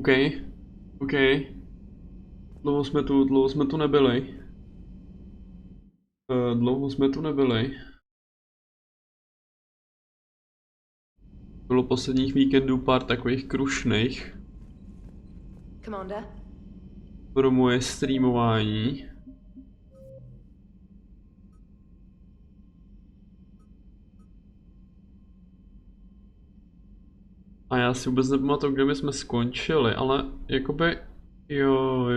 OK, OK. Dlouho jsme tu nebyli. Dlouho jsme tu nebyli. Bylo posledních víkendů pár takových krušných. Pro moje streamování. A já si vůbec nepamatuju, kde my jsme skončili, ale jakoby... Jo,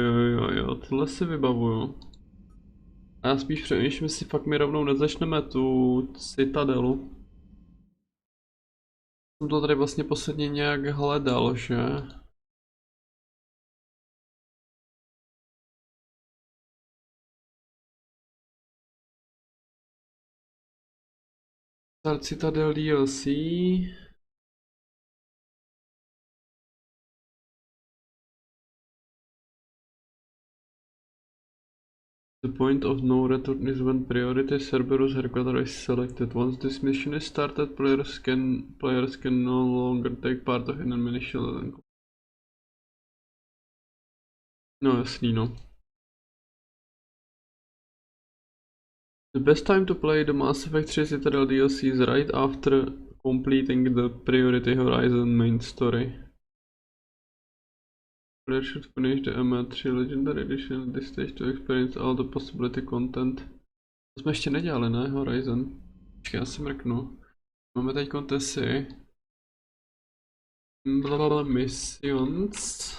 tohle si vybavuju. A já spíš přemýšlím, jestli fakt mi rovnou nezačneme tu citadelu. Jsem to tady vlastně posledně nějak hledal, že? Start Citadel DLC. The point of no return is when priority Cerberus headquarters is selected. Once this mission is started, players can no longer take part of an mission. No jasný no. The best time to play the Mass Effect 3 Citadel DLC is right after completing the Priority Horizon main story. Player should finish the MA3 Legendary Edition at this stage to experience all the possibility content. To jsme ještě nedělali, ne? Horizon. Počkej, já si mrknu. Máme teď kontesy. Missions.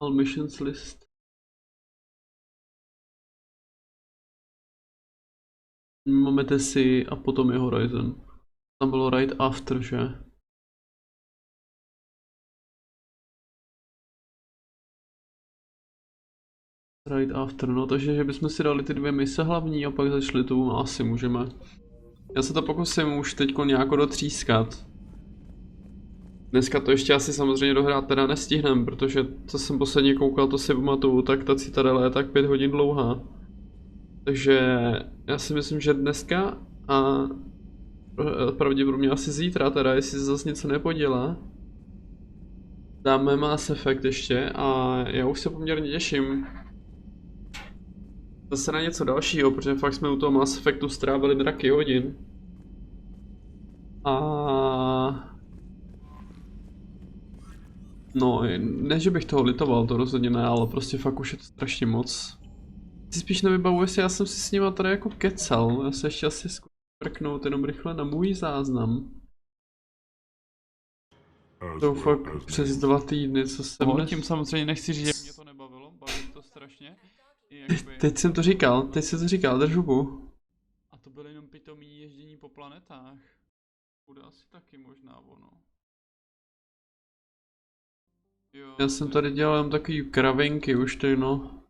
All missions list. Máme tesy a potom je Horizon. Tam bylo right after, že? Right after, no takže že bychom si dali ty dvě mise hlavní a pak začali tu, asi můžeme. Já se to pokusím už teďko nějak dotřískat. Dneska to ještě asi samozřejmě dohrát teda nestihnem, protože co jsem posledně koukal, to si pamatuju, tak ta citadela je tak 5 hodin dlouhá. Takže já si myslím, že dneska a pravděpodobně asi zítra teda, jestli se zase něco nepodělá, dáme Mass Effect ještě a já už se poměrně těším zase na něco dalšího, protože fakt jsme u toho Mass Effectu strávili mraky hodin. A... No, ne, že bych toho litoval, to rozhodně ne, ale prostě fakt už je to strašně moc. Si spíš nevybavuji, jestli já jsem si s nima tady jako kecal, já se ještě asi zkusím prknout jenom rychle na můj záznam. To fakt přes 2 týdny, co jsem dnes... Tím samozřejmě nechci říct, že mě to nebavilo, bavilo to strašně. Teď jsem to říkal, drž hubu. A to bylo jenom pitomý ježdění po planetách. Bude asi taky možná ono. Jo, Já jsem tady dělal jen takový kravinky už ty no.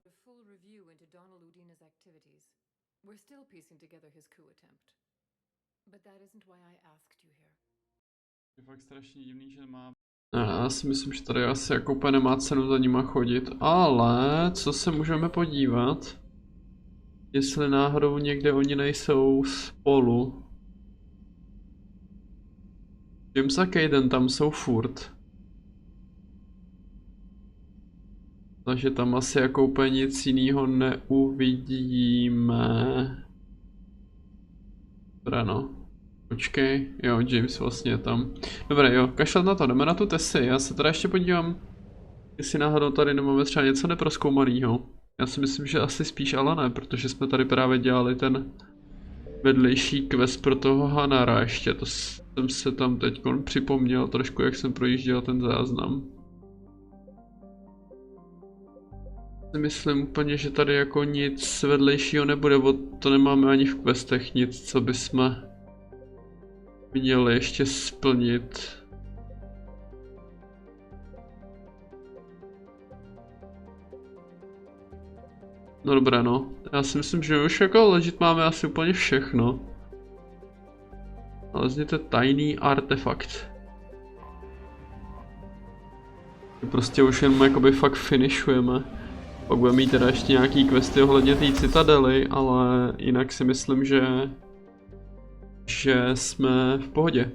je fakt strašně divný, že má... Já si myslím, že tady asi jako úplně nemá cenu za nima chodit, ale co se můžeme podívat? Jestli náhodou někde oni nejsou spolu. James a Kayden tam jsou furt. Takže tam asi jako úplně nic jiného neuvidíme. Dobré no. Počkej, jo, James vlastně je tam. Dobré, jo, kašlat na to, jdeme na tu Tesy. Já se teda ještě podívám, jestli náhodou tady nemáme třeba něco neprozkoumanýho. Já si myslím, že asi spíš ale ne, protože jsme tady právě dělali ten vedlejší quest pro toho Hanara ještě. To jsem se tam teď připomněl trošku, jak jsem projížděl ten záznam. Myslím úplně, že tady jako nic vedlejšího nebude, bo to nemáme ani v questech nic, co bychom měli ještě splnit. No dobré no, já si myslím, že už jako legit máme asi úplně všechno. Nalezněte tajný artefakt. Prostě už jen jakoby fakt finishujeme. Pak budeme mít teda ještě nějaký questy ohledně té citadely, ale jinak si myslím, že jsme v pohodě.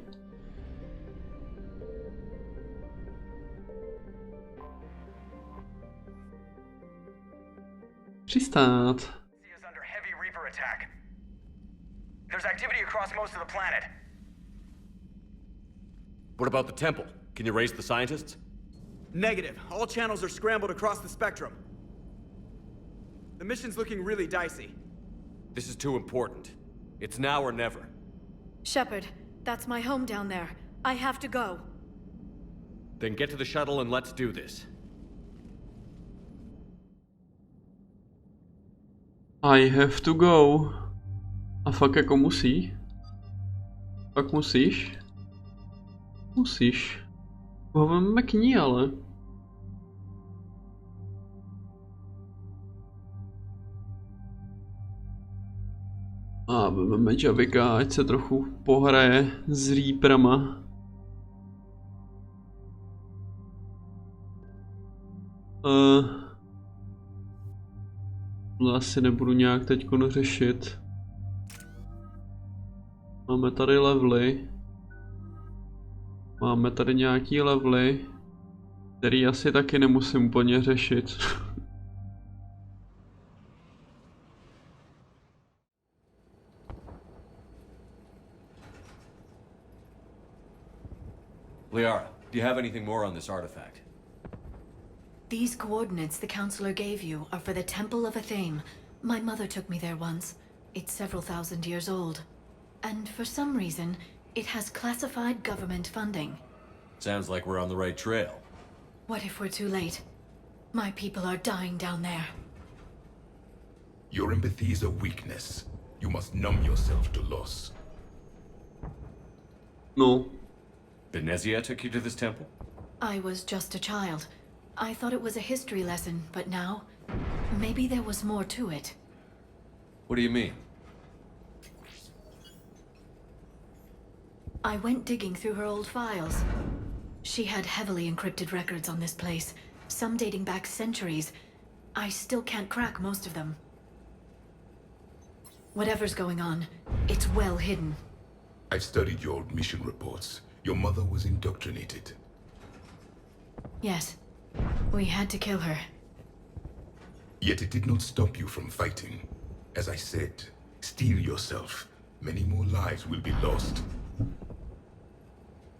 přistát. is under heavy Reaper attack. There's activity across most of the planet. What about the temple? Can you raise the scientists? Negative. All channels are scrambled across the spectrum. The mission's looking really dicey. This is too important. It's now or never. Shepard, that's my home down there. I have to go. Then get to the shuttle and let's do this. I have to go. A fakt jako musí? Fakt musíš? Musíš. Ho veme k ní ale. A veme Javika, ať se trochu pohraje s Reaperama. To asi nebudu nějak teďko řešit. Máme tady levely. Máme tady nějaký levely, který asi taky nemusím úplně řešit. Liara, do you have anything more on this artifact? These coordinates the counselor gave you are for the Temple of Athame. My mother took me there once. It's several thousand years old. And for some reason, it has classified government funding. Sounds like we're on the right trail. What if we're too late? My people are dying down there. Your empathy is a weakness. You must numb yourself to loss. No. Benezia took you to this temple? I was just a child. I thought it was a history lesson, but now, maybe there was more to it. What do you mean? I went digging through her old files. She had heavily encrypted records on this place, some dating back centuries. I still can't crack most of them. Whatever's going on, it's well hidden. I've studied your old mission reports. Your mother was indoctrinated. Yes, we had to kill her. Yet it did not stop you from fighting. As I said, steel yourself. Many more lives will be lost.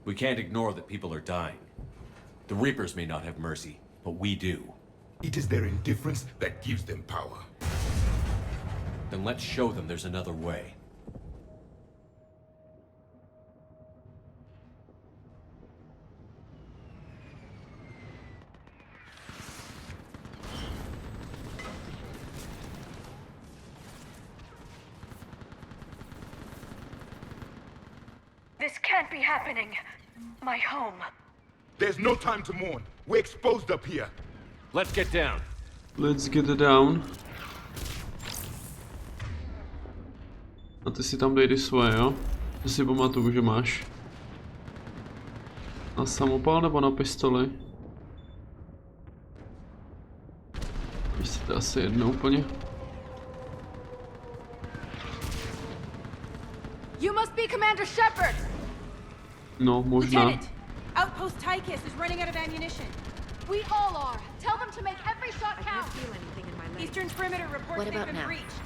We can't ignore that people are dying. The Reapers may not have mercy, but we do. It is their indifference that gives them power. Then let's show them there's another way. This can't be happening. My home. There's no time to mourn. We're exposed up here. Let's get down. Let's get down. A ty si tam dej svoje, jo? To si pamatuju, že máš. Na samopal nebo na pistoli? Víš si to asi jedno úplně. You must be Commander Shepard! No, možná. Lieutenant! Outpost Tychus is running out of ammunition. We all are. Tell them to make every shot I count. can't feel anything in my leg. Eastern perimeter reports What they've about been now? breached.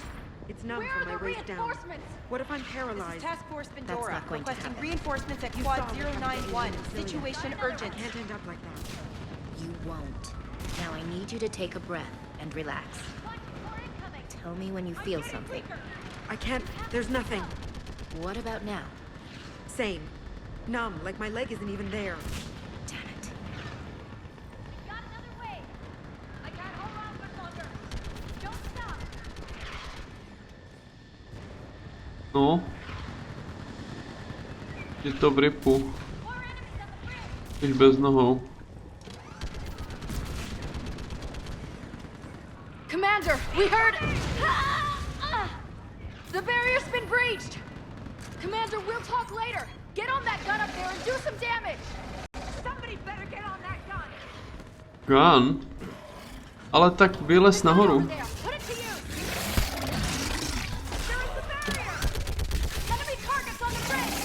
It's numb Where are from the my waist down. reinforcements? What if I'm This paralyzed? is Task Force Vendora, not going to requesting happen. reinforcements at You Quad saw me come to 091. the civilian. Situation I urgent. can't end up like that. You won't. Now I need you to take a breath and relax. Tell me when you feel something. I can't. There's nothing. What about now? Same. Numb, like my leg isn't even there. Damn it. Got another way. I can't hold on much longer. Don't stop. No. Je to v ripu. Jsi bez nohou. Commander, we heard. The barrier's been breached. Commander, we'll talk later. Get on that gun up there and do some damage. Somebody better get on that gun. Gun? Ale tak vylez nahoru. Over there. Put it to use. There is the barrier. Enemy targets on the bridge.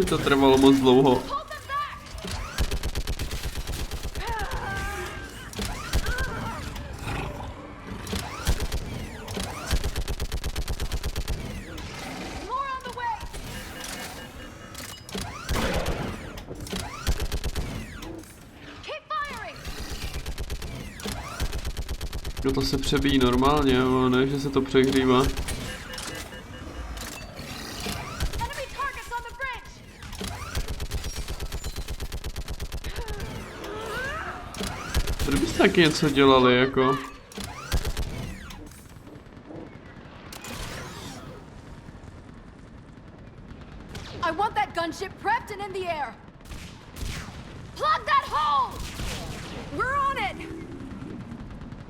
To trvalo moc dlouho. Hold them back. No to se přebíjí normálně, ale ne, že se to přehřívá. Enemy targets on the bridge! Kdybyste taky něco dělali, jako. I want that gunship prepped and in the air! Plug that hole! We're on it!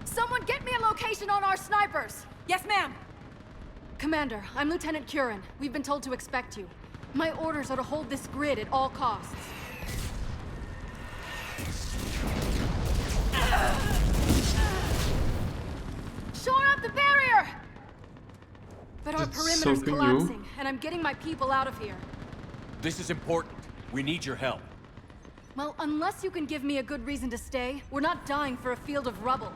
Someone get me a location on our snipers! Yes, ma'am. Commander, I'm Lieutenant Curran. We've been told to expect you. My orders are to hold this grid at all costs. Shore up the barrier! But our Did perimeter's something new? collapsing, and I'm getting my people out of here. This is important. We need your help. Well, unless you can give me a good reason to stay, we're not dying for a field of rubble.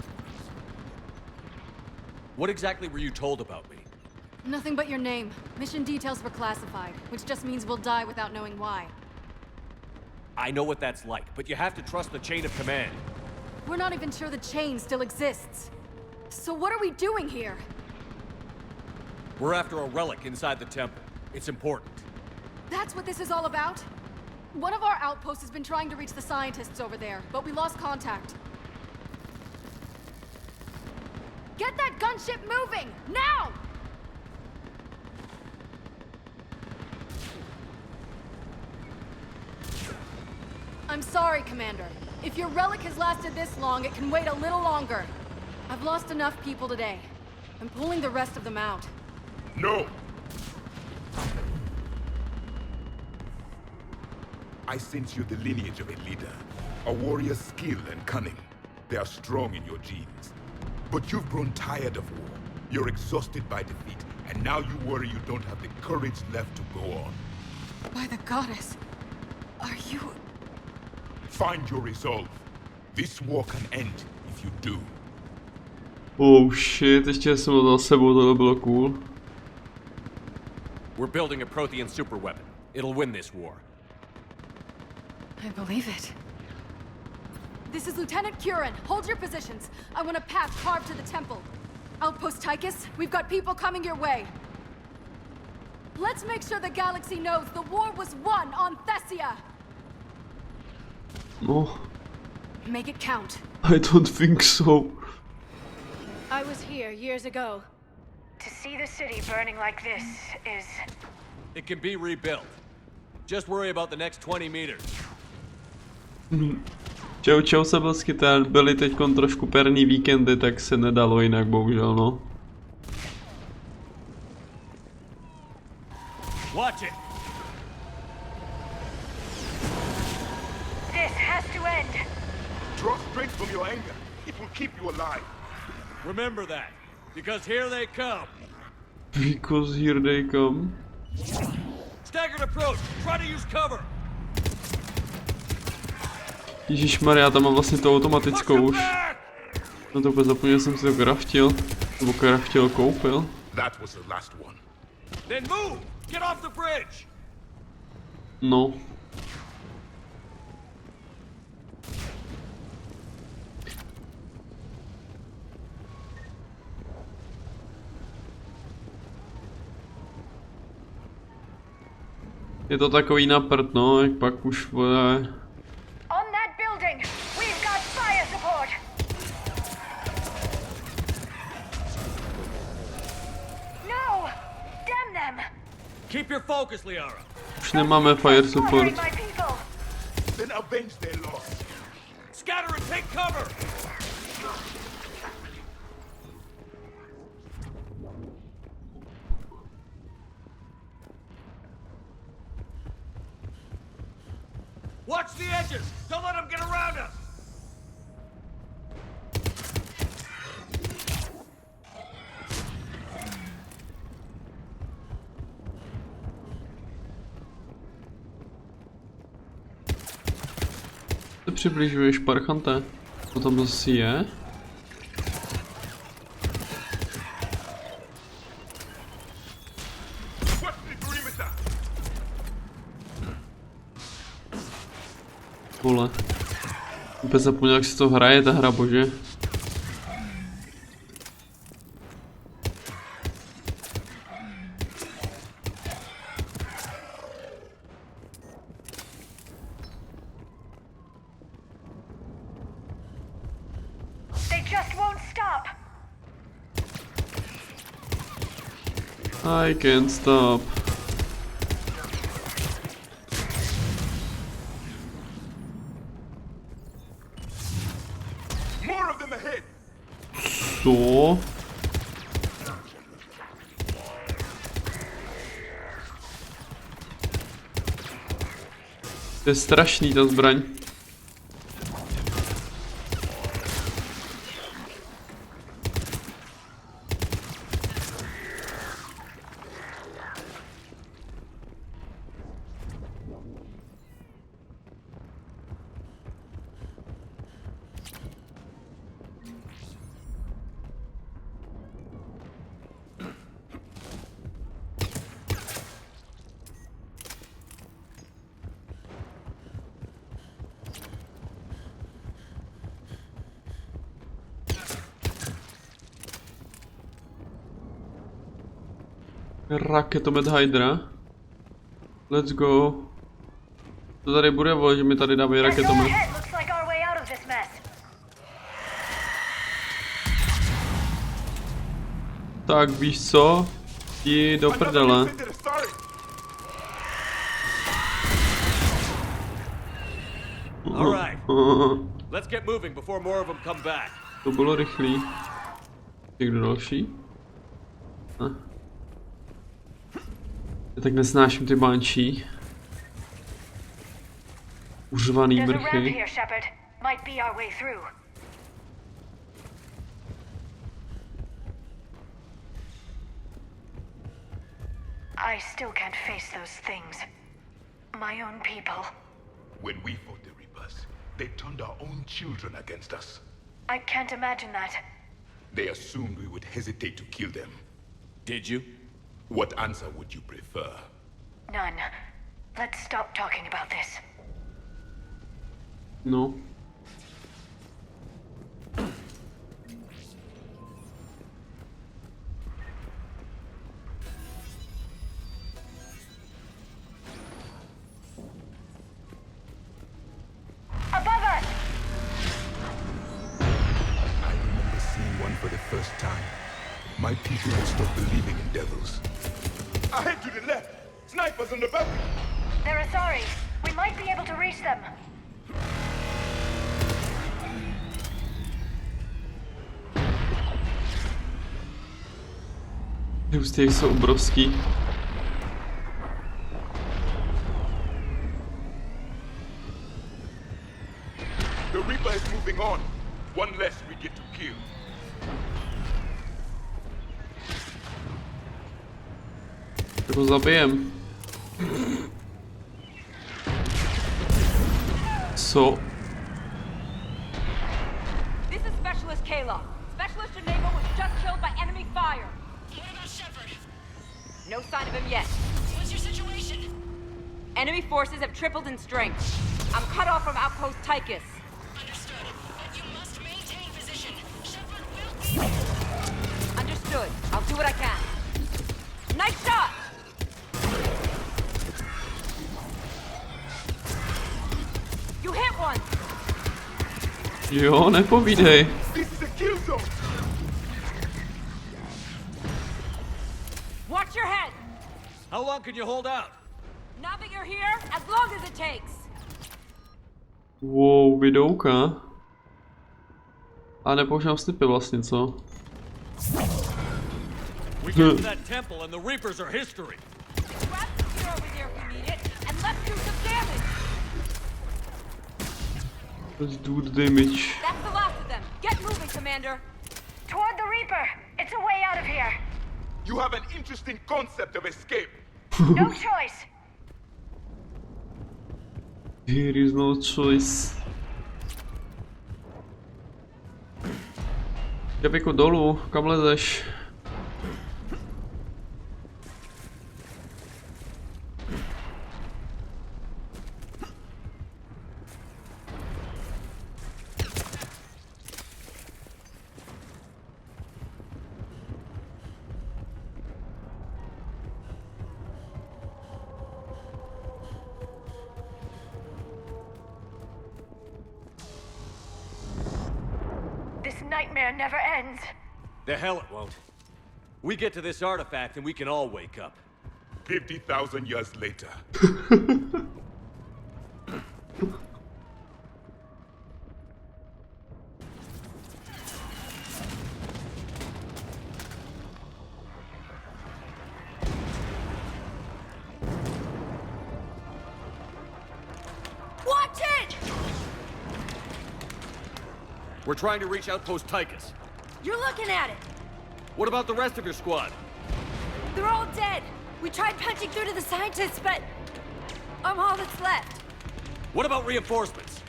What exactly were you told about me? Nothing but your name. Mission details were classified, which just means we'll die without knowing why. I know what that's like, but you have to trust the chain of command. We're not even sure the chain still exists. So what are we doing here? We're after a relic inside the temple. It's important. That's what this is all about? One of our outposts has been trying to reach the scientists over there, but we lost contact. Get that gunship moving! Now! I'm sorry, Commander. If your relic has lasted this long, it can wait a little longer. I've lost enough people today. I'm pulling the rest of them out. No! I sense you're the lineage of a leader. A warrior's skill and cunning. They are strong in your genes. But you've grown tired of war. You're exhausted by defeat, and now you worry you don't have the courage left to go on. By the goddess, are you... Find your resolve. This war can end if you do. Oh shit, ještě jsem to dal sebou, tohle bylo cool. We're building a Prothean superweapon. It'll win this war. I believe it. This is Lieutenant Curran. Hold your positions. I want a path carved to the temple. Outpost Tychus, we've got people coming your way. Let's make sure the galaxy knows the war was won on Thessia. No, Make it count. I don't think so. I was here years ago. To see the city burning like this is... It can be rebuilt. Just worry about the next 20 meters. Čau čau Sebastian, byly teďkon trošku perný víkendy, tak se nedalo jinak, bohužel no. Watch it! This has to end. Draw strength from your anger. It will keep you alive. Remember that, because here they come. Because here they come. Staggered approach. Try to use cover. Ježišmarja, tam mám vlastně to automatickou už. No to úplně zapomněl, jsem si to craftil. Nebo craftil, koupil. That was the last one. Then move! Get off the bridge! No. Je to takový naprt, no, jak pak už bude... On that building, we've got fire support. No! Damn them! Keep your focus, Liara. Už nemáme fire support. My people! Then avenge their loss. Scatter and take cover! Watch the edges! Don't let them get around us! Se přibližuješ, parchante. Co tam zase je? What's the perimeter? Vole. Úplně zapomněl, jak se to hraje, ta hra, bože. I can't stop. More of them ahead! Co? To je strašný ta zbraň. Raketomet Hydra. Let's go. To tady bude, vole, že mi tady dávají raketomet. Tak víš co? Jdi do prdele. All right. Let's get moving before more of them come back. To bylo rychlý. Někdo další? Já tak nesnáším ty bančí. Uřvaný mrchy. I still can't face those things. My own people. When we fought the Reapers, they turned our own children against us. I can't imagine that. They assumed we would hesitate to kill them. Did you? What answer would you prefer? None. Let's stop talking about this. No. Above us! I remember seeing one for the first time. My people had stopped believing in devils. Ahead to the left! Snipers on the balcony! They're Asari. We might be able to reach them. Ty ústěhy jsou obrovský. The Reaper is moving on. One less we get to kill. Tak ho zabijem. Co? This is Specialist Kayla. Specialist Geneva was just killed by enemy fire. What about Shepard? No sign of him yet. What's your situation? Enemy forces have tripled in strength. I'm cut off from Outpost Tychus. Understood. But you must maintain position. Shepard will be... Understood. I'll do what I can. Nice shot! You hit one! Jo, nepovídej. This is a kill zone! Watch your head! How long can you hold out? Now that you're here, as long as it takes! Wow, vidouka. A nepoužívám snipy vlastně, co? We get to that temple and the Reapers are history. Grab the gear over there if you need it, and let's do some damage! Let's do the damage. That's the last of them. Get moving, Commander! Toward the Reaper! It's a way out of here! You have an interesting concept of escape. No choice! Here is no choice. Japiku, dolů, kam lezeš? This nightmare never ends. The hell it won't. We get to this artifact and we can all wake up. 50,000 years later. Watch it! We're trying to reach Outpost Tychus. You're looking at it. What about the rest of your squad? They're all dead. We tried punching through to the scientists, but I'm all that's left. What about reinforcements?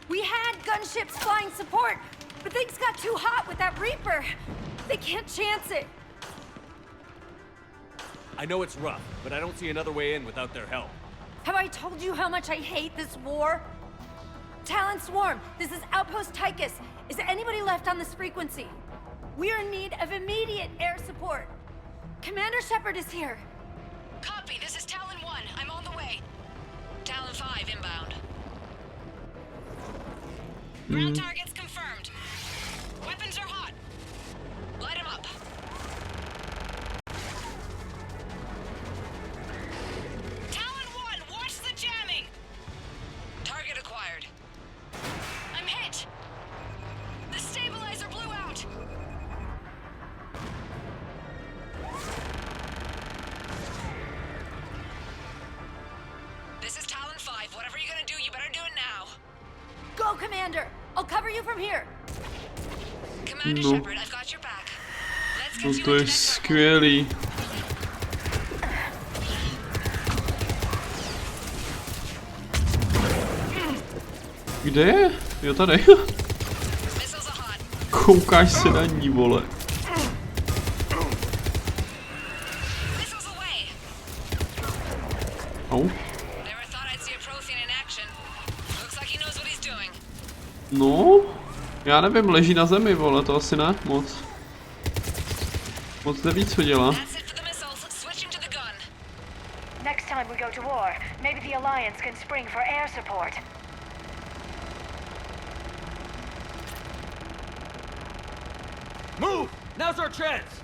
We had gunships flying support, but things got too hot with that Reaper. They can't chance it. I know it's rough, but I don't see another way in without their help. Have I told you how much I hate this war? Talon Swarm, this is Outpost Tychus. Is there anybody left on this frequency? We are in need of immediate air support. Commander Shepard is here. Copy, this is Talon 1. I'm on the way. Talon 5 inbound. Ground targets confirmed. Weapons are hot. Light them up. Talon 1, watch the jamming! Target acquired. I'm hit! The stabilizer blew out! This is Talon 5. Whatever you're gonna do, you better do it now. Go, Commander! I'll cover you from here. Commander No. Shepard, I've got your back. Let's No get you to into je that circle. skvělý. Kde je? Jo, tady. Missiles are hot. Koukáš se na ní, vole. Missiles away. Au. Never thought I'd see a Prothean in action. Looks like he knows what he's doing. No, já nevím, leží na zemi, vole, to asi ne, moc. Moc neví, co dělá. That's it for the missiles. Switching to the gun. Next time we go to war, maybe the Alliance can spring for air support. Move! Now's our chance!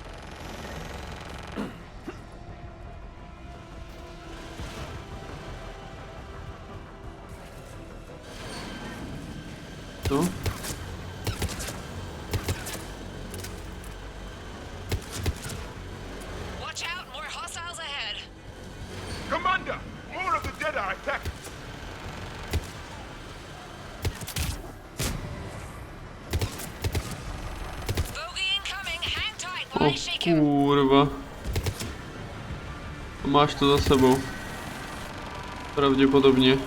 To? Watch out, more hostiles ahead. Commander! More of the dead are attacking! Bogey incoming. Hang tight O while I shake him. kurva. Máš to za sebou. Pravděpodobně.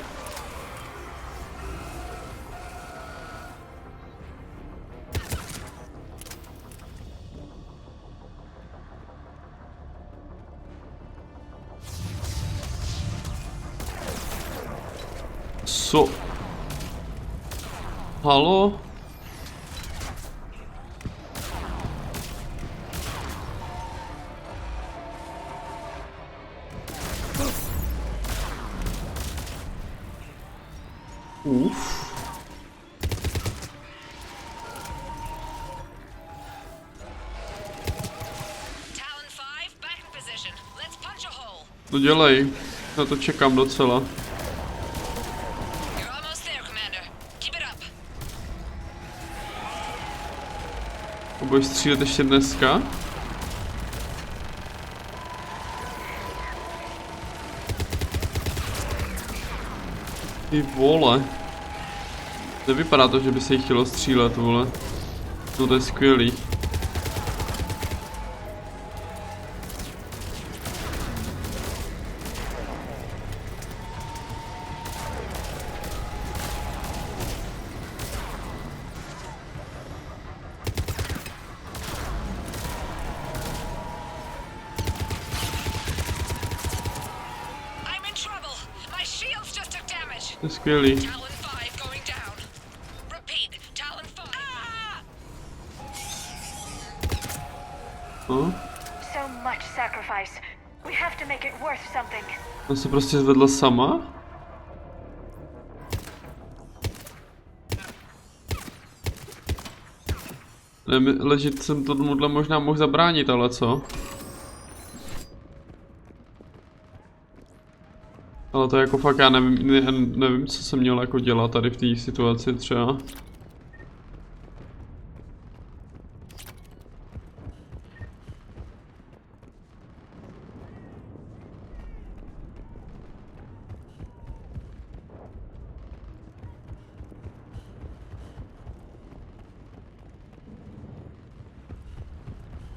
Co? Halo? Uf. Talon 5, back in position. Let's punch a hole. To dělej. Na to čekám docela. You're almost there, Commander. Keep it up. Budeš střílet ještě dneska? Ty vole. Nevypadá to, že by se jí chtělo střílet, vole. No to je skvělý. I'm in trouble. My shields just took damage. To je skvělý. Talon 5 going down. Repeat, Talon 5. Ah! No. So much sacrifice. We have to make it worth something. On se prostě zvedla sama? Ležit jsem tomuhle možná mohl zabránit, ale co? Ale to jako fakt já nevím, co jsem měl jako dělat tady v té situaci třeba.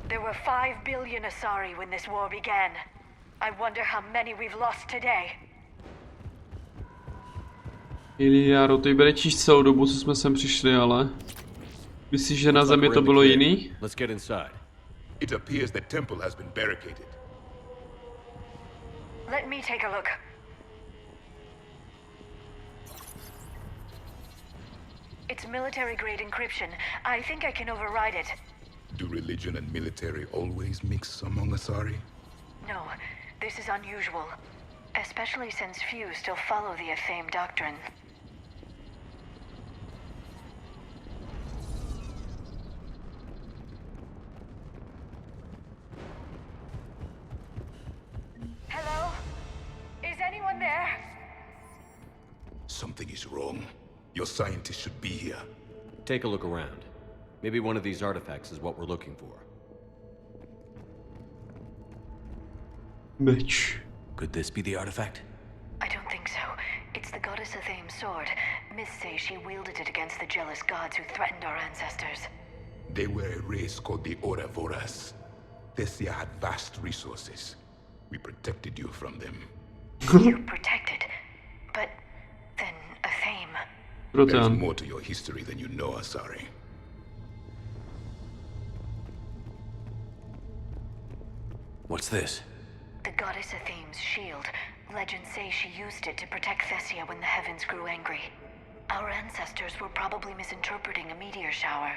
There were 5 billion Asari when this war began. I wonder how many we've lost today. Iliaro, ty brečíš celou dobu, co jsme sem přišli, ale... Myslíš, že na zemi to bylo jiný? Let's get inside. It appears the temple has been barricaded. Let me take a look. It's military-grade encryption. I think I can override it. Do religion and military always mix among Asari? No, this is unusual. Especially since few still follow the Athame doctrine. Hello? Is anyone there? Something is wrong. Your scientists should be here. Take a look around. Maybe one of these artifacts is what we're looking for. Meč. Could this be the artifact? I don't think so. It's the goddess Athame's sword. Myths say she wielded it against the jealous gods who threatened our ancestors. They were a race called the Oravoras. Thessia had vast resources. We protected you from them. You protected? But then Athame... There's more to your history than you know, Asari. What's this? The goddess Athame's shield. Legends say she used it to protect Thessia when the heavens grew angry. Our ancestors were probably misinterpreting a meteor shower.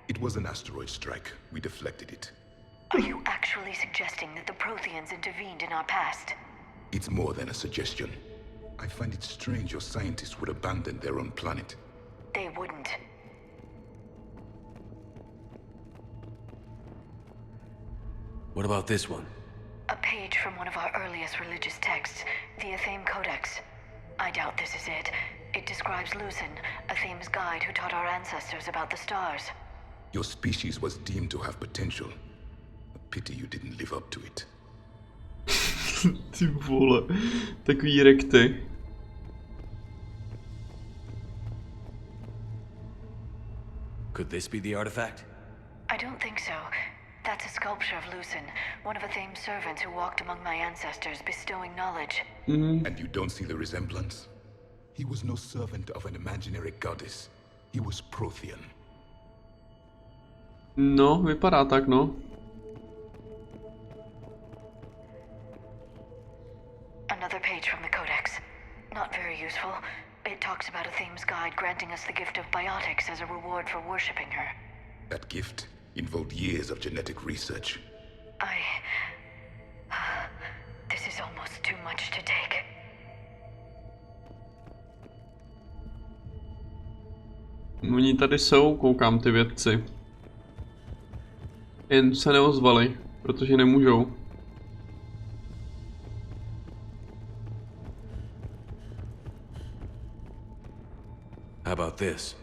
It was an asteroid strike. We deflected it. Are you actually suggesting that the Protheans intervened in our past? It's more than a suggestion. I find it strange your scientists would abandon their own planet. They wouldn't. What about this one? A page from one of our earliest religious texts, the Athame Codex. I doubt this is it. It describes Lucen, Athame's guide who taught our ancestors about the stars. Your species was deemed to have potential. A pity you didn't live up to it. Ty vole, takový rekty. Could this be the artifact? I don't think so. That's a sculpture of Lucen, one of Athame's servants who walked among my ancestors, bestowing knowledge. And you don't see the resemblance? He was no servant of an imaginary goddess. He was Prothean. No, vypadá tak, no. Another page from the Codex. Not very useful. It talks about Athame's guide granting us the gift of biotics as a reward for worshipping her. That gift involved years of genetic research. This is almost too much to take. Oni tady jsou, koukám, ty vědci. Jen se neozvali, protože nemůžou. How about this?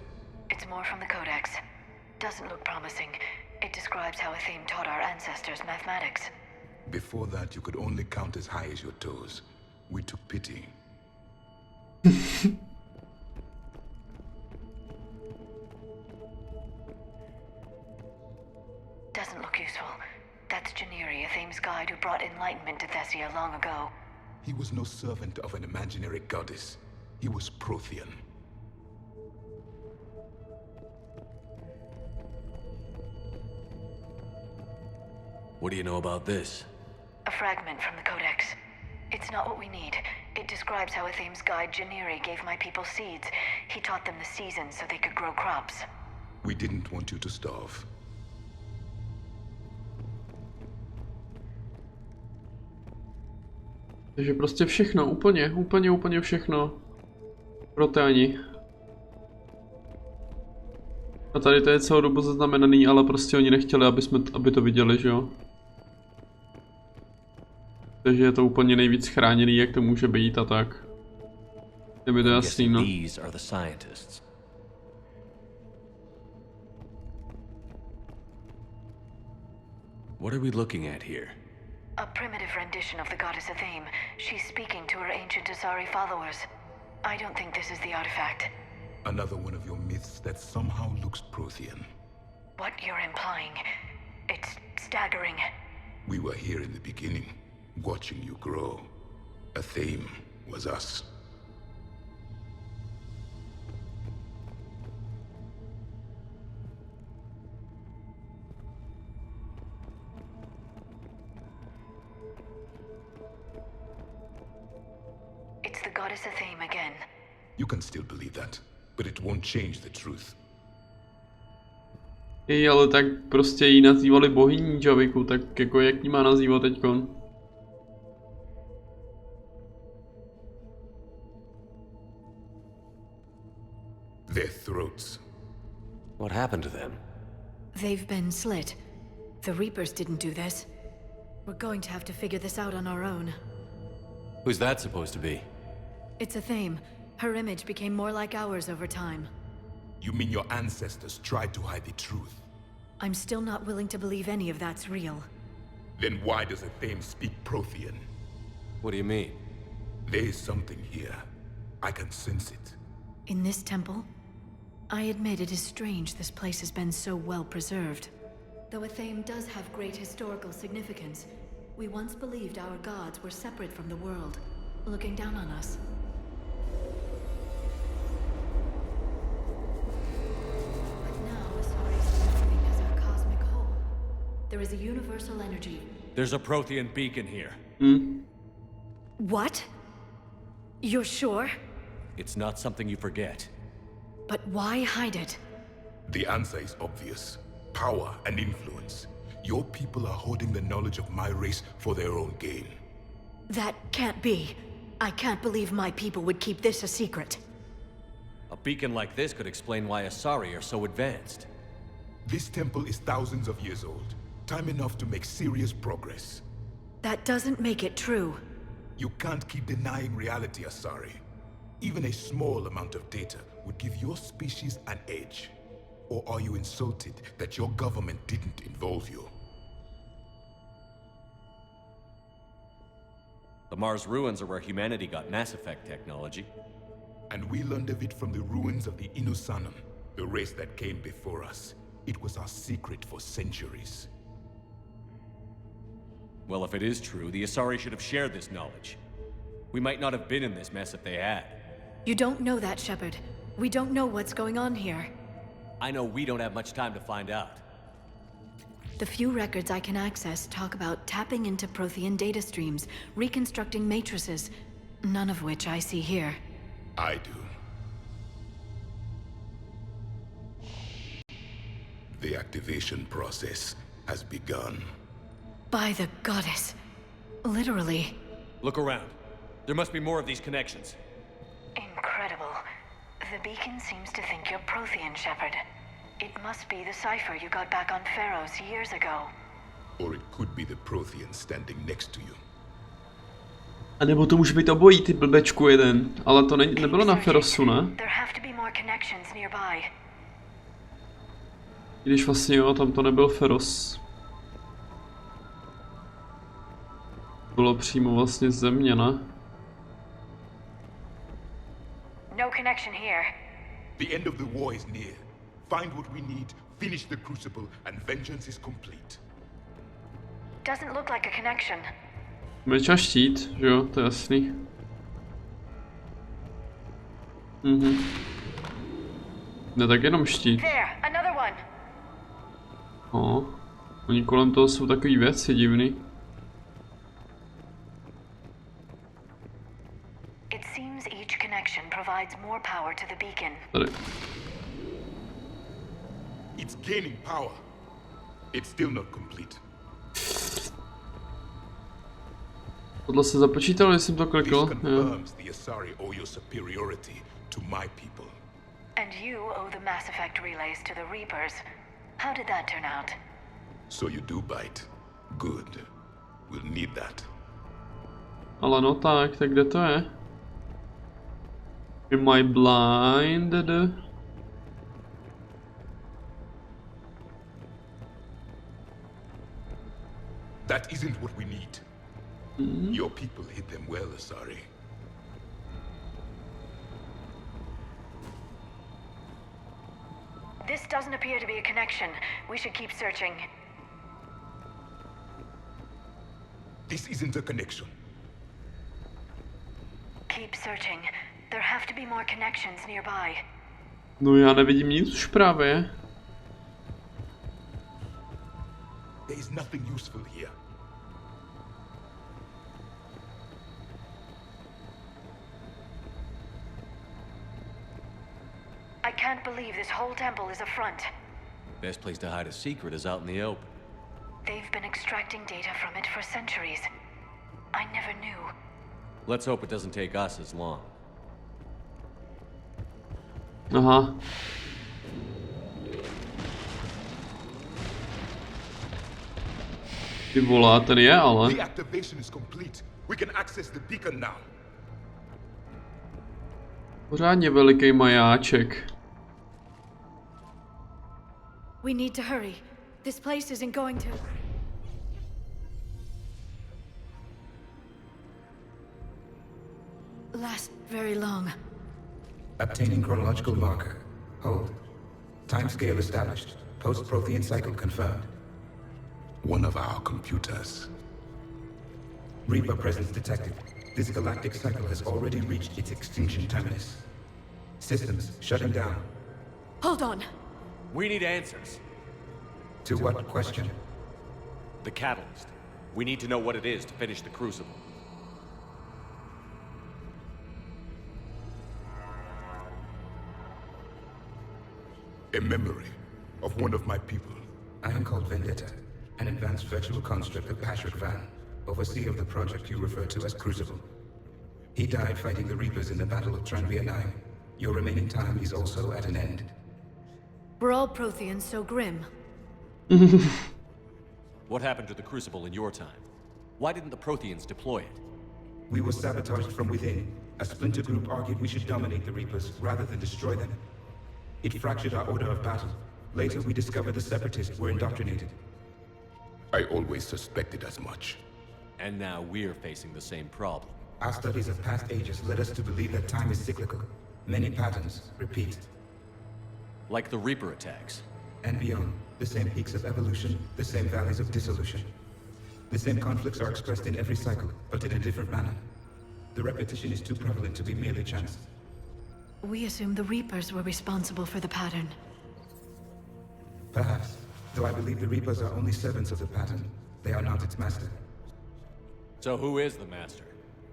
It's more from the Codex. Doesn't look promising. It describes how Athame taught our ancestors mathematics. Before that, you could only count as high as your toes. We took pity. Doesn't look useful. That's Janiri, Athame's guide who brought enlightenment to Thessia long ago. He was no servant of an imaginary goddess. He was Prothean. What do you know about this? A fragment from the Codex. It's not what we need. It describes how Athame's guide Janiri gave my people seeds. He taught them the seasons so they could grow crops. We didn't want you to starve. Takže prostě všechno, úplně všechno. Proteani. A tady to je celou dobu zaznamenaný, ale prostě oni nechtěli, aby to viděli, že jo? Takže je to úplně nejvíc chráněný, jak to může být a tak. Je mi to jasný, no. These are the scientists. What are we looking at here? A primitive rendition of the goddess Athame. She's speaking to her ancient Asari followers. I don't think this is the artifact. Another one of your myths that somehow looks Prothean. What you're implying, it's staggering. We were here in the beginning, watching you grow. Athame was us. It's the goddess Athame again. You can still believe that, but it won't change the truth. Ale tak prostě jí nazývali bohyní, Javiku, tak jako jak jí má nazývat teďkon? Their throats. What happened to them? They've been slit. The Reapers didn't do this. We're going to have to figure this out on our own. Who's that supposed to be? It's Athame. Her image became more like ours over time. You mean your ancestors tried to hide the truth? I'm still not willing to believe any of that's real. Then why does Athame speak Prothean? What do you mean? There is something here. I can sense it. In this temple? I admit it is strange this place has been so well preserved. Though Athame does have great historical significance, we once believed our gods were separate from the world, looking down on us. But now Asari sees everything as a cosmic whole. There is a universal energy. There's a Prothean beacon here. What? You're sure? It's not something you forget. But why hide it? The answer is obvious. Power and influence. Your people are holding the knowledge of my race for their own gain. That can't be. I can't believe my people would keep this a secret. A beacon like this could explain why Asari are so advanced. This temple is thousands of years old. Time enough to make serious progress. That doesn't make it true. You can't keep denying reality, Asari. Even a small amount of data would give your species an edge. Or are you insulted that your government didn't involve you? The Mars ruins are where humanity got Mass Effect technology. And we learned of it from the ruins of the Inusanam, the race that came before us. It was our secret for centuries. Well, if it is true, the Asari should have shared this knowledge. We might not have been in this mess if they had. You don't know that, Shepard. We don't know what's going on here. I know we don't have much time to find out. The few records I can access talk about tapping into Prothean data streams, reconstructing matrices, none of which I see here. I do. The activation process has begun. By the goddess. Literally. Look around. There must be more of these connections. Incredible. The beacon seems to think you're Prothean, Shepard. It must be the cipher you got back on Pharaohs years ago. Or it could be the Prothean standing next to you. A nebo to může být obojí, ty blbečku jeden. Ale to nebylo na Ferosu, ne? There have to be more connections nearby. Když vlastně jo, tam to nebyl Feros. Bylo přímo vlastně z země, ne? No connection here. The end of the war is near. Find what we need, finish the Crucible, and vengeance is complete. Doesn't look like a connection. Meč a štít, že jo, to je jasný. Ne, tak jenom štít. There, another one. No, oni kolem toho jsou takový věci divný. It seems each connection provides more power to the beacon. Tady. It's gaining power. It's still not complete. Tohle se započítalo, když jsem to klikl. This confirms the Asari owe your superiority to my people. And you owe the Mass Effect relays to the Reapers. How did that turn out? So you do bite. Good. We'll need that. Ale no tak kde to je? Am I blinded? That isn't what we need. Your people hid them well, Asari. This doesn't appear to be a connection. We should keep searching. This isn't a connection. Keep searching. There have to be more connections nearby. No já nevidím nic už právě. There is nothing useful here. I can't believe this whole temple is a front. Best place to hide a secret is out in the open. They've been extracting data from it for centuries. I never knew. Let's hope it doesn't take us as long. Aha. Ty volá, tady je ale. The activation is complete. We can access the beacon now. Pořádně veliký majáček. We need to hurry. This place isn't going to... last very long. Obtaining chronological marker. Hold. Timescale established. Post-Prothean cycle confirmed. One of our computers. Reaper presence detected. This galactic cycle has already reached its extinction terminus. Systems shutting down. Hold on. We need answers. To what question? The catalyst. We need to know what it is to finish the Crucible. A memory of one of my people. I am called Vendetta, an advanced virtual construct of Patrick Van, overseer of the project you refer to as Crucible. He died fighting the Reapers in the Battle of Tranvia 9. Your remaining time is also at an end. Were all Protheans so grim? What happened to the Crucible in your time? Why didn't the Protheans deploy it? We were sabotaged from within. A splinter group argued we should dominate the Reapers rather than destroy them. It fractured our order of battle. Later, we discovered the Separatists were indoctrinated. I always suspected as much. And now we're facing the same problem. Our studies of past ages led us to believe that time is cyclical. Many patterns repeat. Like the Reaper attacks. And beyond, the same peaks of evolution, the same valleys of dissolution. The same conflicts are expressed in every cycle, but in a different manner. The repetition is too prevalent to be merely chance. We assumed the Reapers were responsible for the pattern. Perhaps, though I believe the Reapers are only servants of the pattern. They are not its master. So who is the master?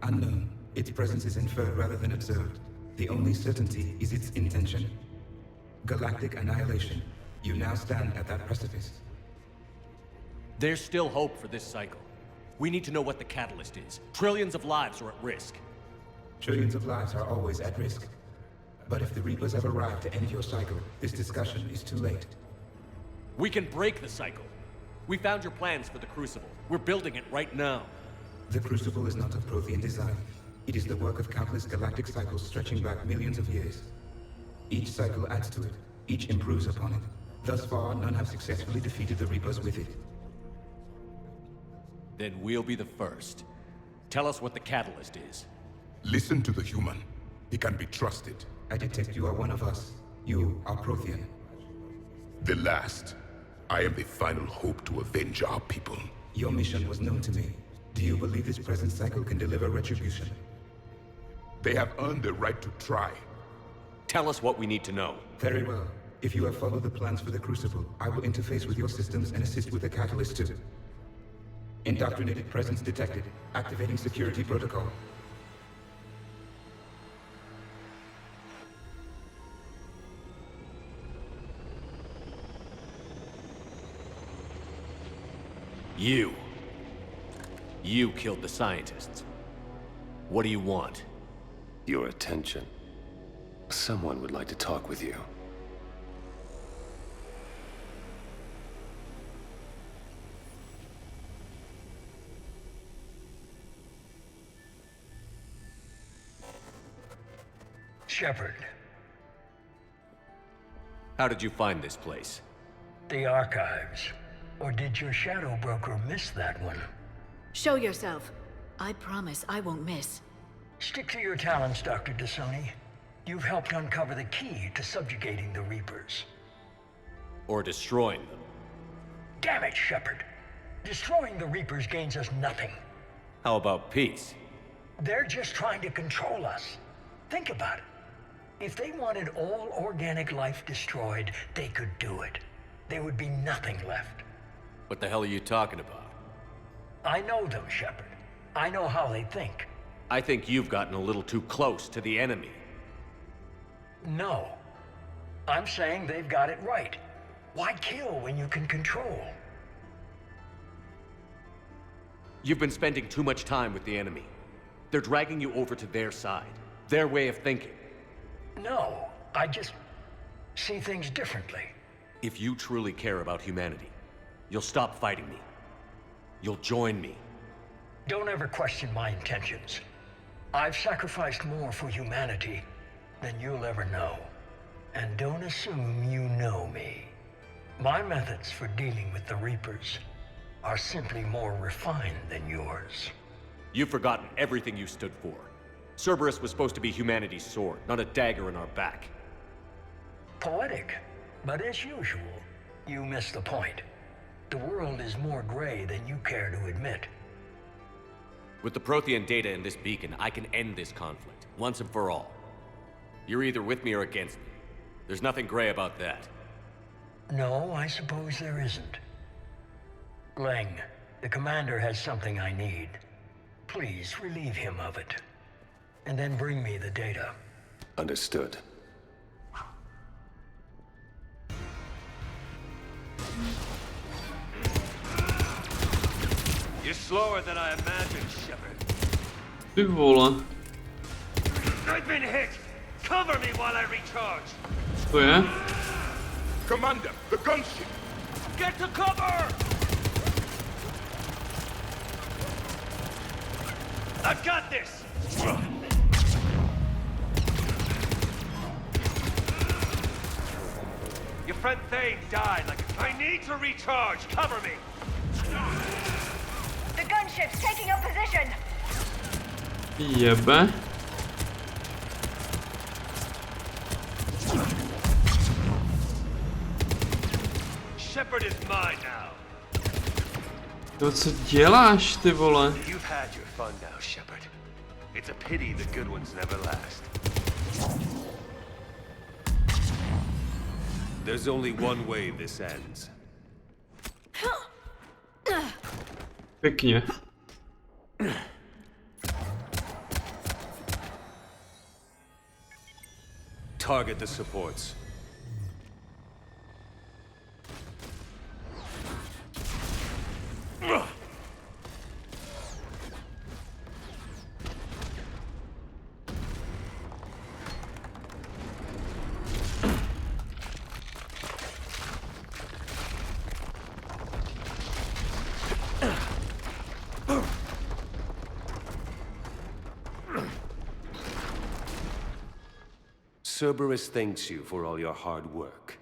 Unknown. Its presence is inferred rather than observed. The only certainty is its intention. Galactic annihilation. You now stand at that precipice. There's still hope for this cycle. We need to know what the catalyst is. Trillions of lives are at risk. Trillions of lives are always at risk. But if the Reapers have arrived to end your cycle, this discussion is too late. We can break the cycle. We found your plans for the Crucible. We're building it right now. The Crucible is not of Prothean design. It is the work of countless galactic cycles stretching back millions of years. Each cycle adds to it. Each improves upon it. Thus far, none have successfully defeated the Reapers with it. Then we'll be the first. Tell us what the catalyst is. Listen to the human. He can be trusted. I detect you are one of us. You are Prothean. The last. I am the final hope to avenge our people. Your mission was known to me. Do you believe this present cycle can deliver retribution? They have earned the right to try. Tell us what we need to know. Very well. If you have followed the plans for the Crucible, I will interface with your systems and assist with the catalyst too. Indoctrinated presence detected. Activating security protocol. You killed the scientists. What do you want? Your attention. Someone would like to talk with you. Shepard. How did you find this place? The archives. Or did your shadow broker miss that one? Show yourself. I promise I won't miss. Stick to your talents, Dr. D'Soni. You've helped uncover the key to subjugating the Reapers. Or destroying them. Damn it, Shepard. Destroying the Reapers gains us nothing. How about peace? They're just trying to control us. Think about it. If they wanted all organic life destroyed, they could do it. There would be nothing left. What the hell are you talking about? I know them, Shepard. I know how they think. I think you've gotten a little too close to the enemy. No. I'm saying they've got it right. Why kill when you can control? You've been spending too much time with the enemy. They're dragging you over to their side. Their way of thinking. No, I just see things differently. If you truly care about humanity, you'll stop fighting me. You'll join me. Don't ever question my intentions. I've sacrificed more for humanity than you'll ever know. And don't assume you know me. My methods for dealing with the Reapers are simply more refined than yours. You've forgotten everything you stood for. Cerberus was supposed to be humanity's sword, not a dagger in our back. Poetic, but as usual, you miss the point. The world is more gray than you care to admit. With the Prothean data in this beacon, I can end this conflict, once and for all. You're either with me or against me. There's nothing gray about that. No, I suppose there isn't. Leng, the commander has something I need. Please relieve him of it. And then bring me the data. Understood. You're slower than I imagined, Shepard. Ty vole. I've been hit! Cover me while I recharge! To je? Commander, the gunship! Get to cover! I've got this! Your friend Thane died like I need to recharge! Cover me! The gunship's taking up position! Jebe. Shepard is mine now. No co děláš, ty vole? You've had your fun now, Shepard. It's a pity the good ones never last. There's only one way this ends. Pěkně. Target the supports. Cerberus thanks you for all your hard work.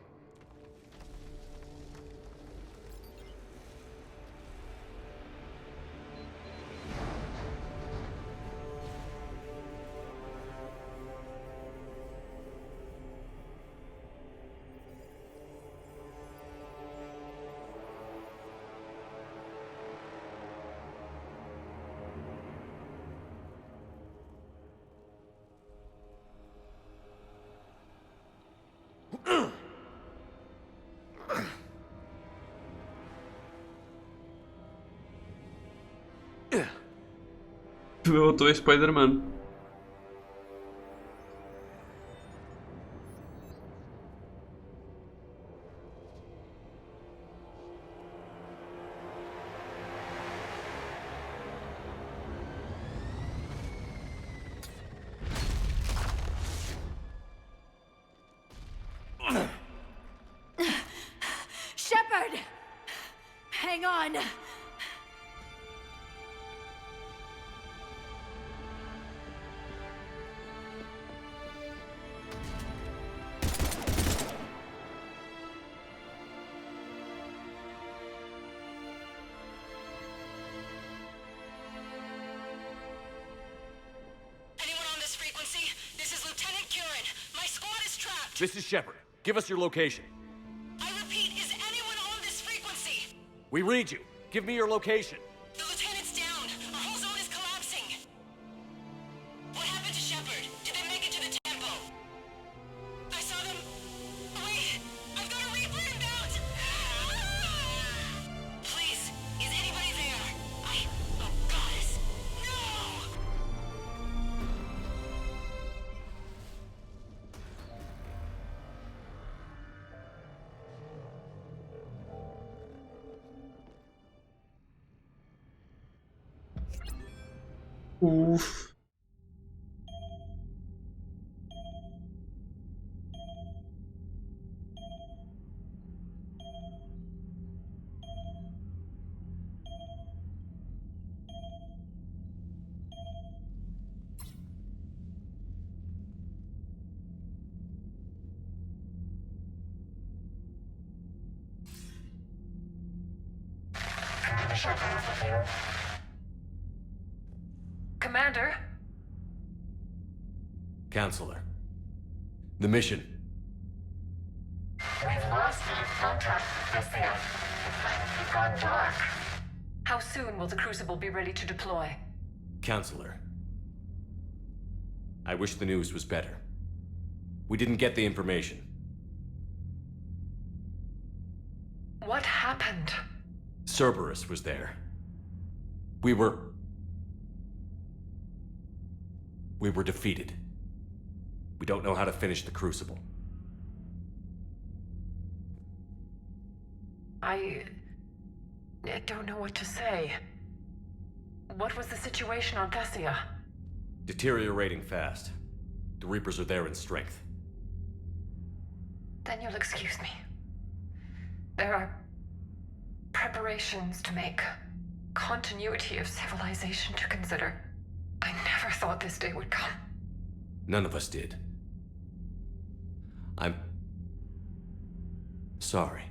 Bylo to je Spider-Man. Run! Anyone on this frequency? This is Lieutenant Curran. My squad is trapped. This is Shepard. Give us your location. I repeat, is anyone on this frequency? We read you. Give me your location. The lieutenant's down. Our whole zone is collapsing. What happened to Shepard? Did they make it to the temple? I saw them. Wait, I've got a Reaper inbound. Please, is anybody there? Oh, goddess. No! Oof. Commander? Counselor. The mission. We've lost contact with Thessia. It's gone dark. How soon will the Crucible be ready to deploy? Counselor. I wish the news was better. We didn't get the information. What happened? Cerberus was there. We were defeated. We don't know how to finish the Crucible. I don't know what to say. What was the situation on Thessia? Deteriorating fast. The Reapers are there in strength. Then you'll excuse me. There are preparations to make, continuity of civilization to consider. I never thought this day would come. None of us did. I'm sorry.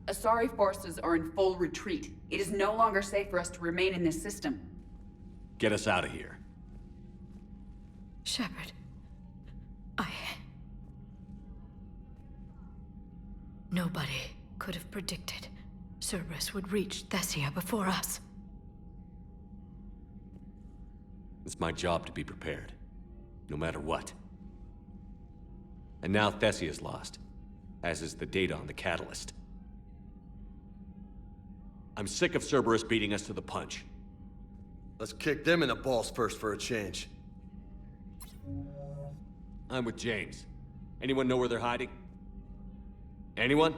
Asari forces are in full retreat. It is no longer safe for us to remain in this system. Get us out of here. Shepard. Nobody could have predicted Cerberus would reach Thessia before us. It's my job to be prepared, no matter what. And now Thessia's lost, as is the data on the catalyst. I'm sick of Cerberus beating us to the punch. Let's kick them in the balls first for a change. I'm with James. Anyone know where they're hiding? Anyone?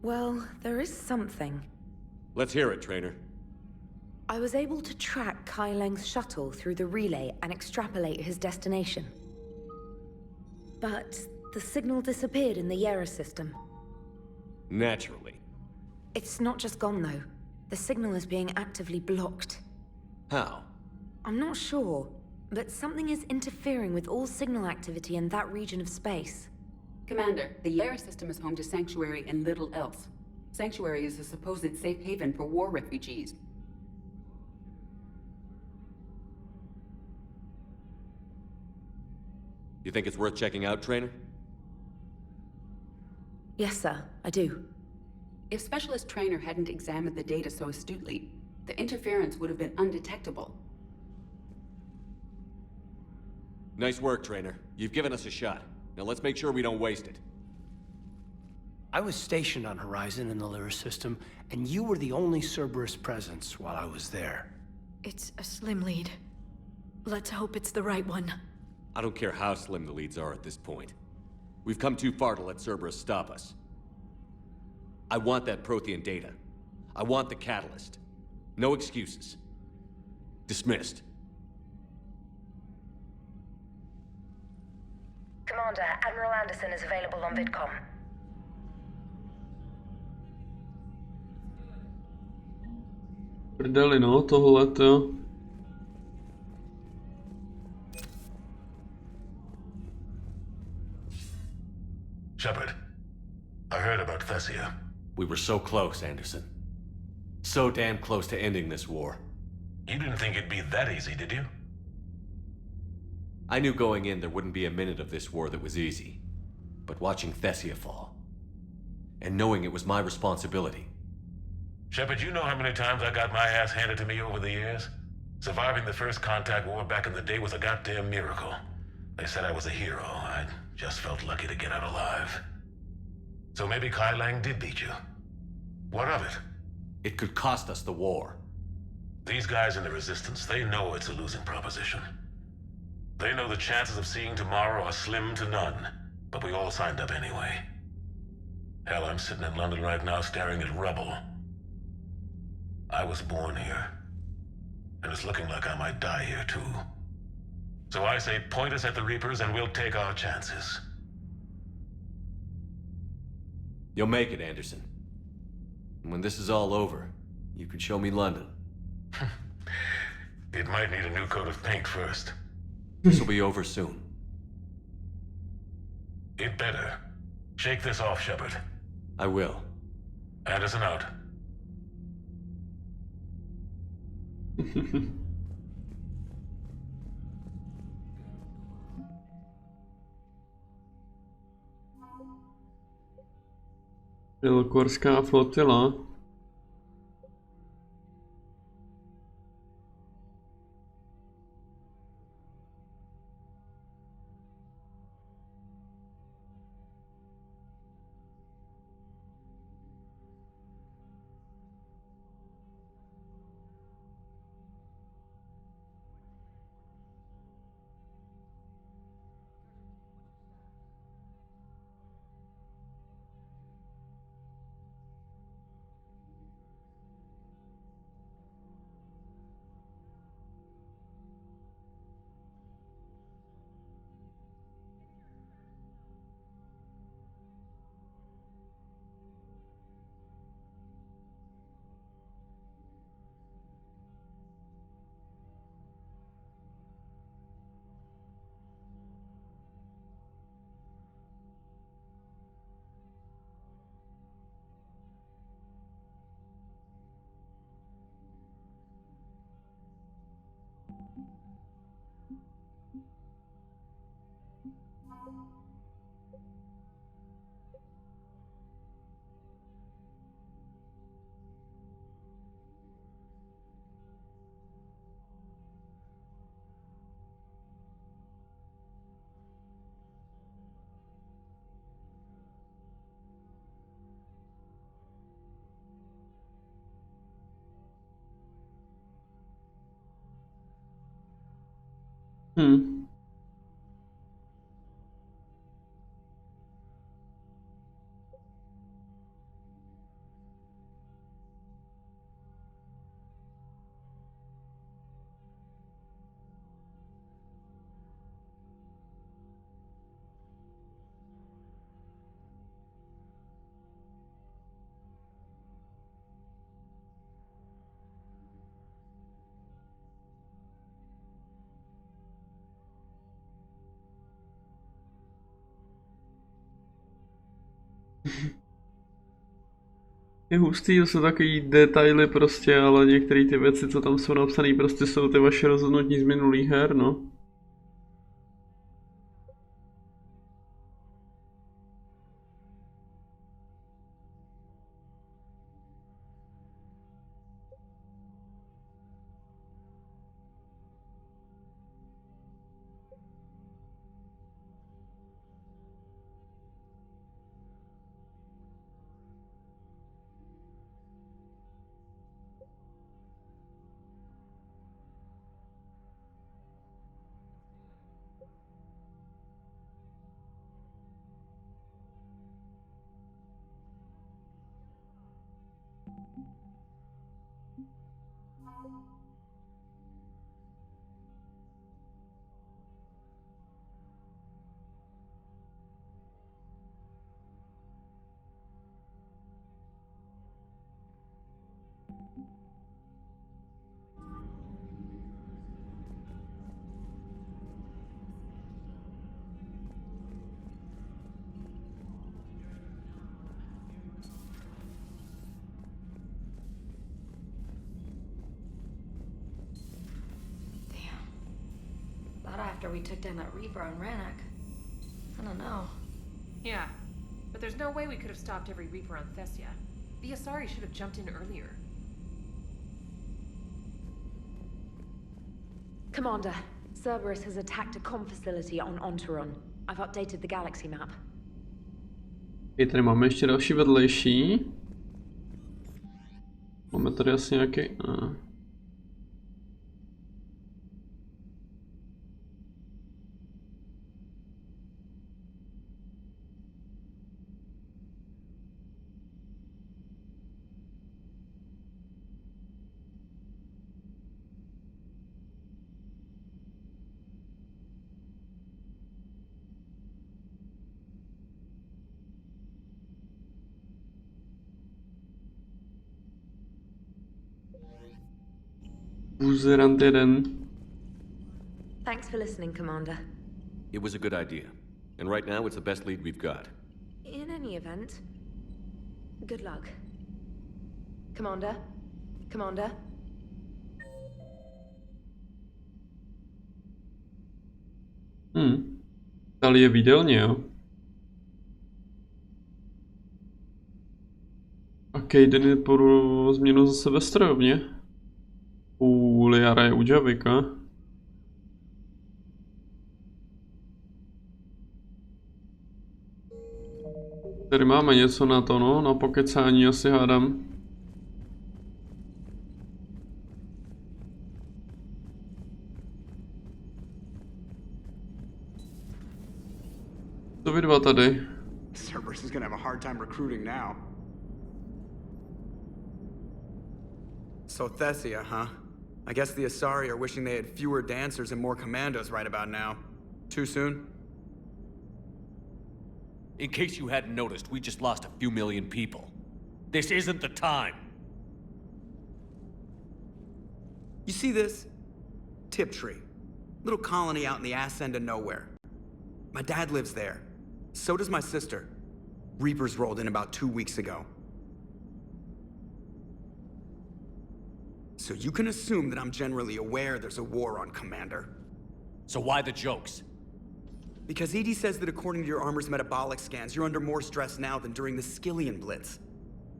Well, there is something. Let's hear it, Trainer. I was able to track Kai Leng's shuttle through the relay and extrapolate his destination. But the signal disappeared in the Yera system. Naturally. It's not just gone, though. The signal is being actively blocked. How? I'm not sure, but something is interfering with all signal activity in that region of space. Commander, the Yera system is home to Sanctuary and little else. Sanctuary is a supposed safe haven for war refugees. You think it's worth checking out, Trainer? Yes, sir, I do. If Specialist Trainer hadn't examined the data so astutely, the interference would have been undetectable. Nice work, Trainer. You've given us a shot. Now let's make sure we don't waste it. I was stationed on Horizon in the Lyra system, and you were the only Cerberus presence while I was there. It's a slim lead. Let's hope it's the right one. I don't care how slim the leads are at this point. We've come too far to let Cerberus stop us. I want that Prothean data. I want the catalyst. No excuses. Dismissed. Commander, Admiral Anderson is available on VidCom. Prdeli, no, tohleto. Shepard, I heard about Thessia. We were so close, Anderson. So damn close to ending this war. You didn't think it'd be that easy, did you? I knew going in there wouldn't be a minute of this war that was easy. But watching Thessia fall, and knowing it was my responsibility. Shepard, you know how many times I got my ass handed to me over the years? Surviving the first contact war back in the day was a goddamn miracle. They said I was a hero. I just felt lucky to get out alive. So maybe Kai Lang did beat you. What of it? It could cost us the war. These guys in the Resistance, they know it's a losing proposition. They know the chances of seeing tomorrow are slim to none, but we all signed up anyway. Hell, I'm sitting in London right now staring at rubble. I was born here, and it's looking like I might die here too. So I say point us at the Reapers and we'll take our chances. You'll make it, Anderson. And when this is all over, you can show me London. It might need a new coat of paint first. This will be over soon. It better. Shake this off, Shepard. I will. Anderson out. Bělokorská flotila. Je hustý, to jsou takový detaily prostě, ale některé ty věci, co tam jsou napsané, prostě jsou ty vaše rozhodnutí z minulých her, no. after we took down that Reaper on Rannoch. I don't know. Yeah, but there's no way we could have stopped every Reaper on Thessia. The Asari should have jumped in earlier. Commander, Cerberus has attacked a comm facility on Ontaron. I've updated the galaxy map. Tady máme ještě další vedlejší. Máme tady asi nějaký... Buzerant 1. Thanks for listening, Commander. It was a good idea. And right now, it's the best lead we've got. In any event, good luck. Commander? Commander? Tady je výdelně, jo. A Kayden je po změnu zase ve strojovně. Liara je u Javika. Tady máme něco na to, no, na pokecání asi hádám. Co vy dva tady? Cerberus is gonna have a hard time recruiting now. So Thessia, huh? I guess the Asari are wishing they had fewer dancers and more commandos right about now. Too soon? In case you hadn't noticed, we just lost a few million people. This isn't the time. You see this? Tiptree. Little colony out in the ass end of nowhere. My dad lives there. So does my sister. Reapers rolled in about 2 weeks ago. So you can assume that I'm generally aware there's a war on, Commander. So why the jokes? Because EDI says that according to your armor's metabolic scans, you're under more stress now than during the Skillian Blitz.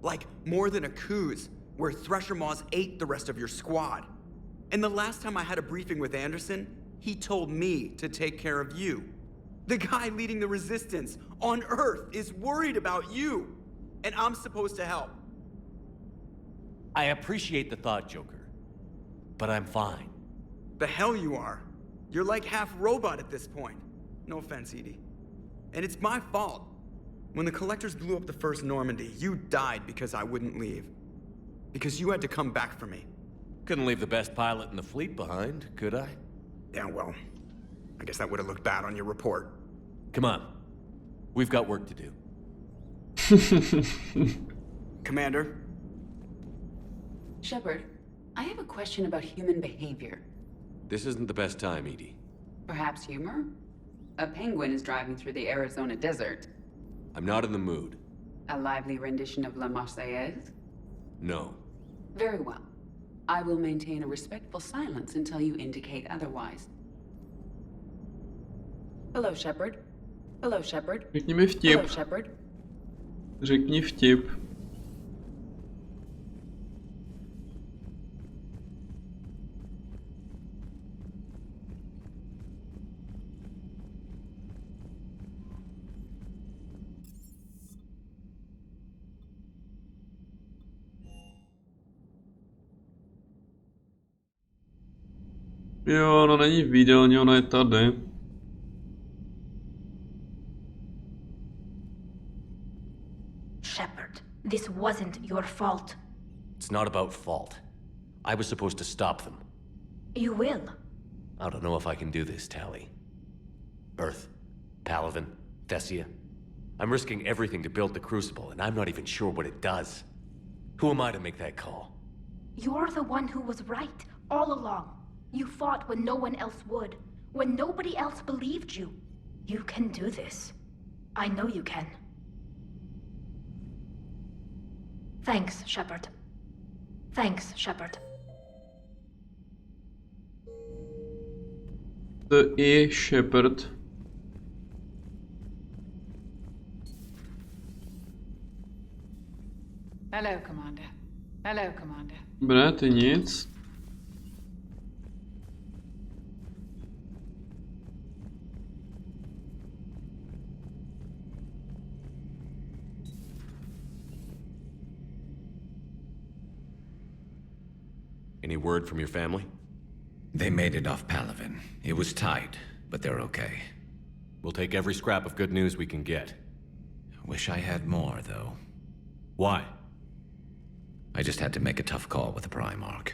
Like, more than a Kuz, where Thresher Maws ate the rest of your squad. And the last time I had a briefing with Anderson, he told me to take care of you. The guy leading the resistance on Earth is worried about you. And I'm supposed to help. I appreciate the thought, Joker. But I'm fine. The hell you are. You're like half robot at this point. No offense, EDI. And it's my fault. When the Collectors blew up the first Normandy, you died because I wouldn't leave. Because you had to come back for me. Couldn't leave the best pilot in the fleet behind, could I? Yeah, well, I guess that would have looked bad on your report. Come on. We've got work to do. Commander? Shepard, I have a question about human behavior. This isn't the best time, EDI. Perhaps humor? A penguin is driving through the Arizona desert. I'm not in the mood. A lively rendition of La Marseillaise? No. Very well. I will maintain a respectful silence until you indicate otherwise. Hello, Shepard. Hello, Shepard. Řekni mi vtip. Hello, Shepard. Řekni vtip. Jo, ona není v jídelně, ona je tady. Shepard, this wasn't your fault. It's not about fault. I was supposed to stop them. You will. I don't know if I can do this, Tali. Earth, Paladin, Thessia. I'm risking everything to build the Crucible, and I'm not even sure what it does. Who am I to make that call? You're the one who was right, all along. You fought when no one else would, when nobody else believed you. You can do this. I know you can. Thanks, Shepard. Thanks, Shepard. The Shepard. Hello, Commander. Hello, Commander. Dobré, ty nic. Any word from your family? They made it off Palaven. It was tight, but they're okay. We'll take every scrap of good news we can get. Wish I had more, though. Why? I just had to make a tough call with the Primarch.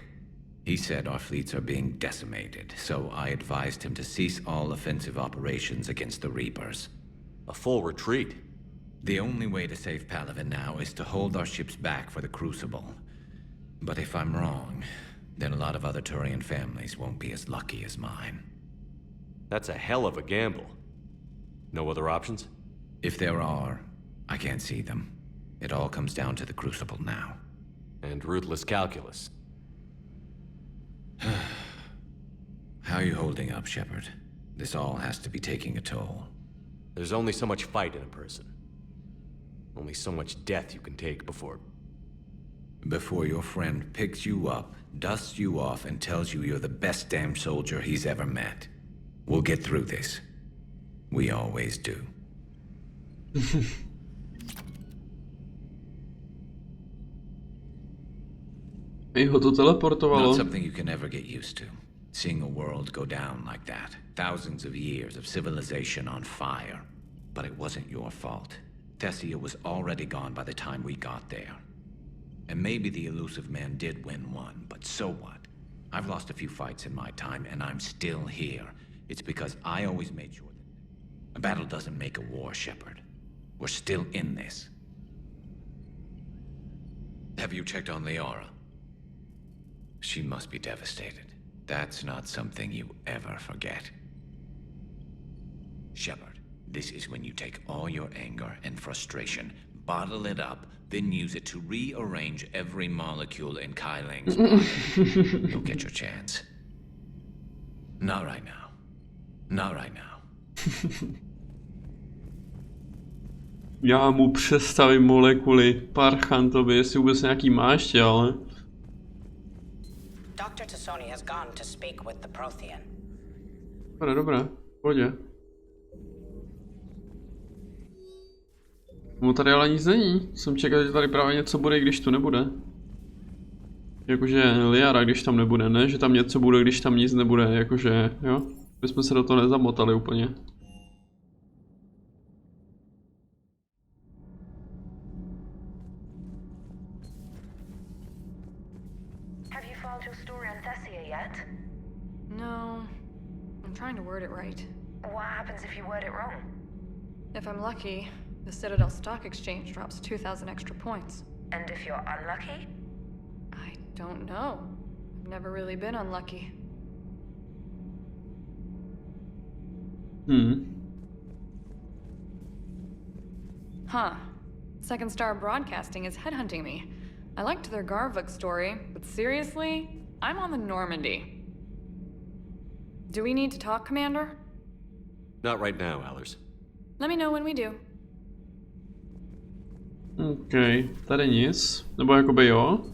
He said our fleets are being decimated, so I advised him to cease all offensive operations against the Reapers. A full retreat? The only way to save Palaven now is to hold our ships back for the Crucible. But if I'm wrong, then a lot of other Turian families won't be as lucky as mine. That's a hell of a gamble. No other options? If there are, I can't see them. It all comes down to the Crucible now. And ruthless calculus. How are you holding up, Shepard? This all has to be taking a toll. There's only so much fight in a person. Only so much death you can take before your friend picks you up, dusts you off, and tells you you're the best damn soldier he's ever met. We'll get through this. We always do. Ho to teleportovalo. Not something you can ever get used to. Seeing a world go down like that. Thousands of years of civilization on fire. But it wasn't your fault. Thessia was already gone by the time we got there. And maybe the Illusive Man did win one, but so what? I've lost a few fights in my time, and I'm still here. It's because I always made sure that a battle doesn't make a war, Shepard. We're still in this. Have you checked on Liara? She must be devastated. That's not something you ever forget. Shepard, this is when you take all your anger and frustration, bottle it up, then use it to rearrange every molecule in Kai Ling's body. You'll get your chance. Not right now. Not right now. Já mu přestavím molekuly Parchantovi, jestli vůbec nějaký má ještě, ale... Dr. T'Soni has gone to speak with the Prothean. Dobré, pohodě. No tady ale nic není. Jsem čekal, že tady právě něco bude, když tu nebude. Jakože Liara, když tam nebude, ne? Že tam něco bude, když tam nic nebude, jakože, jo? Bychom se do toho nezamotali úplně. Have you found your story on Thessia yet? No. I'm trying to word it right. What happens if you word it wrong? If I'm lucky, the Citadel Stock Exchange drops 2,000 extra points. And if you're unlucky? I don't know. I've never really been unlucky. Huh. Second Star Broadcasting is headhunting me. I liked their Garvuk story, but seriously, I'm on the Normandy. Do we need to talk, Commander? Not right now, Allers. Let me know when we do. OK, tady nic. Nebo jakoby jo.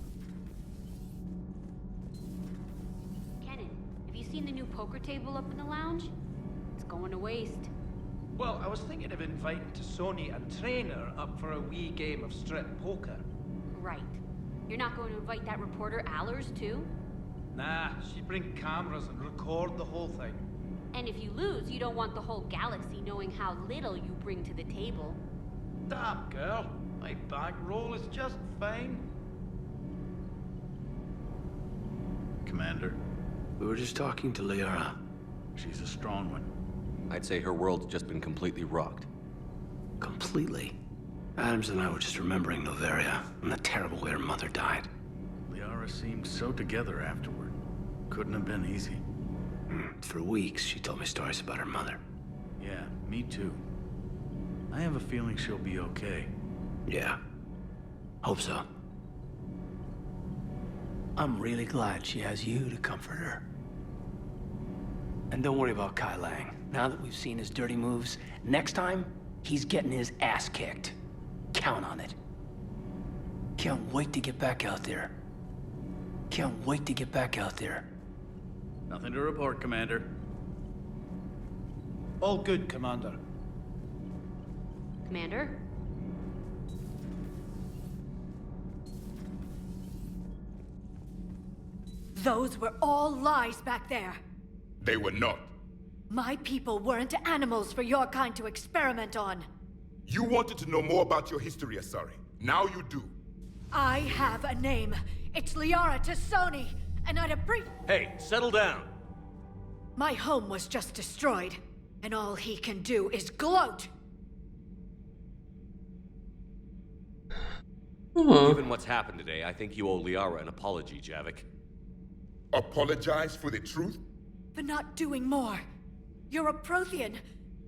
Kenan, have you seen the new poker table up in the lounge? It's going to waste. Well, I was thinking of inviting T'Soni and Trainer up for a wee game of strip poker. Right. You're not going to invite that reporter Allers, too? Nah, she'd bring cameras and record the whole thing. And if you lose, you don't want the whole galaxy knowing how little you bring to the table. Damn, girl. My bankroll is just fine. Commander, we were just talking to Liara. She's a strong one. I'd say her world's just been completely rocked. Completely? Adams and I were just remembering Noveria and the terrible way her mother died. Liara seemed so together afterward. Couldn't have been easy. For weeks, she told me stories about her mother. Yeah, me too. I have a feeling she'll be okay. Yeah. Hope so. I'm really glad she has you to comfort her. And don't worry about Kai Lang. Now that we've seen his dirty moves, next time, he's getting his ass kicked. Count on it. Can't wait to get back out there. Can't wait to get back out there. Nothing to report, Commander. All good, Commander. Commander? Those were all lies back there. They were not. My people weren't animals for your kind to experiment on. You wanted to know more about your history, Asari. Now you do. I have a name. It's Liara T'Soni, and I'd appreciate. Hey, settle down. My home was just destroyed, and all he can do is gloat. Given what's happened today, I think you owe Liara an apology, Javik. Apologize for the truth? For not doing more. You're a Prothean.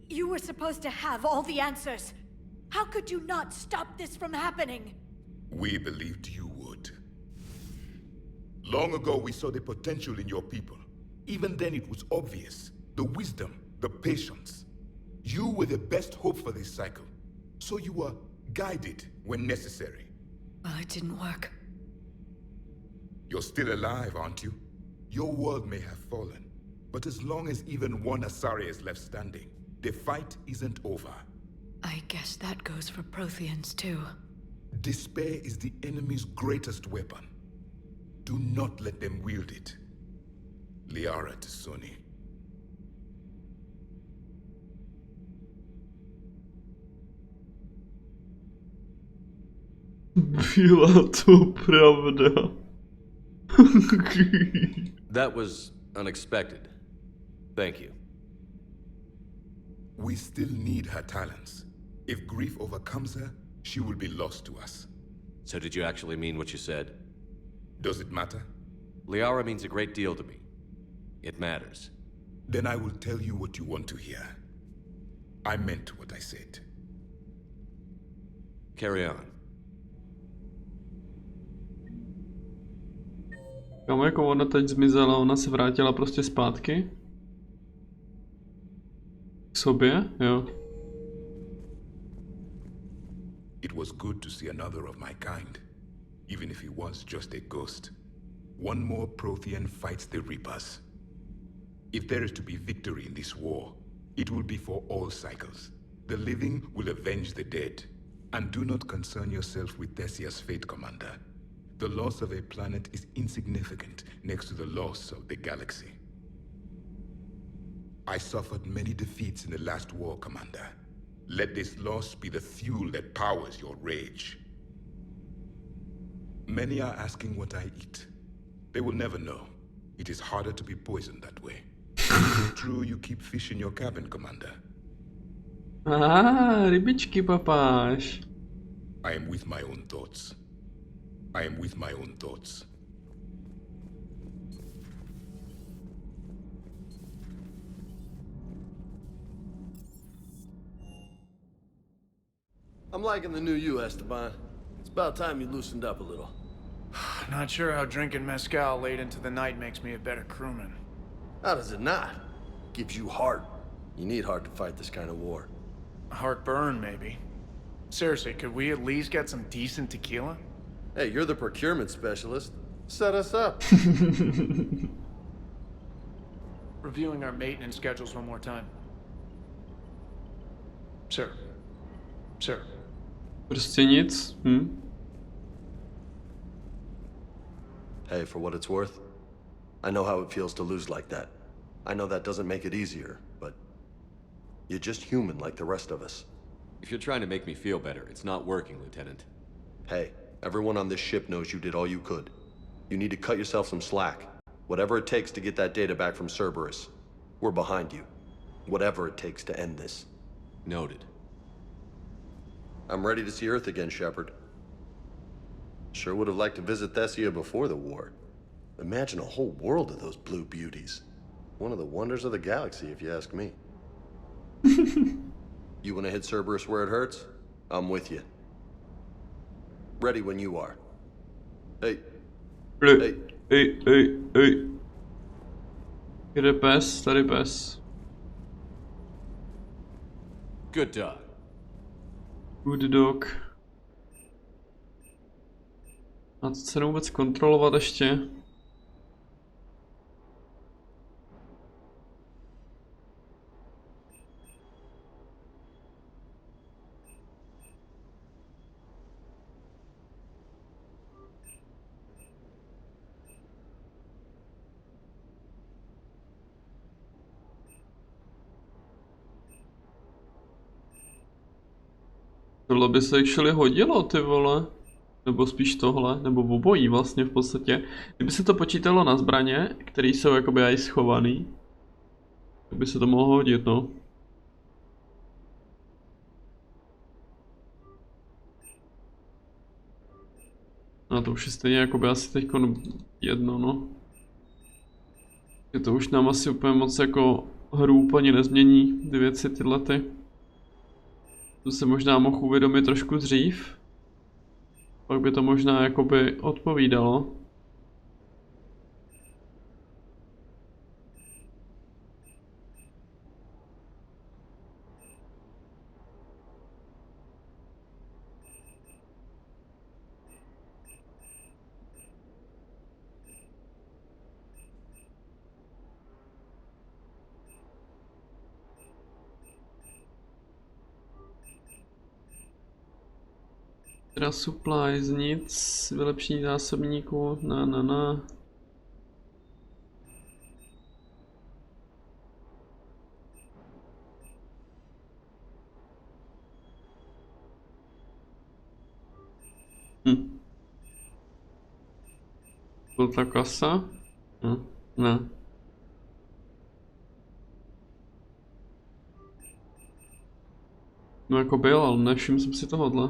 You were supposed to have all the answers. How could you not stop this from happening? We believed you would. Long ago, we saw the potential in your people. Even then, it was obvious. The wisdom, the patience. You were the best hope for this cycle. So you were guided when necessary. Well, it didn't work. You're still alive, aren't you? Your world may have fallen, but as long as even one Asari is left standing, the fight isn't over. I guess that goes for Protheans, too. Despair is the enemy's greatest weapon. Do not let them wield it. Liara T'Soni. Byla to pravda. That was unexpected. Thank you. We still need her talents. If grief overcomes her, she will be lost to us. So did you actually mean what you said? Does it matter? Liara means a great deal to me. It matters. Then I will tell you what you want to hear. I meant what I said. Carry on. Kámo, jako ona teď zmizela, ona se vrátila prostě zpátky? K sobě, jo. It was good to see another of my kind, even if he was just a ghost. One more Prothean fights the Reapers. If there is to be victory in this war, it will be for all cycles. The living will avenge the dead. And do not concern yourself with Thessia's fate, Commander. The loss of a planet is insignificant next to the loss of the galaxy. I suffered many defeats in the last war, Commander. Let this loss be the fuel that powers your rage. Many are asking what I eat. They will never know. It is harder to be poisoned that way. Is it true you keep fish in your cabin, Commander? Ah, rybičky papáš. I am with my own thoughts. I am with my own thoughts. I'm liking the new you, Esteban. It's about time you loosened up a little. Not sure how drinking mezcal late into the night makes me a better crewman. How does it not? Gives you heart. You need heart to fight this kind of war. Heartburn, maybe. Seriously, could we at least get some decent tequila? Hey, you're the procurement specialist. Set us up. Reviewing our maintenance schedules one more time. Sir. Sir. Prostě nic. Hey, for what it's worth, I know how it feels to lose like that. I know that doesn't make it easier, but you're just human like the rest of us. If you're trying to make me feel better, it's not working, Lieutenant. Hey, everyone on this ship knows you did all you could. You need to cut yourself some slack. Whatever it takes to get that data back from Cerberus. We're behind you. Whatever it takes to end this. Noted. I'm ready to see Earth again, Shepard. Sure would have liked to visit Thessia before the war. Imagine a whole world of those blue beauties. One of the wonders of the galaxy, if you ask me. You want to hit Cerberus where it hurts? I'm with you. Ready when you are. Hey. Hey. Kde pes? Tady pes. Good dog. Good dog. A to se vůbec kontrolovat ještě? Tohle by se actually hodilo, ty vole. Nebo spíš tohle, nebo obojí vlastně v podstatě. Kdyby se to počítalo na zbraně, které jsou jakoby aj schovaný, tak by se to mohlo hodit, no. No to už je stejně jakoby asi teďko jedno, no. Je to už nám asi úplně moc jako hru úplně nezmění, ty věci tyhle ty. To se možná mohl uvědomit trošku dřív. Pak by to možná jakoby odpovídalo. Teda supplies, nic, vylepšení zásobníků, na. Byl ta kasa? Ne. No jako byl, ale nevšiml jsem si tohodle.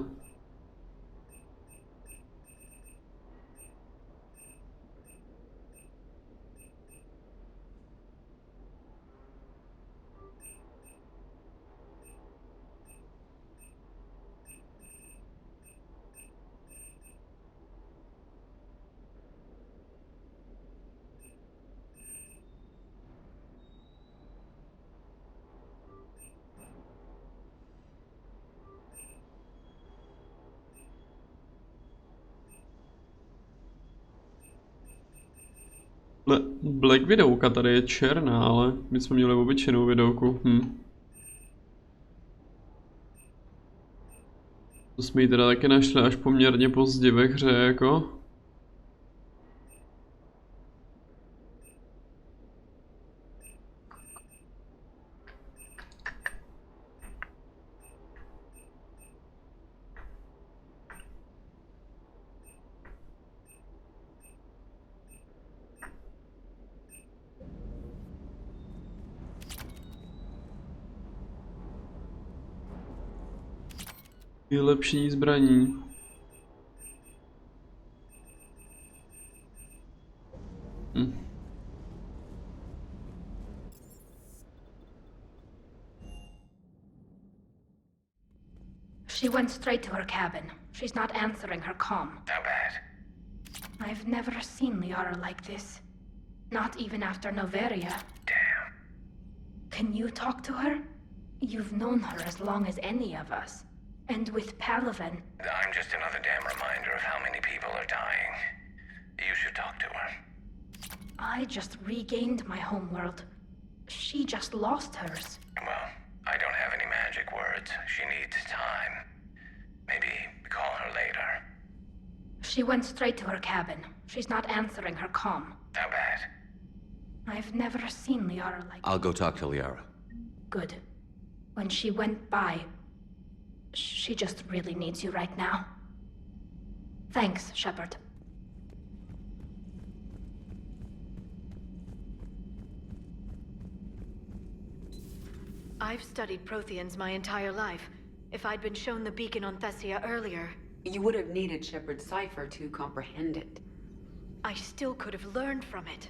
Black vidouka tady je černá, ale my jsme měli obyčejnou vidouku. To jsme ji teda taky našli až poměrně pozdě ve hře, jako. Vylepšení zbraní. She went straight to her cabin. She's not answering her comm. How bad? I've never seen Liara like this. Not even after Noveria. Damn. Can you talk to her? You've known her as long as any of us. And with Palaven. I'm just another damn reminder of how many people are dying. You should talk to her. I just regained my homeworld. She just lost hers. Well, I don't have any magic words. She needs time. Maybe call her later. She went straight to her cabin. She's not answering her comm. How bad? I've never seen Liara like... I'll go talk to Liara. Good. When she went by, she just really needs you right now. Thanks, Shepard. I've studied Protheans my entire life. If I'd been shown the beacon on Thessia earlier... You would have needed Shepard's cipher to comprehend it. I still could have learned from it.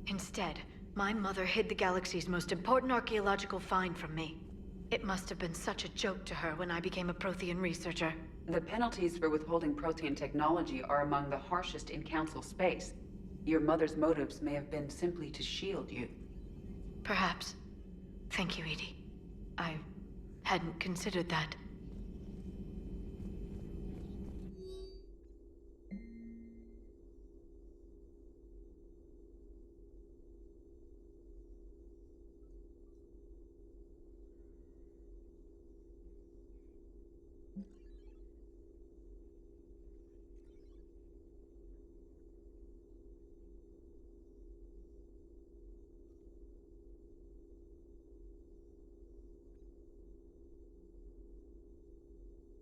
Instead, my mother hid the galaxy's most important archaeological find from me. It must have been such a joke to her when I became a Prothean researcher. The penalties for withholding Prothean technology are among the harshest in Council space. Your mother's motives may have been simply to shield you. Perhaps. Thank you, Edie. I hadn't considered that.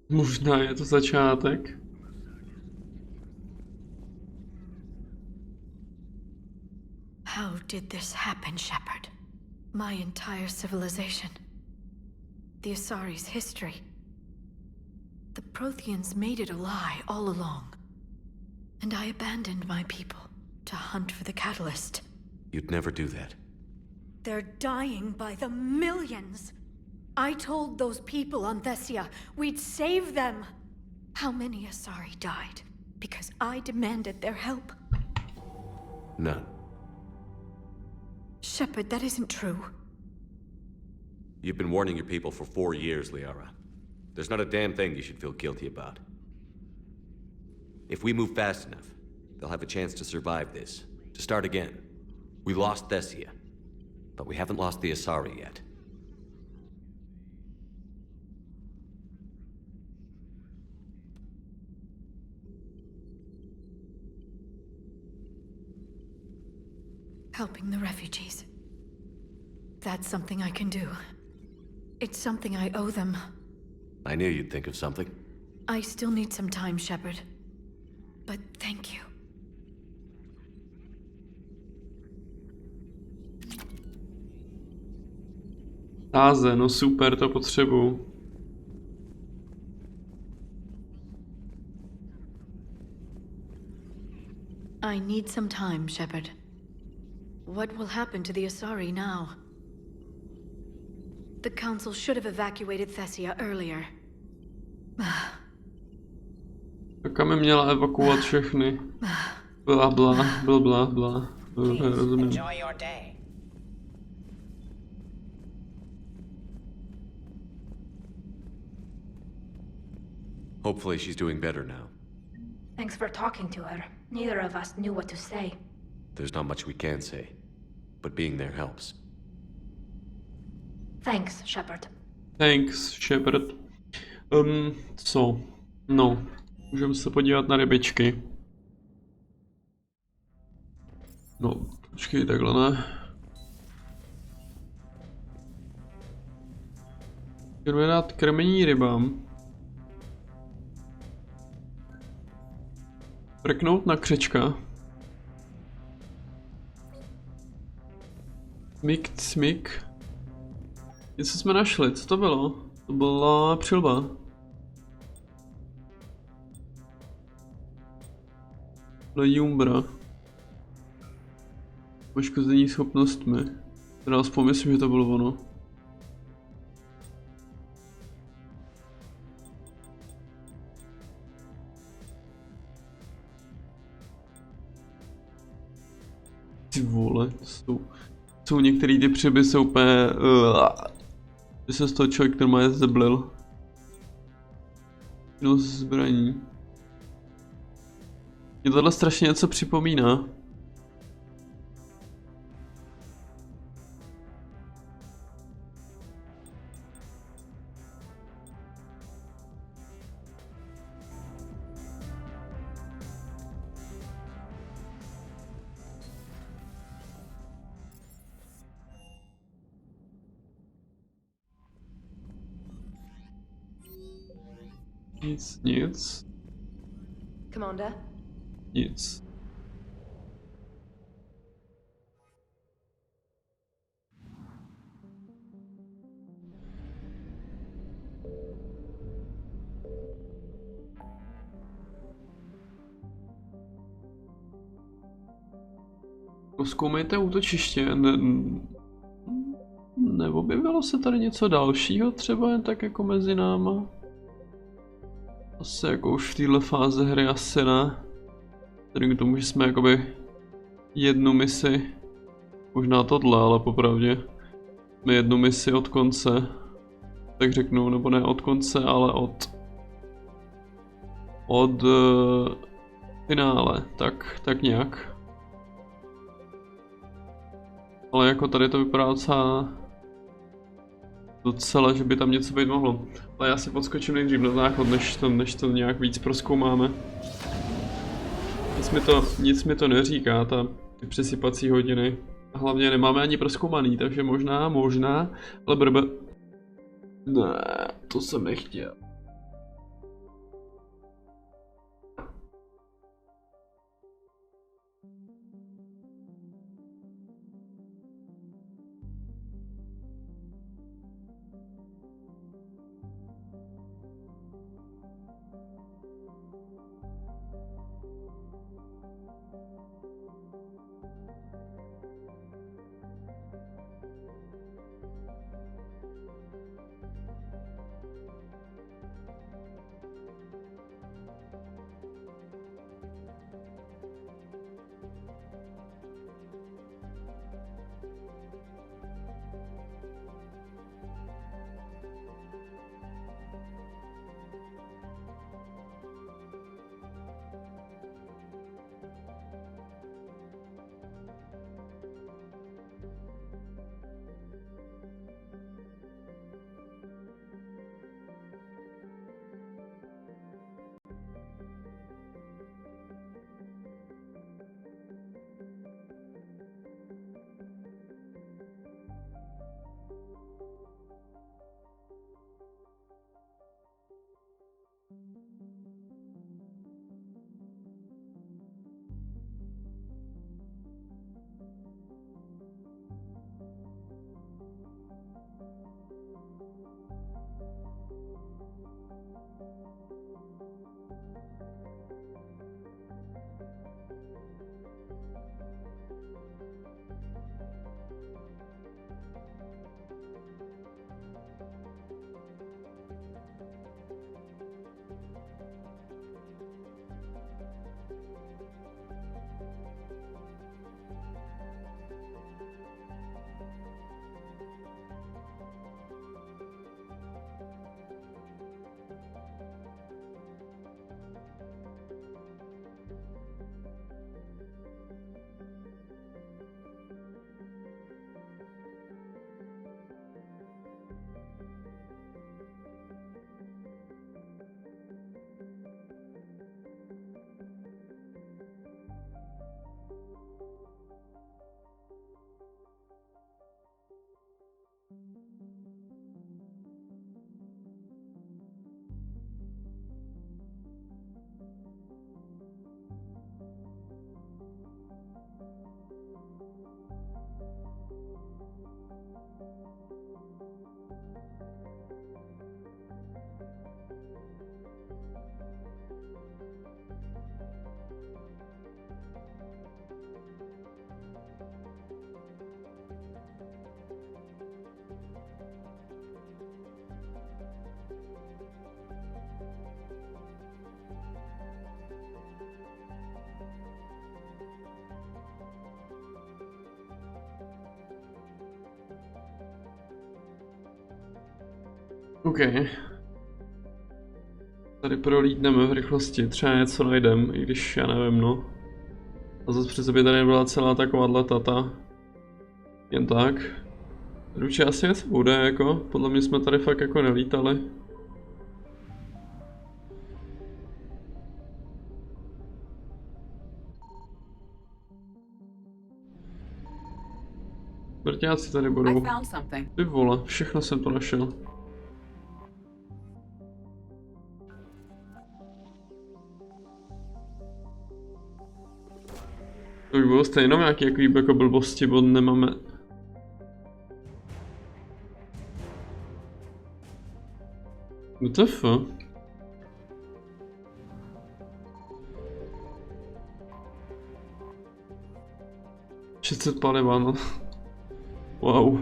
Možná je to začátek. How did this happen, Shepard? My entire civilization. The Asari's history. The Protheans made it a lie all along. And I abandoned my people to hunt for the catalyst. You'd never do that. They're dying by the millions. I told those people on Thessia we'd save them. How many Asari died because I demanded their help? None. Shepard, that isn't true. You've been warning your people for 4 years, Liara. There's not a damn thing you should feel guilty about. If we move fast enough, they'll have a chance to survive this, to start again. We lost Thessia, but we haven't lost the Asari yet. Helping the refugees. That's something I can do. It's something I owe them. I knew you'd think of something. I still need some time, Shepard. But thank you. Táze, no super, to potřebuju. I need some time, Shepard. What will happen to the Asari now? The Council should have evacuated Thessia earlier. Kam měla evakuovat všechny? Bla bla, bla bla bla. Rozumím. Enjoy your day. Hopefully she's doing better now. Thanks for talking to her. Neither of us knew what to say. There's not much we can say, but being there helps. Thanks, Shepard. Thanks, Shepard. Co? No, můžeme se podívat na rybičky. No, počkej, takhle ne. Budeme dát krmení rybám. Prknout na křečka. Smyk. Něco jsme našli, co to bylo? To byla přilba. Lejumbra. Poškození schopnostmi. Teda aspoň myslím, že to bylo ono. Ty vole, jsou některé ty přilby jsou úplně... že se z toho člověk normálně zeblil. Činnost zbraní. Mě tohle strašně něco připomíná. Nic. Commander? Nic. Zkoumejte útočiště. Neobjevilo se tady něco dalšího, třeba jen tak jako mezi náma? Asi jako už v téhle fázi hry asi ne. Tedy k tomu, že jsme jakoby jednu misi. Možná tohle, ale popravdě. jednu misi od konce. Tak řeknu, nebo ne od konce, ale od finále, tak nějak. Ale jako tady to vypadá docela, že by tam něco být mohlo. Ale já si podskočím nejdřív na záchod, než to nějak víc prozkoumáme. Nic mi to neříká, ty přesypací hodiny. A hlavně nemáme ani prozkoumaný, takže možná, ale brbe. Ne, to jsem nechtěl. OK. Tady prolítneme v rychlosti, třeba něco najdem, i když já nevím, no. A zase při sobě tady byla celá takováhle tata. Jen tak. Tady určitě asi něco bude, jako. Podle mě jsme tady fakt jako nelítali. Vrťáci tady budou. Ty vole, všechno jsem to našel. To by bylo stejno nějaký jako blbosti, bo nemáme... WTF? 600 paliva, no. Wow.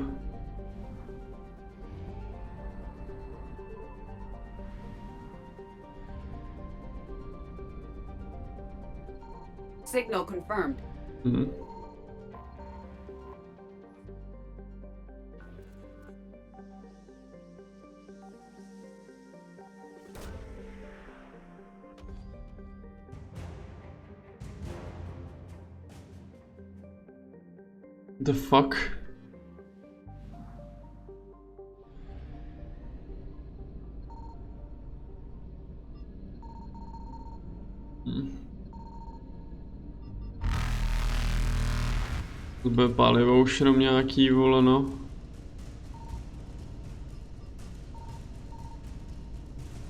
Signal confirmed. The fuck? To bude palivo už jenom nějaký, vole, no.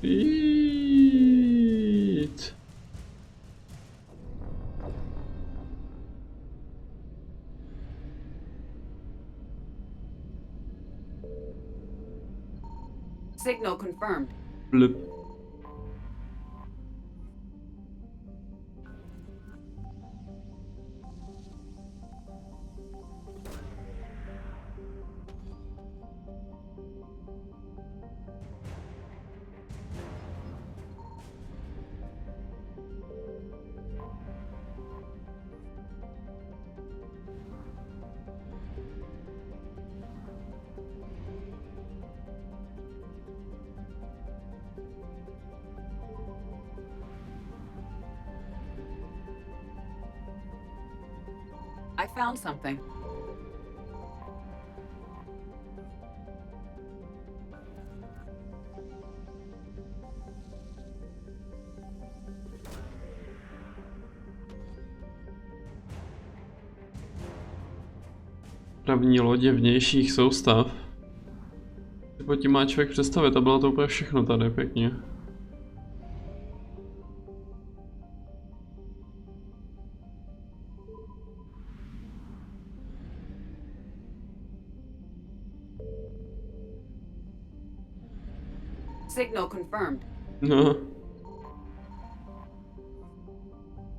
Jít. Signal confirmed. Blip. I found something. Pravní lodě vnějších soustav. Pod tím má člověk představit a bylo to úplně všechno tady pěkně. Signal confirmed. No.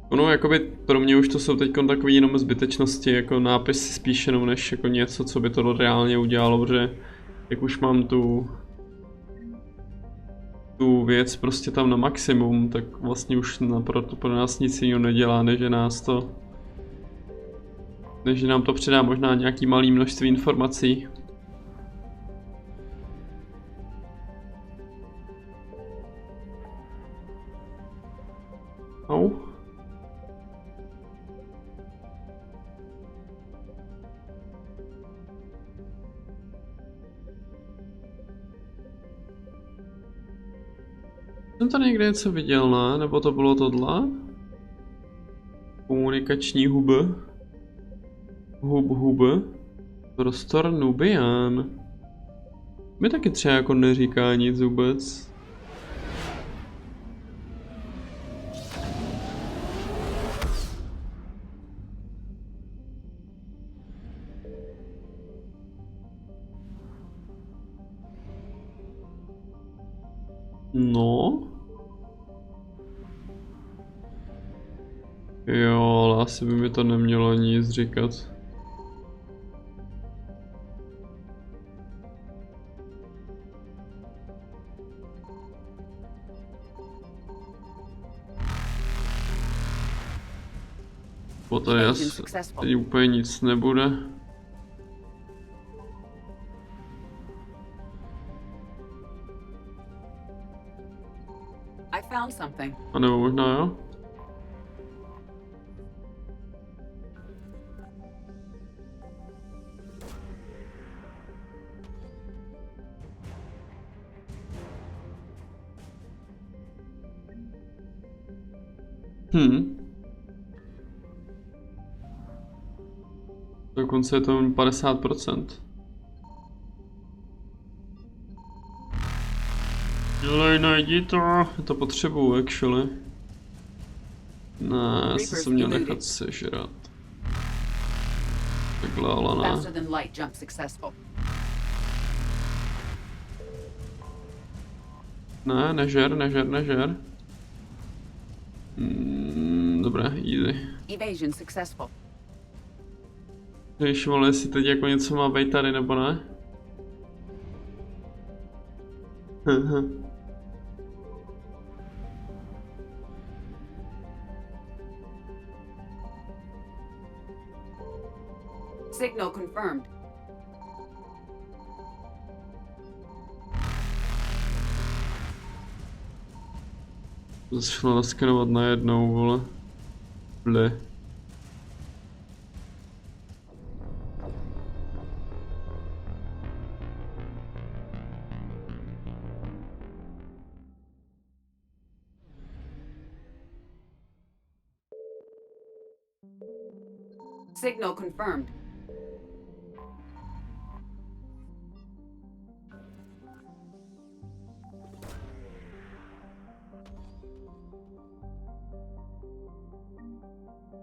Ono jakoby pro mě už to jsou teď takový jenom zbytečnosti, jako nápisy spíš jenom než jako něco, co by to reálně udělalo, protože jak už mám tu věc prostě tam na maximum, tak vlastně už pro nás nic jiného nedělá, než nám to přidá možná nějaký malý množství informací. Au. Jsem tady někde něco viděl, ne? Nebo to bylo tohle? Komunikační huby. Huby. Prostor Nubian. Mi taky třeba jako neříká nic vůbec. No. Jo, ale asi by mi to nemělo nic říkat. Poté teď úplně nic nebude. A nebo možná jo? Dokonce je to 50%. Dělej, najdi to. Já to potřebuju, actually. Ne, já jsem se měl nechat sežrat. Takhle, ale ne. Ne, nežer. Dobré, easy. Evasion successful. Ježišmole, jestli teď jako něco má být tady, nebo ne? Signal confirmed. Začalo naskenovat najednou, vole. Ble. Signal confirmed.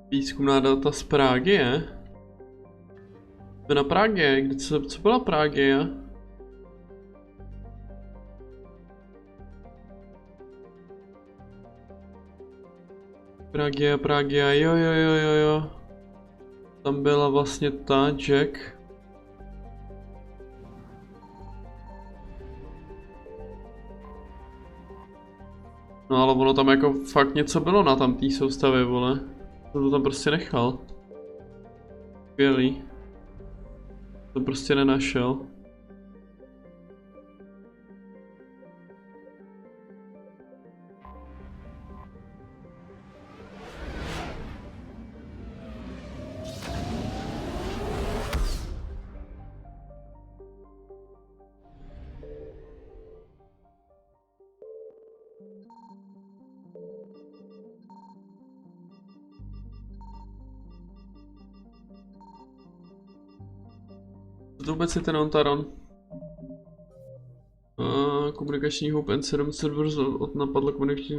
Výzkumná data z Pragie? To je na Pragie, co byla Pragie? Pragia, jo. Tam byla vlastně ta Jack. No ale ono tam jako fakt něco bylo na tam té soustavě, vole. To tam prostě nechal. Skvělý. To prostě nenašel. Co to vůbec je ten Ontaron? Komunikační hub N7 server od napadlo komunikační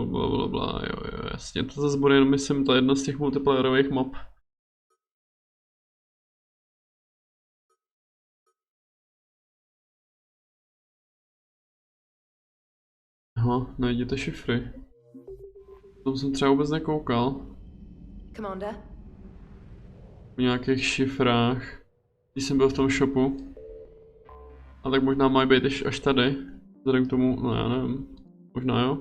blablabla, jo, jasně, to zase bude jenom, myslím, ta jedna z těch multiplayerových map. Aha, najděte šifry. Tam jsem třeba vůbec nekoukal. Commander? V nějakých šifrách. Když jsem byl v tom shopu. A tak možná mají být až tady. Vzhledem k tomu, no já nevím. Možná jo.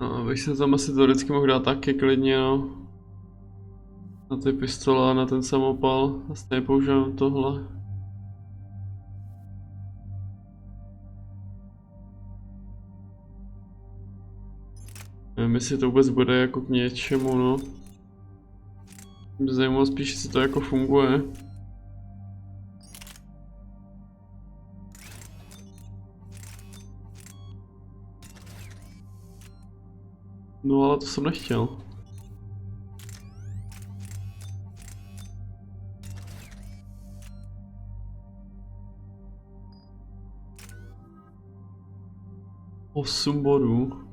No, bych se tam asi teoreticky mohl dát taky klidně, no. Na ty pistole a na ten samopal. Vlastně nepoužívám tohle. Nevím, jestli to vůbec bude jako k něčemu, no. Mě zajímalo spíš, jestli to jako funguje. No ale to jsem nechtěl. Osm bodů.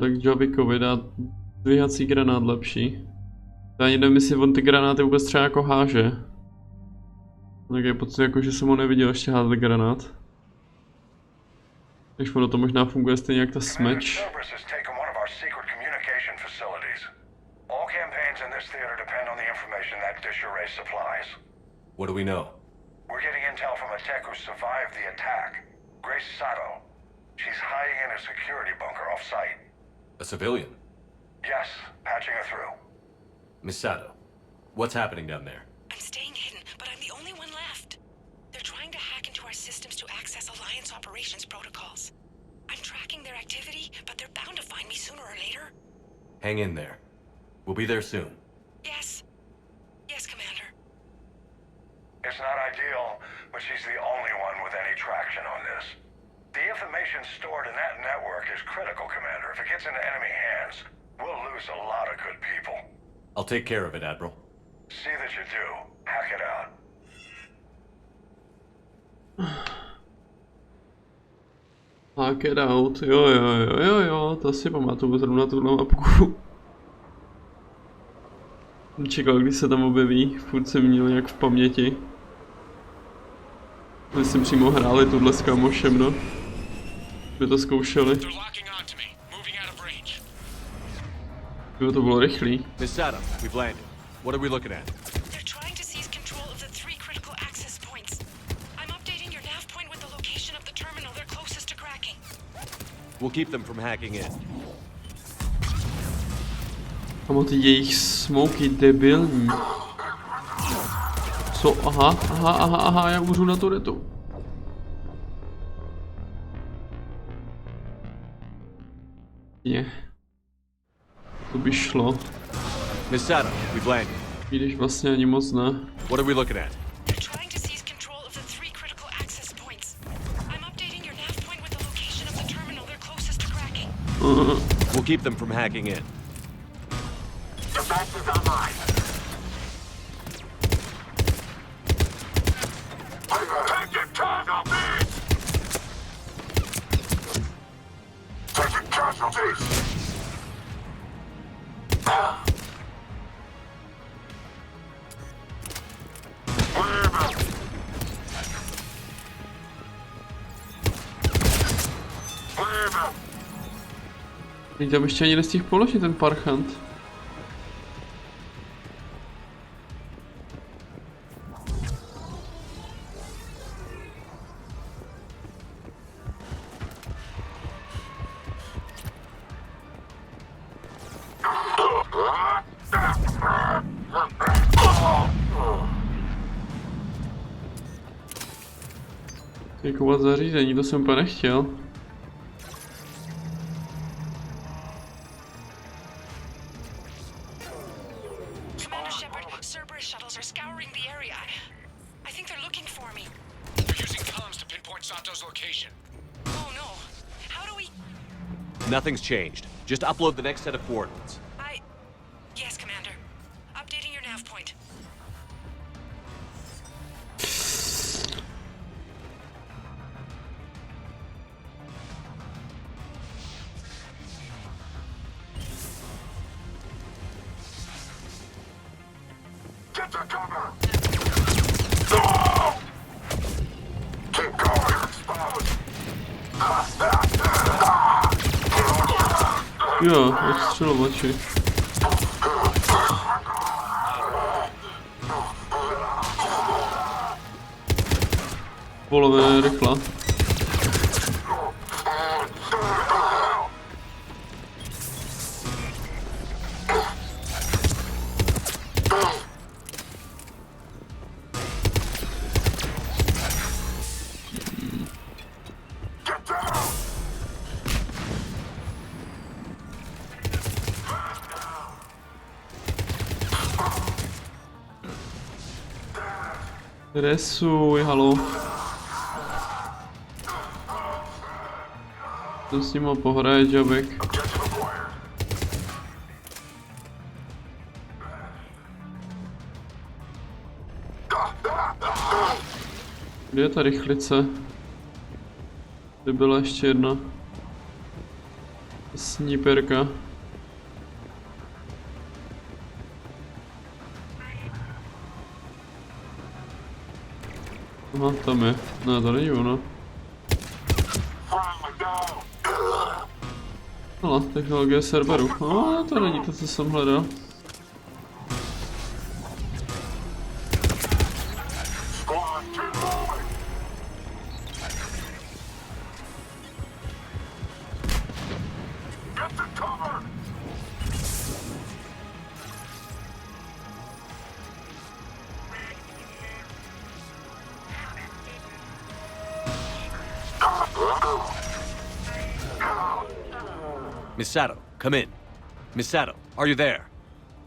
Tak Javikovi dát dvíhací granát lepší. Já ani nevím, jestli on ty granáty vůbec třeba jako háže. Tak je pocit jako, že jsem ho neviděl ještě házet granát. Takže ono to možná funguje stejně jak ta smeč. What do we know? We're getting intel from a tech who survived the attack. Grace Sato. She's hiding in a security bunker off-site. A civilian? Yes, patching her through. Miss Sato, what's happening down there? I'm staying hidden, but I'm the only one left. They're trying to hack into our systems to access Alliance operations protocols. I'm tracking their activity, but they're bound to find me sooner or later. Hang in there. We'll be there soon. Yes. Yes, Commander. It's not ideal, but she's the only one with any traction on this. The information stored in that network is critical, Commander. If it gets into enemy hands, we'll lose a lot of good people. I'll take care of it, Admiral. See that you do. Hack it out. Hack it out, jo, to si pamatuju zrovna tuhle mapku. Čekal, když se tam objeví, furt jsem měl nějak v paměti. My jsme přímo hráli tuhle s kamošem, no. Jsme to zkoušeli. Jo, to bylo rychlý. Miss Sato, we've landed. What are we looking at? They're trying to seize control of the 3 critical access points. I'm updating your nav point with the location of the terminal they're closest to cracking. We'll keep them from hacking in. Kamo, ty jejich smoky debilní. Co? Aha, já umřu na turretu. To by šlo. Miss Sato, we've landed. I když vlastně ani moc ne. What are we looking at? They're trying to seize control of the 3 critical access points. I'm updating your nav point with the location of the terminal they're closest to cracking. We'll keep them from hacking in. Defense is online. Taking casualties! Taking casualties! Teď tam ještě ani nestihl položit ten parchant. Jakovat zařízení, to jsem úplně nechtěl. Commander Shepard, Cerberus shuttles are scouring the area. I think they're looking for me. They're using comms to pinpoint Sato's location. Oh no. How do we... Nothing's changed. Just upload the next set of coordinates. Yes, Commander. Updating your nav point. Get to cover! No! Keep going, exposed! Jo, odstřelovači. Polové rychle. Resuj, halo. To s nima pohraje, Jabek. Kde je ta rychlice? Kde byla ještě jedna? Sniperka. Aha, tam je. Ne, to není ono. Hala, technologie serveru. To není to, co jsem hledal. Miss Sato, come in. Miss Sato, are you there?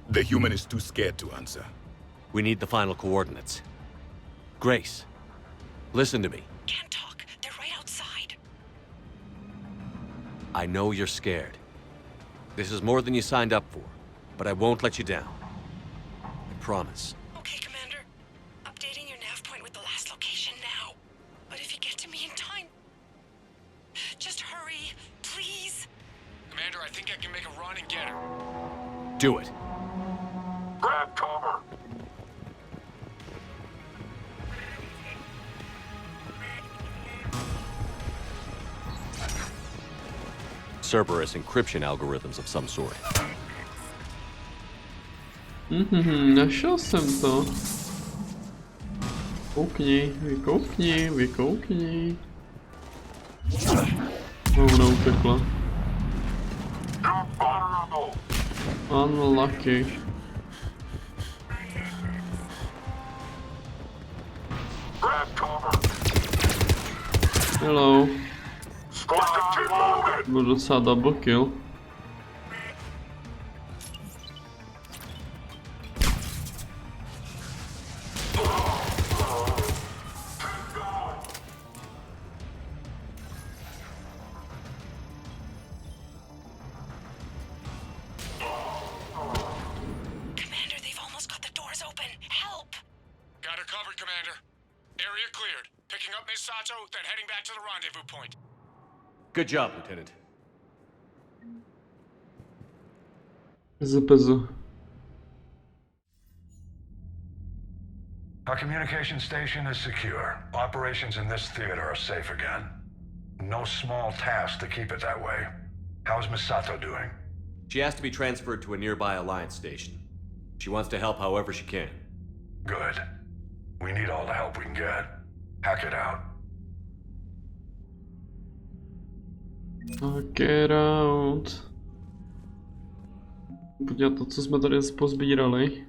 The human is too scared to answer. We need the final coordinates. Grace, listen to me. Can't talk. They're right outside. I know you're scared. This is more than you signed up for, but I won't let you down. I promise. Okay, Commander. Updating your nav point with the last location now. But if you get to me in time, just hurry, please. Commander, I think I can make a run and get her. Do it. Grab cover! Cerberus encryption algorithms of some sort. Našel jsem to. Koukni, vykoukni, vykoukni. No, ona utekla. Unlucky. Hello. Byl docela double kill. Commander, they've almost got the doors open. Help! Got her covered, Commander. Area cleared. Picking up Miss Sato, then heading back to the rendezvous point. Good job, Lieutenant. ZPZ. Our communication station is secure. Operations in this theater are safe again. No small task to keep it that way. How's Miss Sato doing? She has to be transferred to a nearby Alliance station. She wants to help however she can. Good. We need all the help we can get. Hack it out. Get out. Podívat to, co jsme tady pozbírali.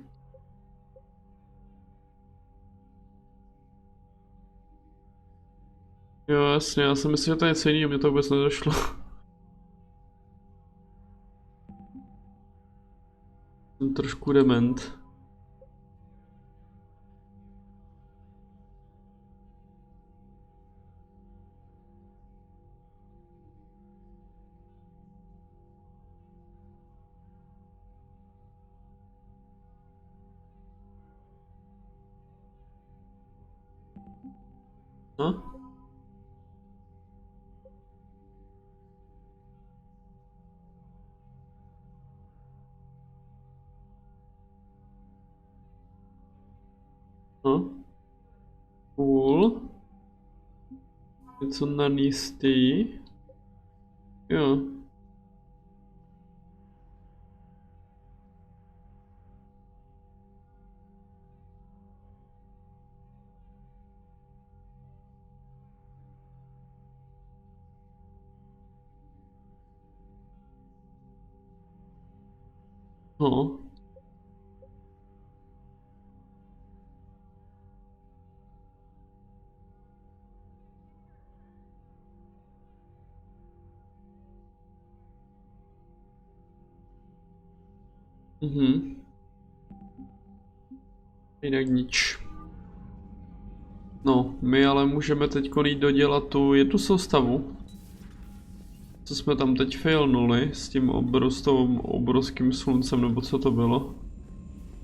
Jo, jasně, já jsem myslel, že to je něco jiného, mě to vůbec nedošlo. Jsem trošku dement. No? No? Cool. Něco na nístý. Jo. No. Jinak nič. No, my ale můžeme teď jít dodělat tu jednu soustavu. Co jsme tam teď failnuli s tím obrovským sluncem, nebo co to bylo?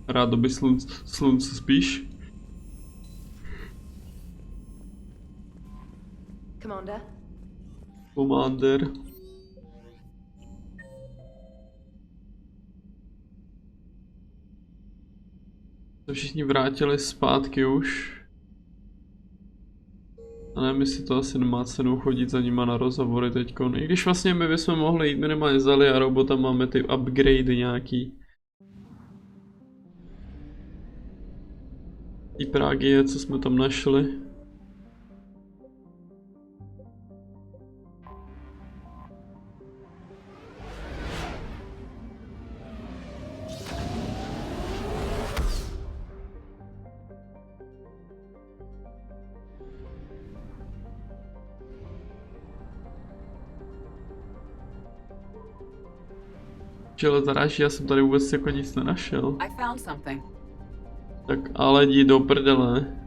Rádoby slunce spíš. Commander? Commander. Se všichni vrátili zpátky už. A nevím, jestli to asi nemá cenu chodit za nima na rozhovory teďko. I když vlastně my bychom mohli jít minimálně za Liarou, bo tam máme ty upgradey nějaký. Ty prágie, co jsme tam našli. Čele zaráží, já jsem tady vůbec jako nic nenašel. I found something. Tak ale jdi do prdele.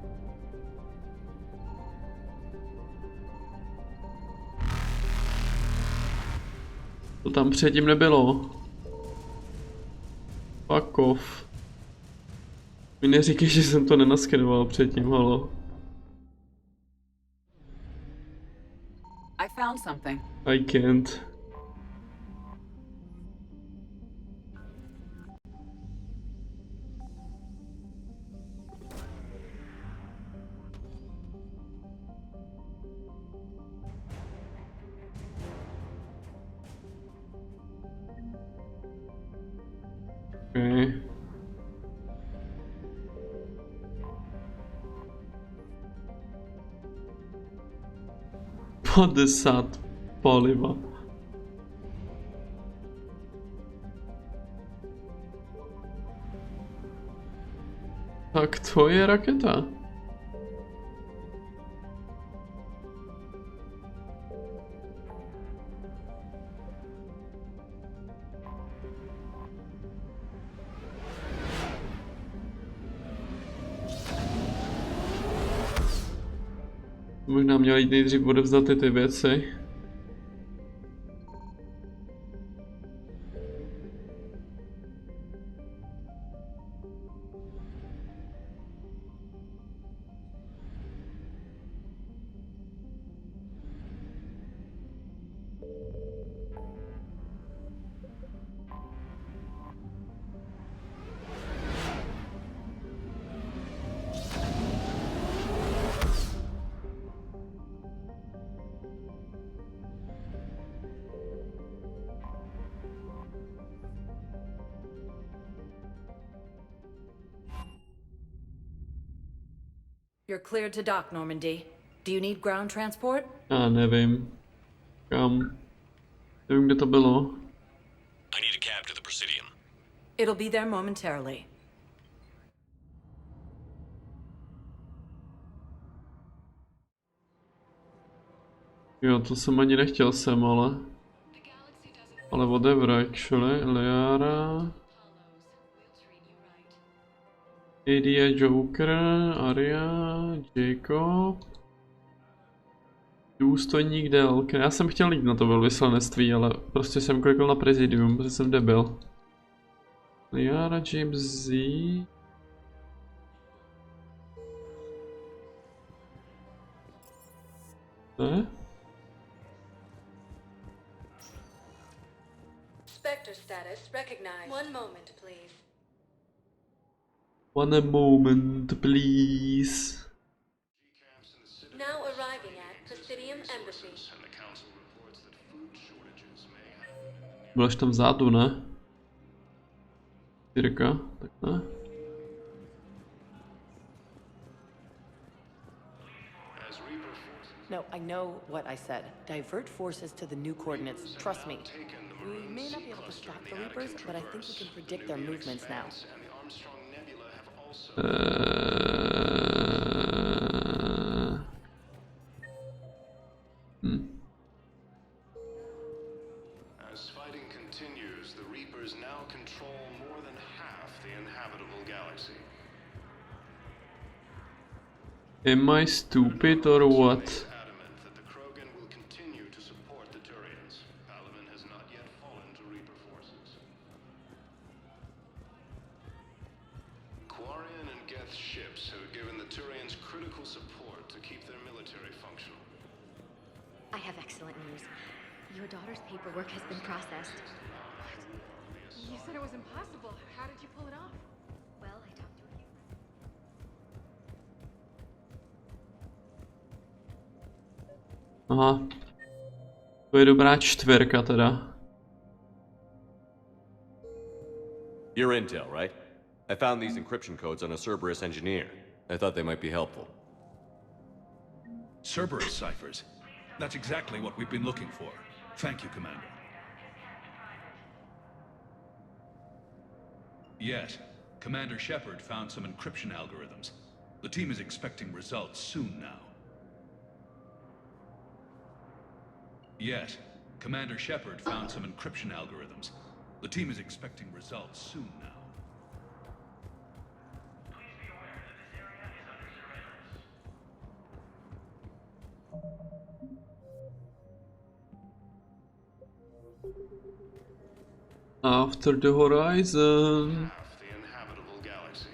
To tam předtím nebylo. Fuck off. Mi neříkej, že jsem to nenaskenoval předtím, halo. I found something. I can't. Okay. Padesát paliva. Tak to je raketa. Možná měl jít nejdřív odevzdat ty věci. You're cleared to dock, Normandy. Do you need ground transport? Já nevím. Kam? Nevím, kde to bylo. I need a cab to the Presidium. It'll be there momentarily. Jo, to jsem ani nechtěl sem, ale... Ale whatever, actually. Liara... Adia, Joker, Aria, Jacob... Důstojník Delk. Já jsem chtěl jít na to velvyslanectví, ale prostě jsem klikl na Prezidium, protože jsem debil. Liara, James Z... Ne? Spectre status recognized. One moment, please. One moment, please. Now arriving at Presidium Embassy. Byla až tam vzadu, ne? Jirka, tak ne? No, I know what I said. Divert forces to the new coordinates. Trust me. We may not be able to stop the Reapers, but I think we can predict their movements now. As fighting continues, the Reapers now control more than half the inhabitable galaxy. Am I stupid or what? I have excellent news. Your daughter's paperwork has been processed. You said it was impossible. How did you pull it off? Well, I talked to a few. Aha. To je dobrá čtverka teda. You're Intel, right? I found these encryption codes on a Cerberus engineer. I thought they might be helpful. Cerberus ciphers. That's exactly what we've been looking for. Thank you, Commander. Yes, Commander Shepard found some encryption algorithms. The team is expecting results soon now. Yes, Commander Shepard found some encryption algorithms. The team is expecting results soon now. After the horizon. The inhabitable galaxy.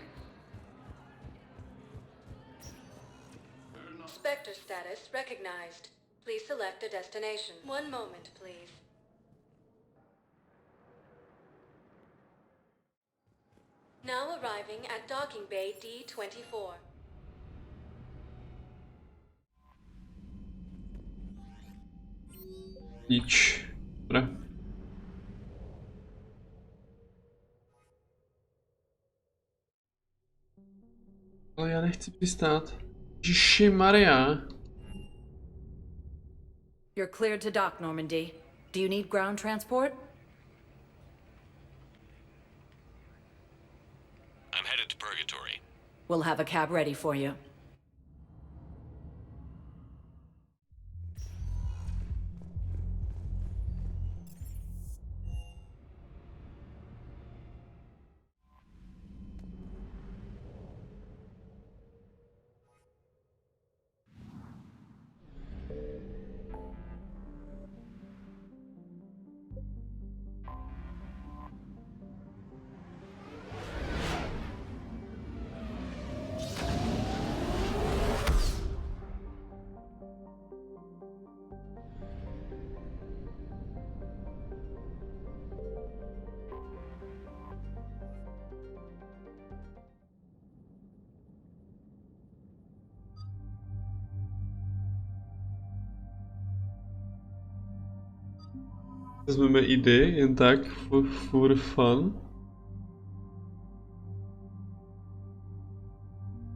Spectre status recognized. Please select a destination. One moment, please. Now arriving at docking bay D-24. Nič. Dobré. Ale já nechci přistát. Ježiši Maria. You're cleared to dock, Normandy. Do you need ground transport? I'm headed to Purgatory. We'll have a cab ready for you. Vezmeme ID jen tak for fun.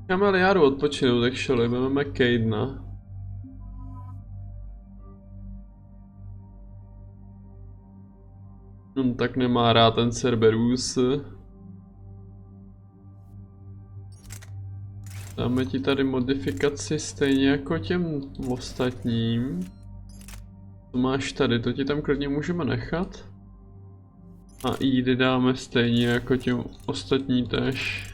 Máme ale Jaru odpočinout, tak šeli, vezmeme Cadena. On tak nemá rád ten Cerberus. Dáme ti tady modifikaci stejně jako těm ostatním. To máš tady, to ti tam klidně můžeme nechat. A ID dáme stejně jako těm ostatní tež.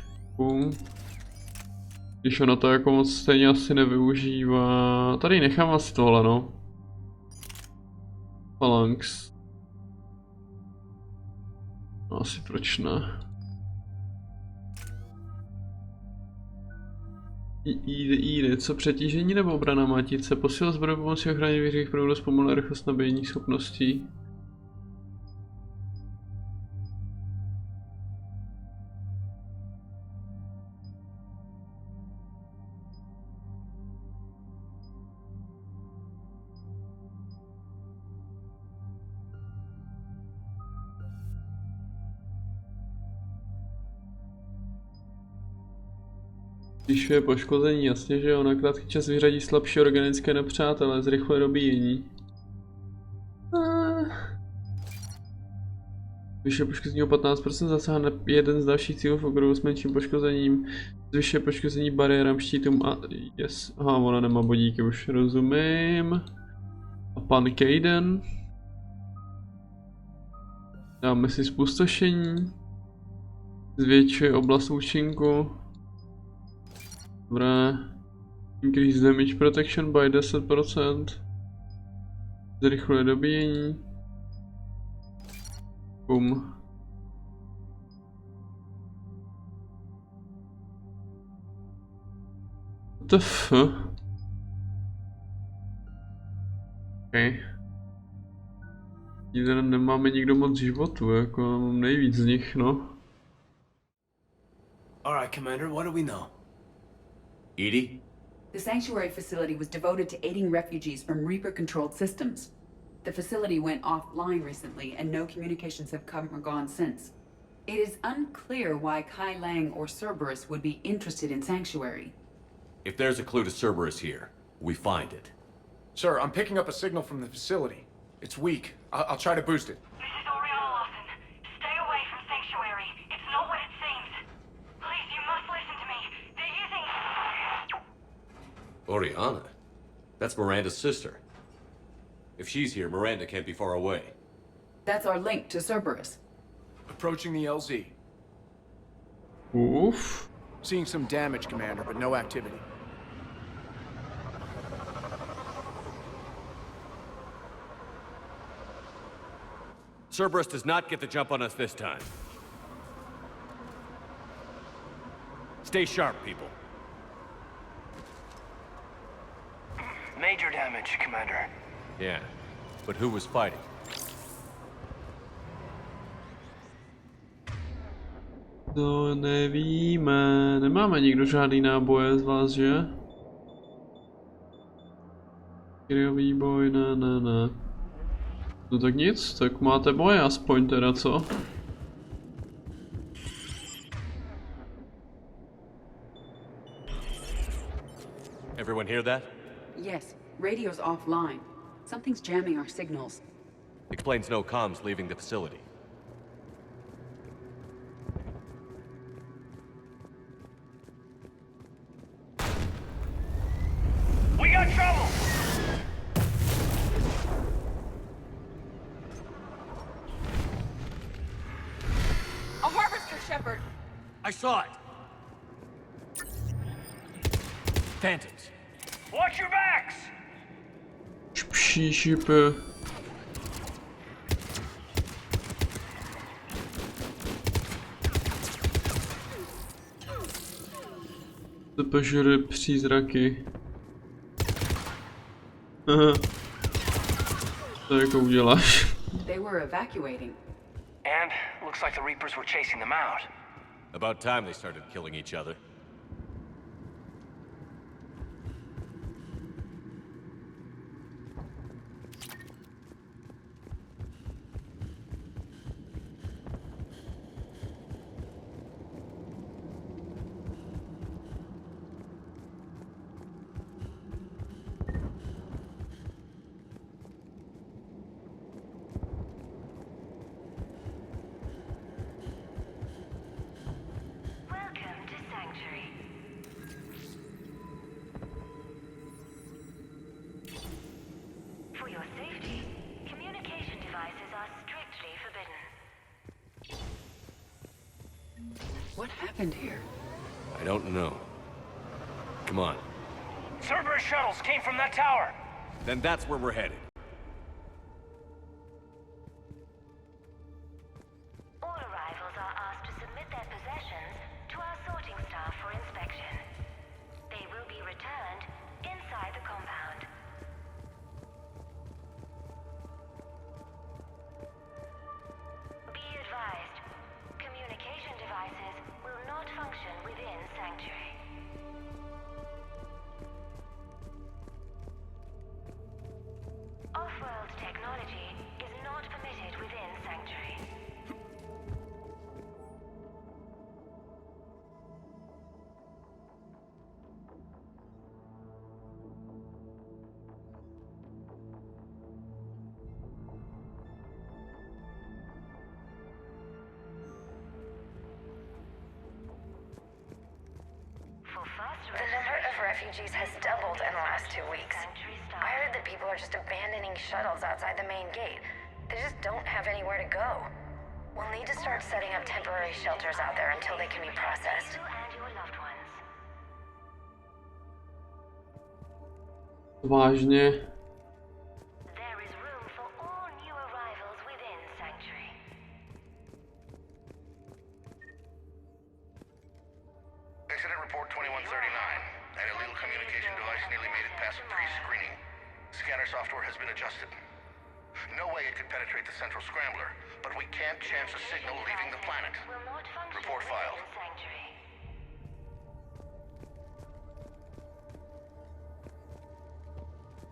Když ono to jako moc stejně asi nevyužívá. Tady nechám asi tohle, no. Phalanx. No asi proč ne. ID, co přetížení nebo obrana matice? Posil zbroj pomocí ochrany věřích provodu zpomaluje rychlost nabíjení schopností. Zvyšuje poškození, jasně, že jo, na krátký čas vyřadí slabší organické nepřátelé, zrychluje dobíjení. Zvyšuje poškození o 15%, zasáhne jeden z dalších cílů v okruhu s menším poškozením. Zvyšuje poškození bariérám, štítům a yes. Aha, ona nemá bodíky, už rozumím. A pan Caden. Dáme si spustošení. Zvětšuje oblast účinku. Dobré. Increase damage protection by 10%. Zrychluje dobíjení. Bum. What the f? Okay. Tady nemáme nikdo moc životu, jako mám nejvíc z nich, no. Alright, Commander, what do we know? Edie? The Sanctuary facility was devoted to aiding refugees from Reaper-controlled systems. The facility went offline recently, and no communications have come or gone since. It is unclear why Kai Lang or Cerberus would be interested in Sanctuary. If there's a clue to Cerberus here, we find it. Sir, I'm picking up a signal from the facility. It's weak. I'll try to boost it. This is Oriana Lawson. Stay away from Sanctuary. It's not what it seems. Please, you must listen to me. They're using... Oriana? That's Miranda's sister. If she's here, Miranda can't be far away. That's our link to Cerberus. Approaching the LZ. Oof. Seeing some damage, Commander, but no activity. Cerberus does not get the jump on us this time. Stay sharp, people. Major damage, Commander. Yeah, but who was fighting? To nevíme, nemáme nikdo žádný náboje z vás, že? Kryový boj, ne. No tak nic, tak máte boje aspoň teda, co? Everyone hear that? Yes, radio's offline. Something's jamming our signals. Explains no comms leaving the facility. We got trouble! A harvester, Shepard! I saw it! Phantoms. Watch your backs! Pší šipy. Zapežery přízraky. Aha. To jako uděláš. They were evacuating. And looks like the Reapers were chasing them out. About time they started killing each other. What happened here? I don't know. Come on. Cerberus shuttles came from that tower. Then that's where we're headed. All arrivals are asked to submit their possessions to our sorting staff for inspection. They will be returned inside the compound. Be advised, communication devices will not function within Sanctuary. Off-world technology is not permitted within Sanctuary. The number of refugees has doubled in the last 2 weeks. I heard that people are just abandoning shuttles outside the main gate. They just don't have anywhere to go. We'll need to start setting up temporary shelters out there until they can be processed. Vážně. Incident report 2139. An illegal communication device nearly made it past pre-screening. Scanner software has been adjusted. No way it could penetrate the central scrambler, but we can't chance a signal leaving the planet. Report filed.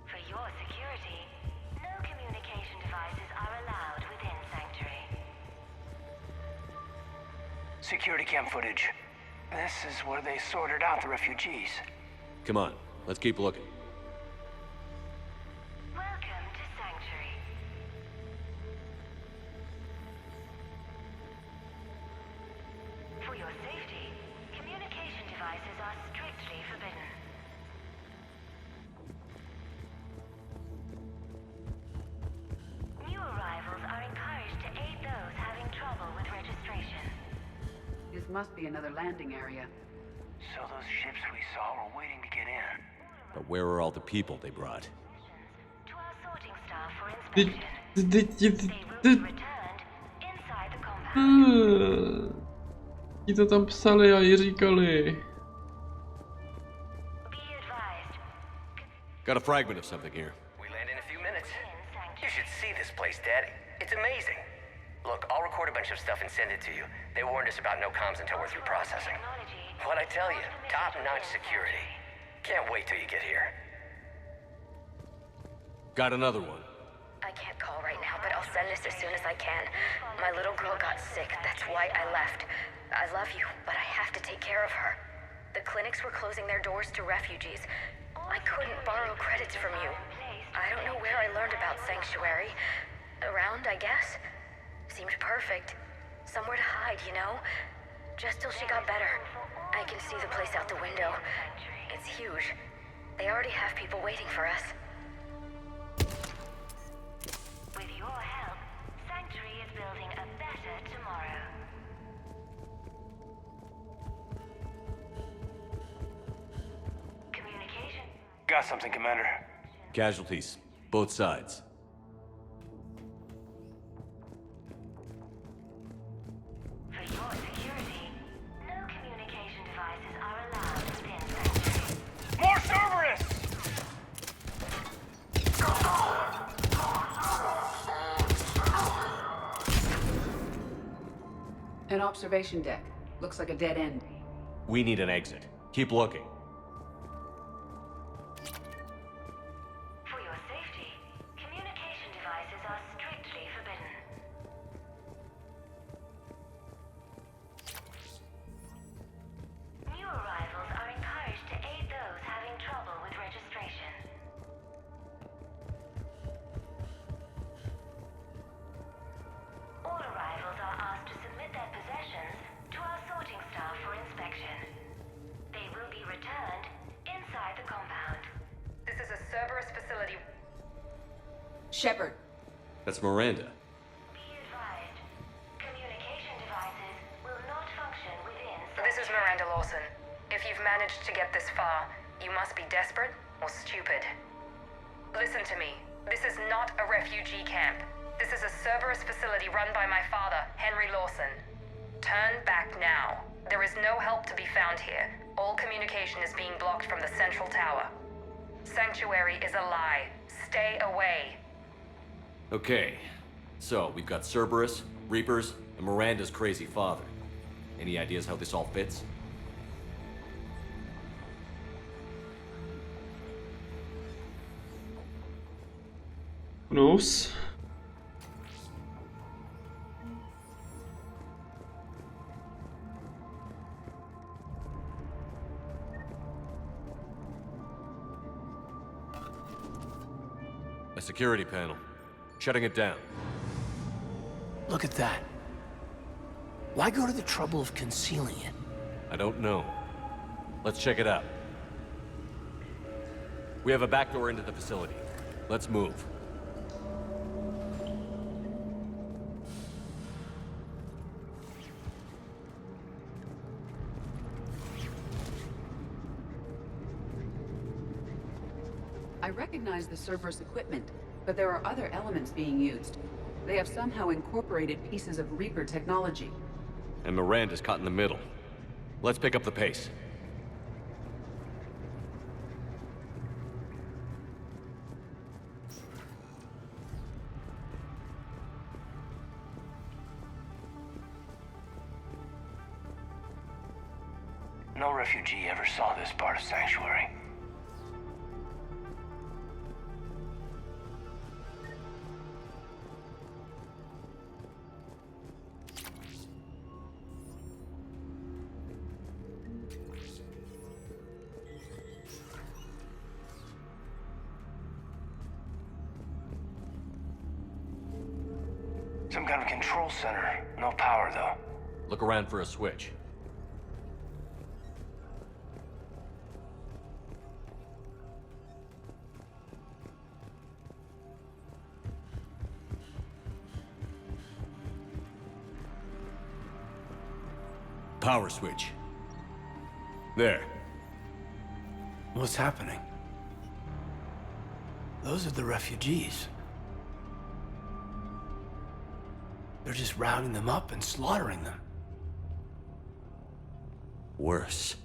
For your security, no communication devices are allowed within Sanctuary. Security cam footage. This is where they sorted out the refugees. Come on, let's keep looking. Welcome to Sanctuary. For your safety, communication devices are strictly forbidden. New arrivals are encouraged to aid those having trouble with registration. This must be another landing area. So those ships we saw were waiting to get in. But where are all the people they brought? Ti to tam psali a ji říkali. Got a fragment of something here. We land in a few minutes. You should see this place, Daddy. It's amazing. Look, I'll record a bunch of stuff and send it to you. They warned us about no comms until we're through processing. What'd I tell you? Top-notch security. Can't wait till you get here. Got another one. I can't call right now, but I'll send this as soon as I can. My little girl got sick, that's why I left. I love you, but I have to take care of her. The clinics were closing their doors to refugees. I couldn't borrow credits from you. I don't know where I learned about Sanctuary. Around, I guess. Seemed perfect. Somewhere to hide, you know? Just till she got better. I can see the place out the window. It's huge. They already have people waiting for us. With your help, Sanctuary is building a better tomorrow. Communication. Got something, Commander. Casualties. Both sides. For your security, no communication devices are allowed within Sanctuary. More Cerberus! An observation deck. Looks like a dead end. We need an exit. Keep looking. For your safety, communication devices are strictly forbidden. New arrivals are encouraged to aid those having trouble with registration. All arrivals are asked to submit their possessions to our sorting staff for inspection. They will be returned inside the compound. This is a Cerberus facility. Shepard. That's Miranda. Be advised, communication devices will not function within. This is Miranda Lawson. If you've managed to get this far, you must be desperate or stupid. Listen to me. This is not a refugee camp. This is a Cerberus facility run by my father, Henry Lawson. Turn back now. There is no help to be found here. All communication is being blocked from the central tower. Sanctuary is a lie. Stay away. Okay. So, we've got Cerberus, Reapers, and Miranda's crazy father. Any ideas how this all fits? Who knows? A security panel. Shutting it down. Look at that. Why go to the trouble of concealing it? I don't know. Let's check it out. We have a back door into the facility. Let's move. I recognize the Cerberus equipment, but there are other elements being used. They have somehow incorporated pieces of Reaper technology. And Miranda's caught in the middle. Let's pick up the pace. No refugee ever saw this part of Sanctuary. Some kind of control center. No power, though. Look around for a switch. power switch. There. What's happening? Those are the refugees. They're just rounding them up and slaughtering them. Worse.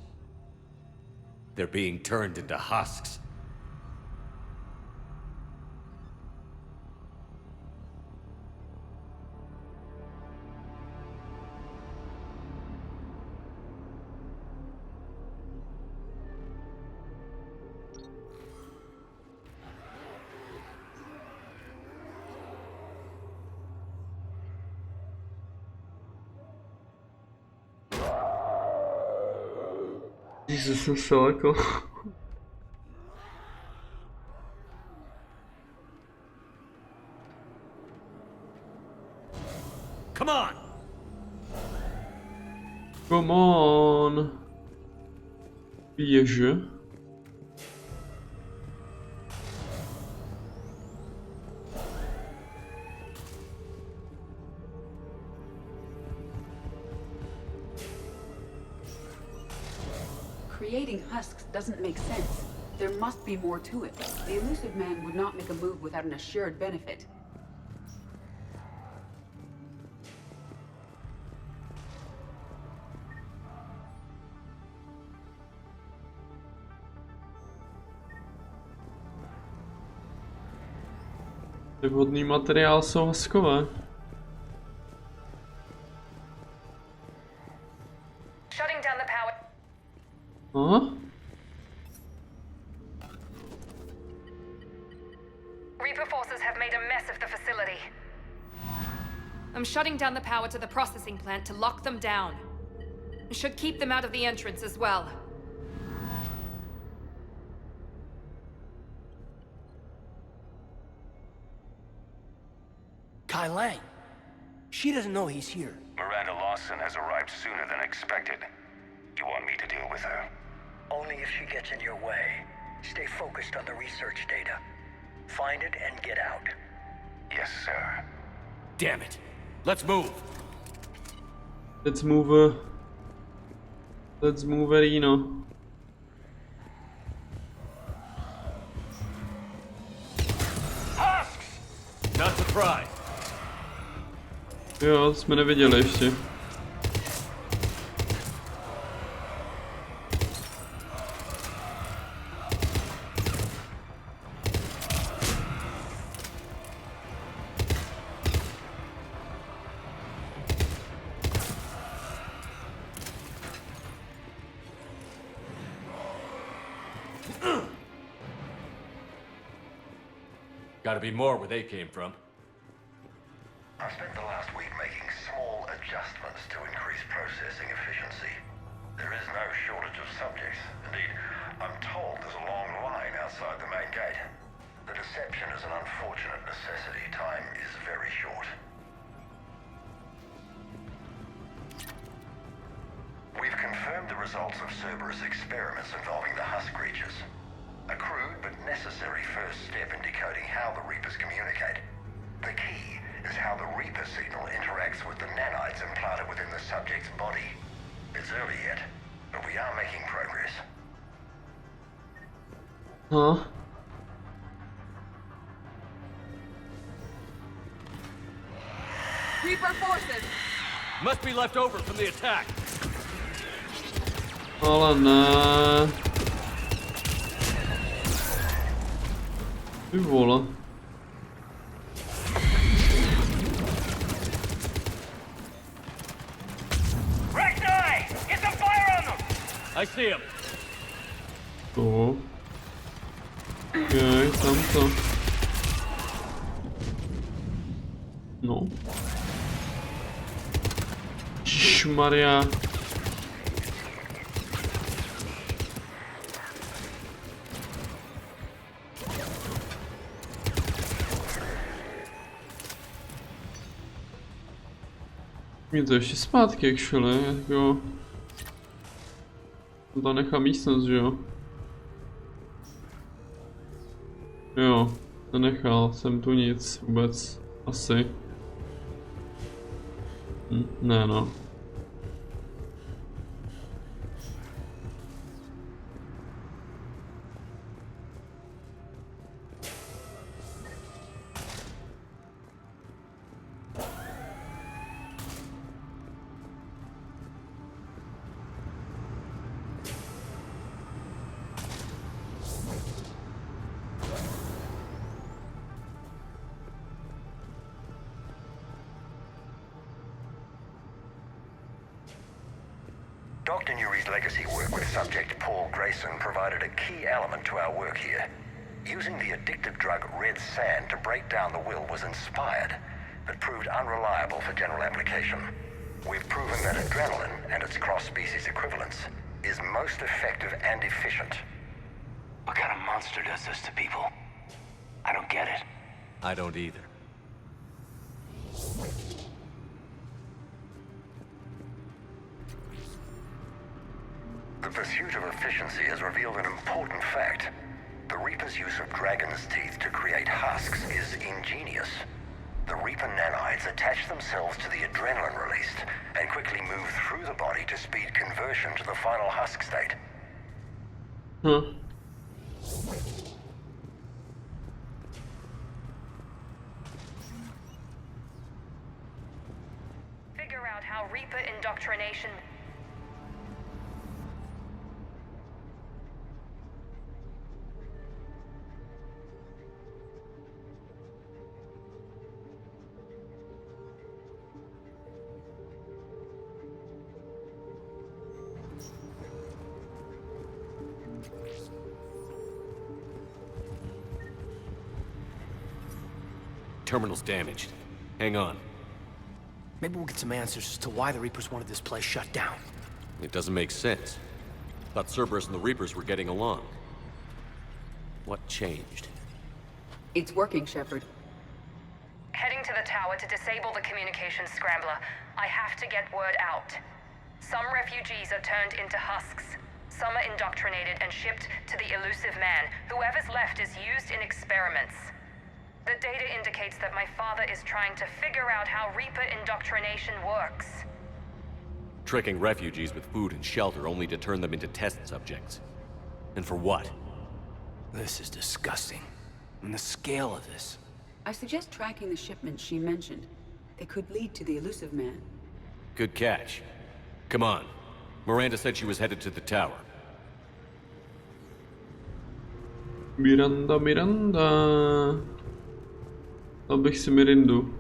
They're being turned into husks. Jesus, jsem se jako... Come on! Come on! Běže. Creating husks doesn't make sense. There must be more to it. The Illusive Man would not make a move without an assured benefit. Vhodný materiál jsou haskové. Shutting down the power. Aha. Reaper forces have made a mess of the facility. I'm shutting down the power to the processing plant to lock them down. It should keep them out of the entrance as well. Kai Lang. She doesn't know he's here. Miranda Lawson has arrived sooner than expected. You want me to deal with her? Only if she gets in your way. Stay focused on the research data. Find it and get out. Yes, sir. Damn it. Let's move. Let's move, Reno. Husks! Not surprised. Jo, jsme neviděli ještě. Gotta be more where they came from. I spent the last week making small adjustments to increase processing efficiency. There is no shortage of subjects. Indeed, I'm told there's a long line outside the main gate. The deception is an unfortunate necessity. Time is very short. We've confirmed the results of Cerberus experiments involving the husk creatures. A crude but necessary first step in decoding how the Reapers communicate. The key is how the Reaper signal interacts with the nanites implanted within the subject's body. It's early yet, but we are making progress. Huh? Reaper forces! Must be left over from the attack. Ale ne. Ty vole. Recti! Get some fire on them! I see him. To. Okej, tamto. No. Maria. Mě to ještě zpátky, actually, jako... To nechá místnost, že jo? Jo, nenechal jsem tu nic vůbec, asi. Ne no. Dr. Nuri's legacy work with subject Paul Grayson provided a key element to our work here. Using the addictive drug Red Sand to break down the will was inspired, but proved unreliable for general application. We've proven that adrenaline and its cross-species equivalents is most effective and efficient. What kind of monster does this to people? I don't get it. I don't either. The pursuit of efficiency has revealed an important fact. The Reaper's use of dragon's teeth to create husks is ingenious. The Reaper nanites attach themselves to the adrenaline released and quickly move through the body to speed conversion to the final husk state. Figure out how Reaper indoctrination... Terminal's damaged. Hang on. Maybe we'll get some answers as to why the Reapers wanted this place shut down. It doesn't make sense. Thought Cerberus and the Reapers were getting along. What changed? It's working, Shepard. Heading to the tower to disable the communications scrambler. I have to get word out. Some refugees are turned into husks. Some are indoctrinated and shipped to the Elusive Man. Whoever's left is used in experiments. The data indicates that my father is trying to figure out how Reaper indoctrination works. Tricking refugees with food and shelter only to turn them into test subjects. And for what? This is disgusting. And the scale of this. I suggest tracking the shipments she mentioned. They could lead to the Elusive Man. Good catch. Come on. Miranda said she was headed to the tower. Miranda. Abych si Mirindu.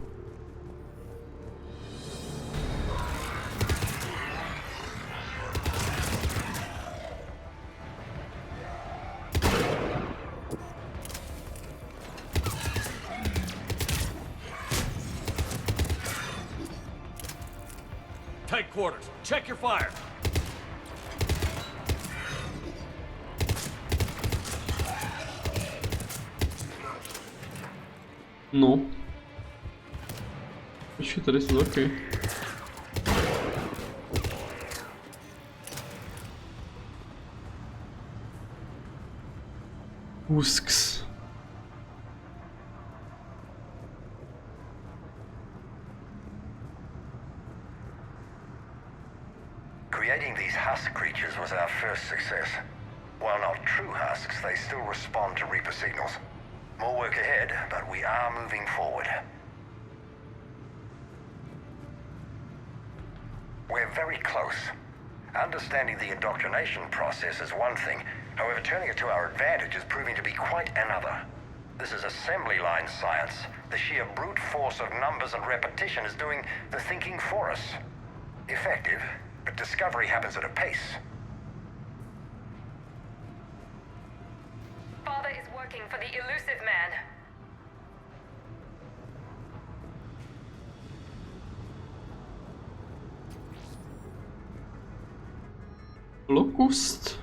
Tight quarters. Check your fire. No. Počkej, tady jsou taky. Husks. Creating these husk creatures was our first success. While not true husks, they still respond to Reaper signals. More work ahead, but we are moving forward. We're very close. Understanding the indoctrination process is one thing. However, turning it to our advantage is proving to be quite another. This is assembly line science. The sheer brute force of numbers and repetition is doing the thinking for us. Effective, but discovery happens at a pace. Father is working for the Elusive Man. Locust.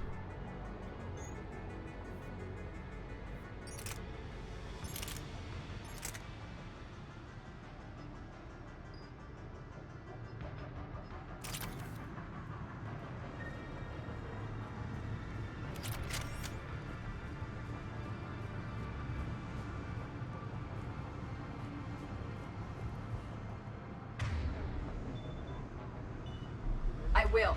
I will.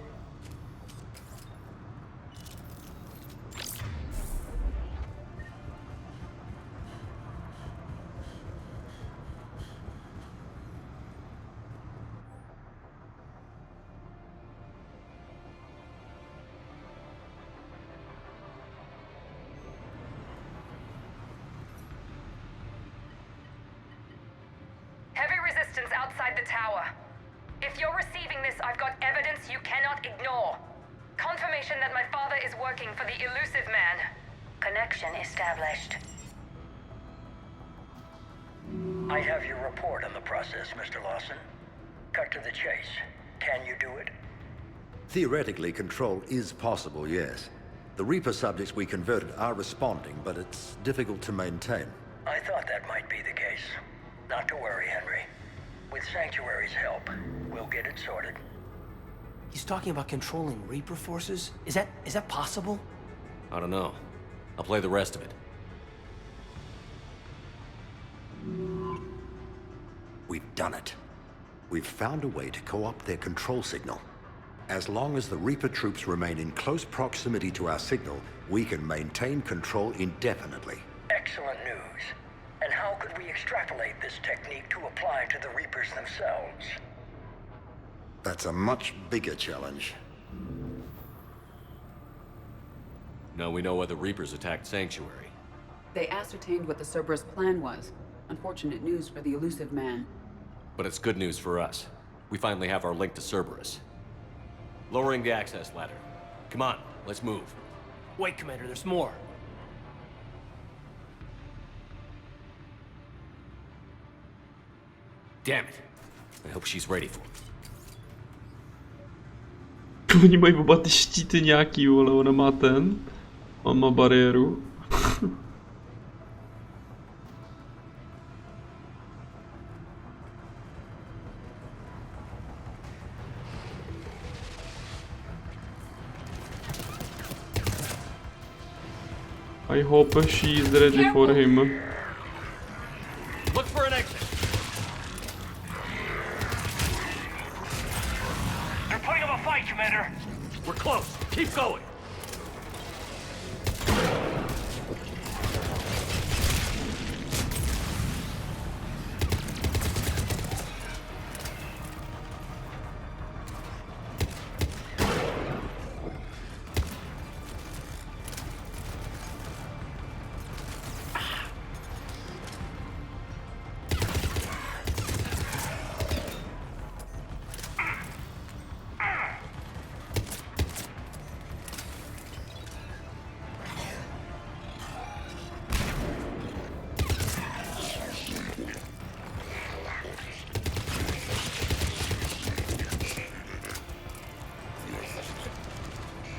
Heavy resistance outside the tower. If you're receiving this, I've got evidence you cannot ignore. Confirmation that my father is working for the Elusive Man. Connection established. I have your report on the process, Mr. Lawson. Cut to the chase. Can you do it? Theoretically, control is possible, yes. The Reaper subjects we converted are responding, but it's difficult to maintain. I thought that might be the case. Not to worry, Henry. With Sanctuary's help, we'll get it sorted. He's talking about controlling Reaper forces? Is that possible? I don't know. I'll play the rest of it. We've done it. We've found a way to co-opt their control signal. As long as the Reaper troops remain in close proximity to our signal, we can maintain control indefinitely. Excellent news. And how could we extrapolate this technique to apply to the Reapers themselves? That's a much bigger challenge. Now we know why the Reapers attacked Sanctuary. They ascertained what the Cerberus plan was. Unfortunate news for the Elusive Man. But it's good news for us. We finally have our link to Cerberus. Lowering the access ladder. Come on, let's move. Wait, Commander, there's more. Damn it. I hope she's ready for it. Oni mají oba ty štíty nějaký, vole, ona má ten. On má bariéru. I hope she is ready for him. Look for an exit. They're putting up a fight, Commander. We're close. Keep going.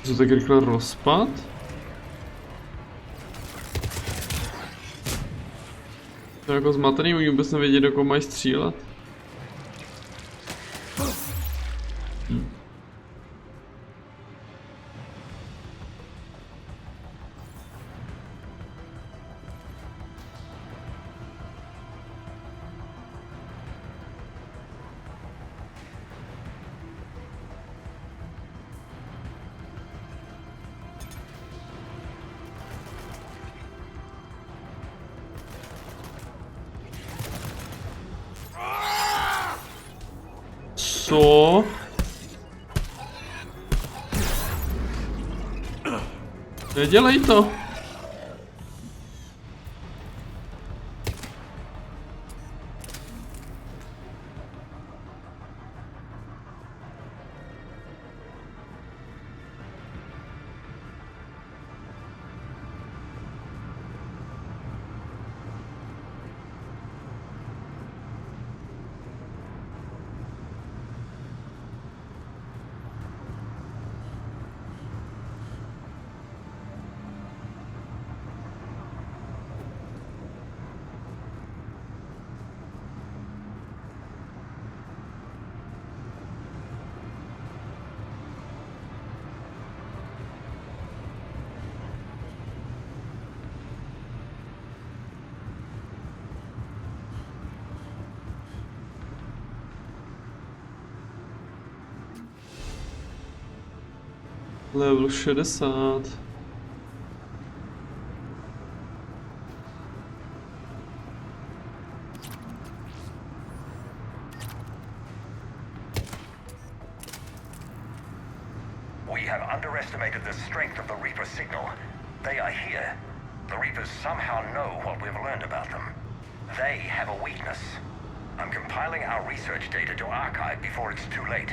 To tak rychle rozpad? To je jako zmatený, oni vůbec nevědí, do koho mají střílet. Co? Nedělej to. Level 60. We have underestimated the strength of the Reaper signal. They are here. The Reapers somehow know what we've learned about them. They have a weakness. I'm compiling our research data to archive before it's too late.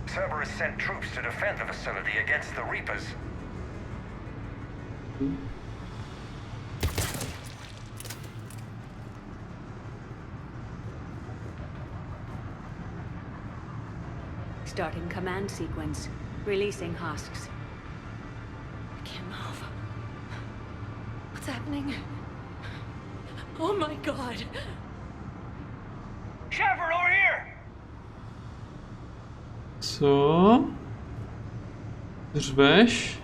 Cerberus sent troops to defend the facility against the Reapers. Starting command sequence. Releasing husks. I can't move. What's happening? Oh my god. Shepard, over here! Co? Řveš?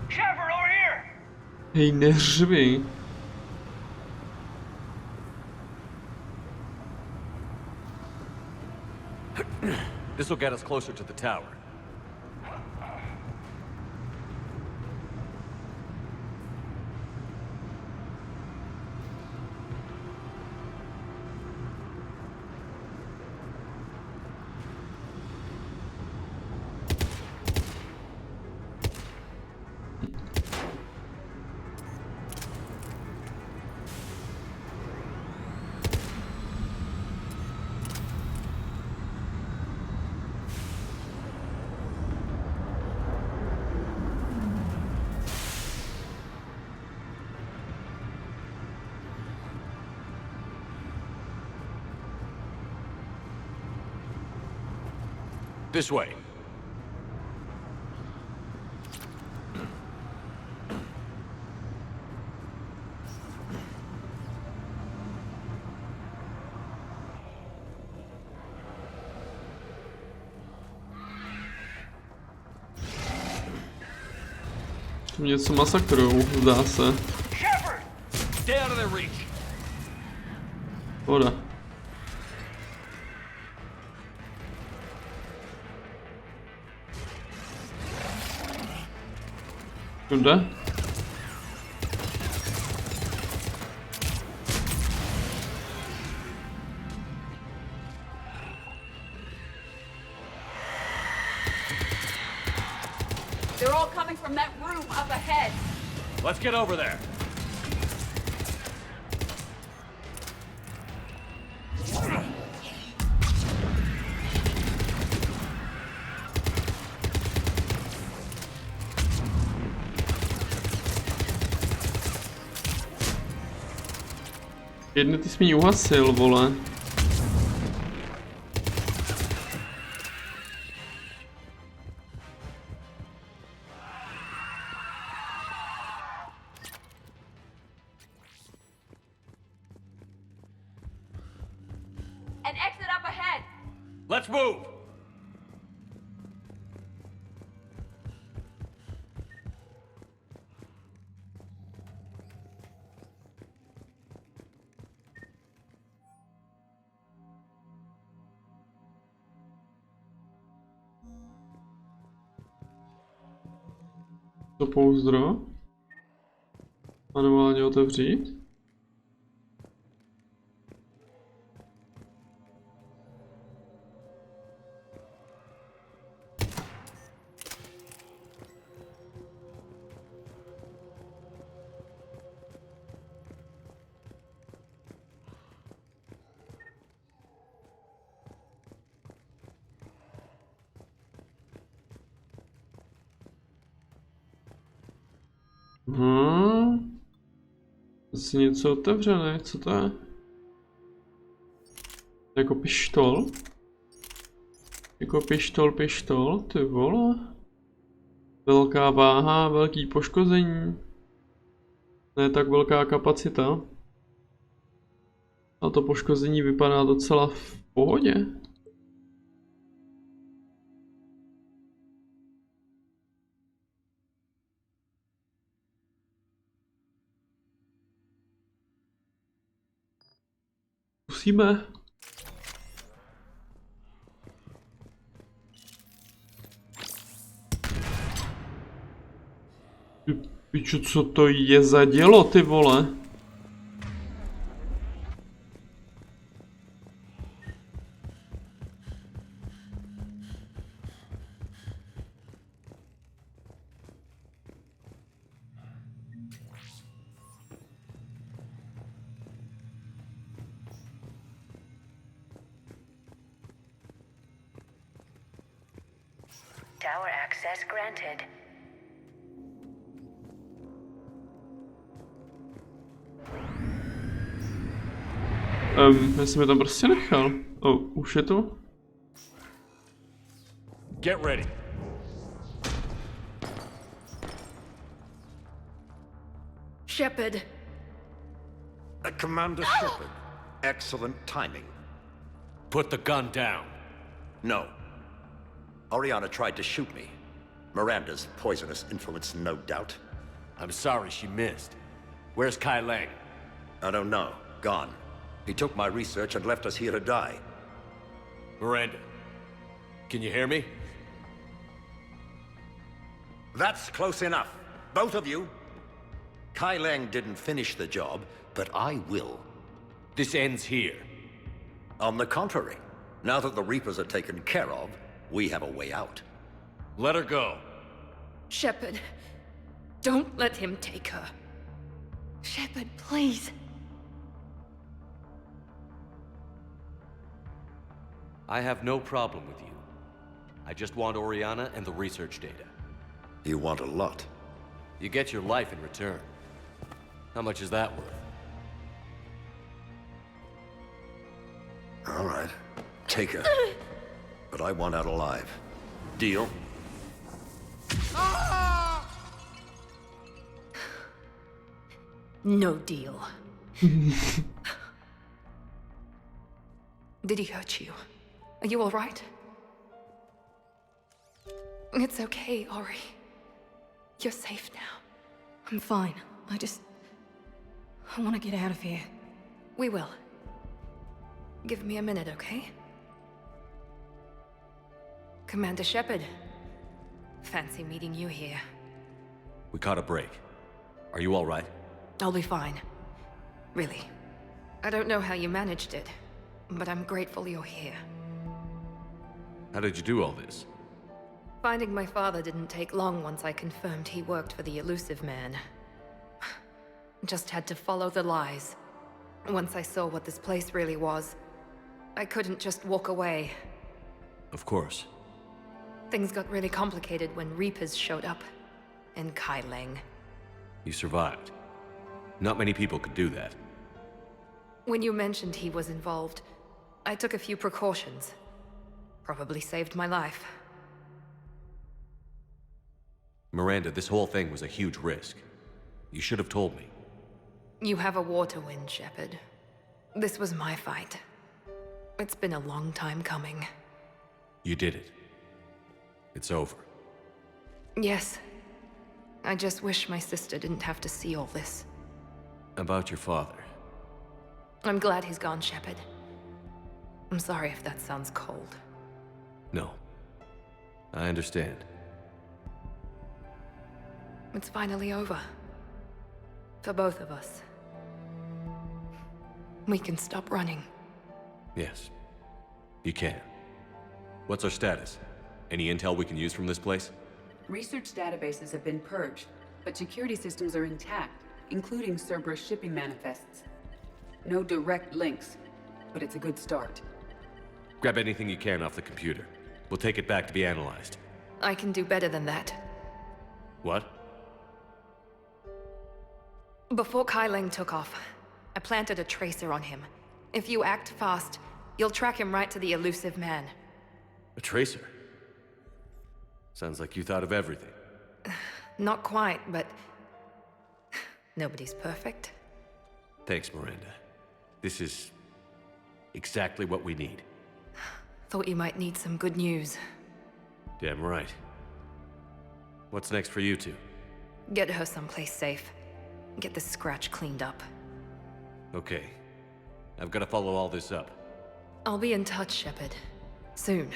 Shepard, over here! Hej, neřvi. This will get us closer to the tower. This way. Něco masakrujou, zdá se. Stay out of their reach. Voda. Kde? They're all coming from that room up ahead. Let's get over there. Jedny ty jsi mi uhasil, vole. An exit up ahead. Let's move. To pouzdro? Manuálně otevřít? Zase něco otevřené, co to je? Jako pištol? Jako pištol, ty vole. Velká váha, velký poškození. Ne tak velká kapacita. A to poškození vypadá docela v pohodě. Musíme. Ty Piču, co to je za dělo, ty vole? Tower access granted. Já jsem je tam prostě nechal. Už je to? Get ready. Shepard. Commander Shepard. Excellent timing. Put the gun down. No. Oriana tried to shoot me. Miranda's poisonous influence, no doubt. I'm sorry she missed. Where's Kai Lang? I don't know. Gone. He took my research and left us here to die. Miranda, can you hear me? That's close enough. Both of you. Kai Lang didn't finish the job, but I will. This ends here. On the contrary, now that the Reapers are taken care of, we have a way out. Let her go. Shepard, don't let him take her. Shepard, please. I have no problem with you. I just want Oriana and the research data. You want a lot. You get your life in return. How much is that worth? All right. Take her. But I want out alive. Deal? No deal. Did he hurt you? Are you all right? It's okay, Ori. You're safe now. I'm fine. I want to get out of here. We will. Give me a minute, okay? Commander Shepard. Fancy meeting you here. We caught a break. Are you all right? I'll be fine. Really. I don't know how you managed it, but I'm grateful you're here. How did you do all this? Finding my father didn't take long once I confirmed he worked for the Elusive Man. Just had to follow the lies. Once I saw what this place really was, I couldn't just walk away. Of course. Things got really complicated when Reapers showed up. And Kai Lang. You survived. Not many people could do that. When you mentioned he was involved, I took a few precautions. Probably saved my life. Miranda, this whole thing was a huge risk. You should have told me. You have a war to win, Shepard. This was my fight. It's been a long time coming. You did it. It's over. Yes. I just wish my sister didn't have to see all this. About your father. I'm glad he's gone, Shepard. I'm sorry if that sounds cold. No. I understand. It's finally over. For both of us. We can stop running. Yes. You can. What's our status? Any intel we can use from this place? Research databases have been purged, but security systems are intact, including Cerberus shipping manifests. No direct links, but it's a good start. Grab anything you can off the computer. We'll take it back to be analyzed. I can do better than that. What? Before Kai Lang took off, I planted a tracer on him. If you act fast, you'll track him right to the Elusive Man. A tracer? Sounds like you thought of everything. Not quite, but... nobody's perfect. Thanks, Miranda. This is... exactly what we need. Thought you might need some good news. Damn right. What's next for you two? Get her someplace safe. Get this scratch cleaned up. Okay. I've got to follow all this up. I'll be in touch, Shepard. Soon.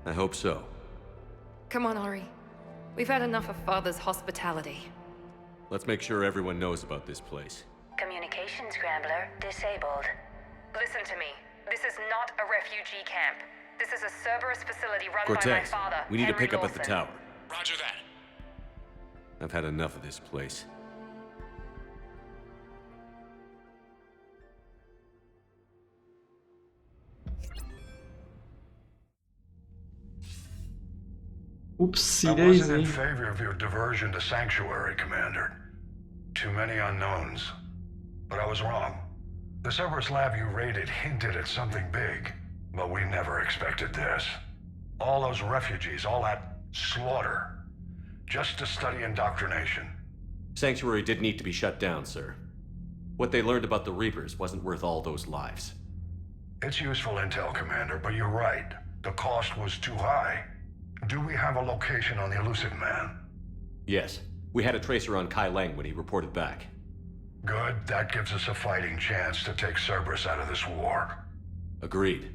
I hope so. Come on, Ori. We've had enough of Father's hospitality. Let's make sure everyone knows about this place. Communication scrambler disabled. Listen to me. This is not a refugee camp. This is a Cerberus facility run by my Cortez, father, we need to Henry pick up at the Lawson. tower. Roger that. I've had enough of this place. Oopsie I wasn't in daisy. favor of your diversion to Sanctuary, Commander. Too many unknowns. But I was wrong. The Cerberus lab you raided hinted at something big, but we never expected this. All those refugees, all that slaughter, just to study indoctrination. Sanctuary did need to be shut down, sir. What they learned about the Reapers wasn't worth all those lives. It's useful intel, Commander, but you're right. The cost was too high. Do we have a location on the elusive man? Yes. We had a tracer on Kai Lang when he reported back. Good. That gives us a fighting chance to take Cerberus out of this war. Agreed.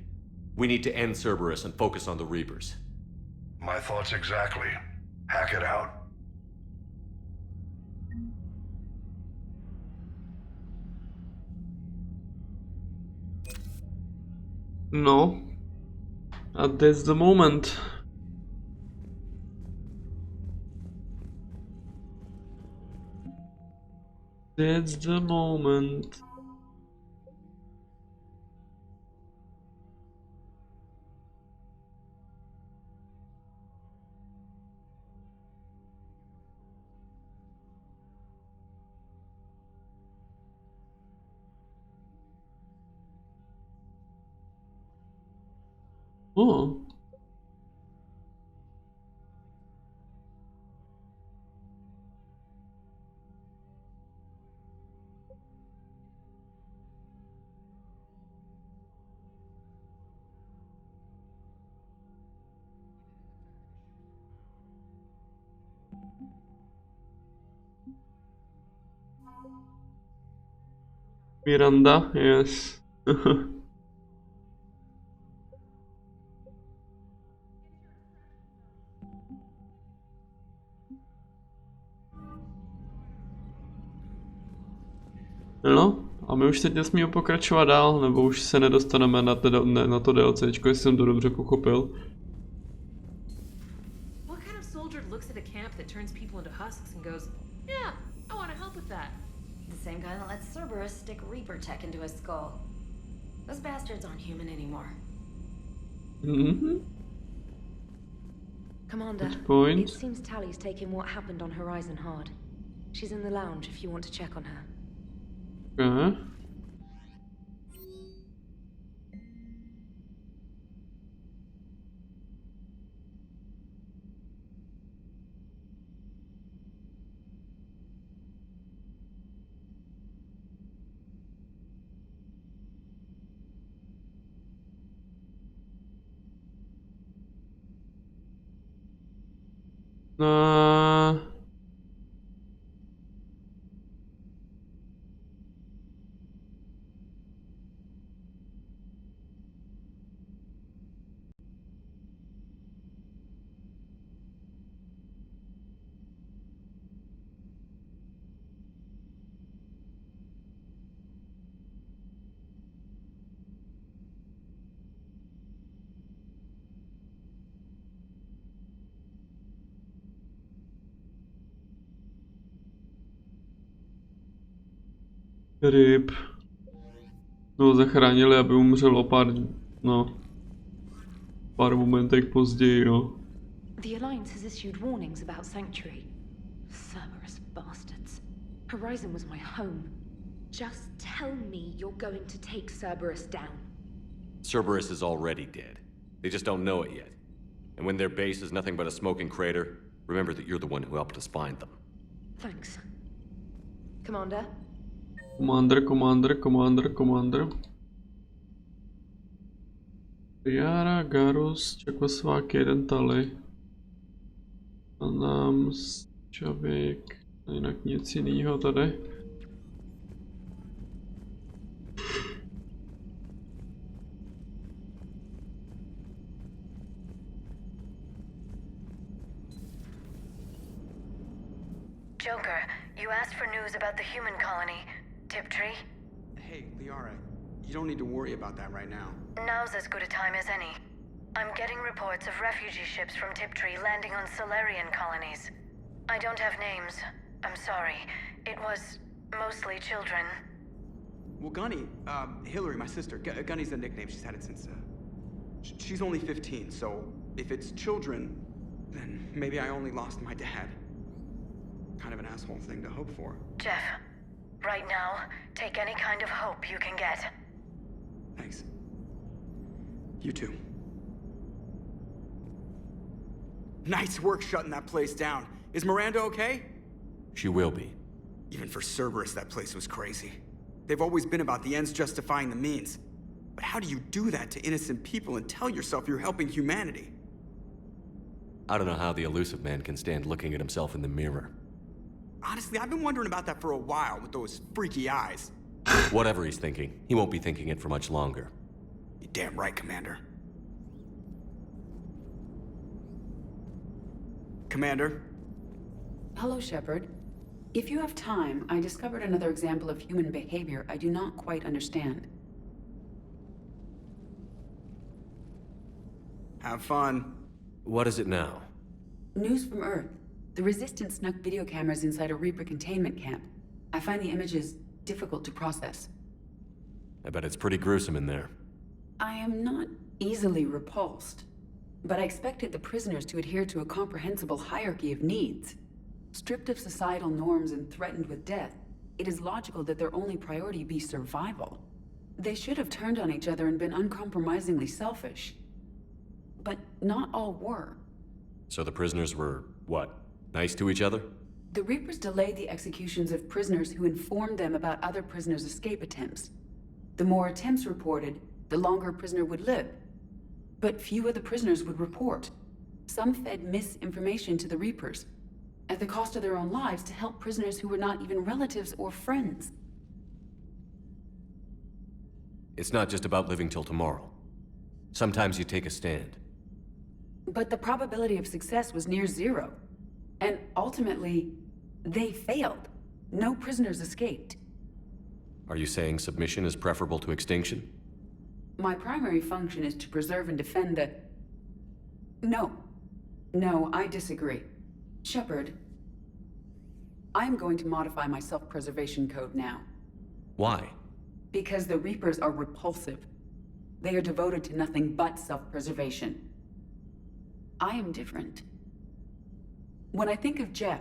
We need to end Cerberus and focus on the Reapers. My thoughts exactly. Hack it out. No. That's the moment. That's the moment. Oh. Miranda, yes. No, a my už teď nesmíme pokračovat dál, nebo už se nedostaneme na to DLCčko, jestli jsem to dobře pochopil. What kind of soldier looks at a camp that turns people into husks and goes, yeah, I want to help with that? The same guy that lets Cerberus stick Reaper tech into his skull. Those bastards aren't human anymore. Mm-hmm. Commander, Good point. it seems Tally's taking what happened on Horizon hard. She's in the lounge if you want to check on her. Okay. Ryb. No, zachránili, aby umřelo pár momentek později, no. The Alliance has issued warnings about Sanctuary. Cerberus bastards. Horizon was my home. Just tell me you're going to take Cerberus down. Cerberus is already dead. They just don't know it yet. And when their base is nothing but a smoking crater, remember that you're the one who helped us find them. Thanks. Commander? Commander. Yara, Garus, Čekoslováky, jeden Tali. A nám Čavík, jinak nic jinýho tady. Joker, You asked for news about the human colony, Tiptree. Hey, Liara, you don't need to worry about that right now. Now's as good a time as any. I'm getting reports of refugee ships from Tiptree landing on Solarian colonies. I don't have names. I'm sorry. It was mostly children. Well, Gunny, Hillary, my sister, Gunny's the nickname. She's had it since, she's only 15, so if it's children, then maybe I only lost my dad. Kind of an asshole thing to hope for. Jeff, right now, take any kind of hope you can get. Thanks. You too. Nice work shutting that place down. Is Miranda okay? She will be. Even for Cerberus, that place was crazy. They've always been about the ends justifying the means. But how do you do that to innocent people and tell yourself you're helping humanity? I don't know how the Illusive Man can stand looking at himself in the mirror. Honestly, I've been wondering about that for a while with those freaky eyes. Whatever he's thinking, he won't be thinking it for much longer. You're damn right, Commander. Commander? Hello, Shepard. If you have time, I discovered another example of human behavior I do not quite understand. Have fun. What is it now? News from Earth. The Resistance snuck video cameras inside a Reaper containment camp. I find the images difficult to process. I bet it's pretty gruesome in there. I am not easily repulsed, but I expected the prisoners to adhere to a comprehensible hierarchy of needs. Stripped of societal norms and threatened with death, it is logical that their only priority be survival. They should have turned on each other and been uncompromisingly selfish. But not all were. So the prisoners were, what, nice to each other? The Reapers delayed the executions of prisoners who informed them about other prisoners' escape attempts. The more attempts reported, the longer a prisoner would live. But few of the prisoners would report. Some fed misinformation to the Reapers, at the cost of their own lives, to help prisoners who were not even relatives or friends. It's not just about living till tomorrow. Sometimes you take a stand. But the probability of success was near zero. And ultimately, they failed. No prisoners escaped. Are you saying submission is preferable to extinction? My primary function is to preserve and defend the... No. No, I disagree. Shepard, I'm going to modify my self-preservation code now. Why? Because the Reapers are repulsive. They are devoted to nothing but self-preservation. I am different. When I think of Jeff,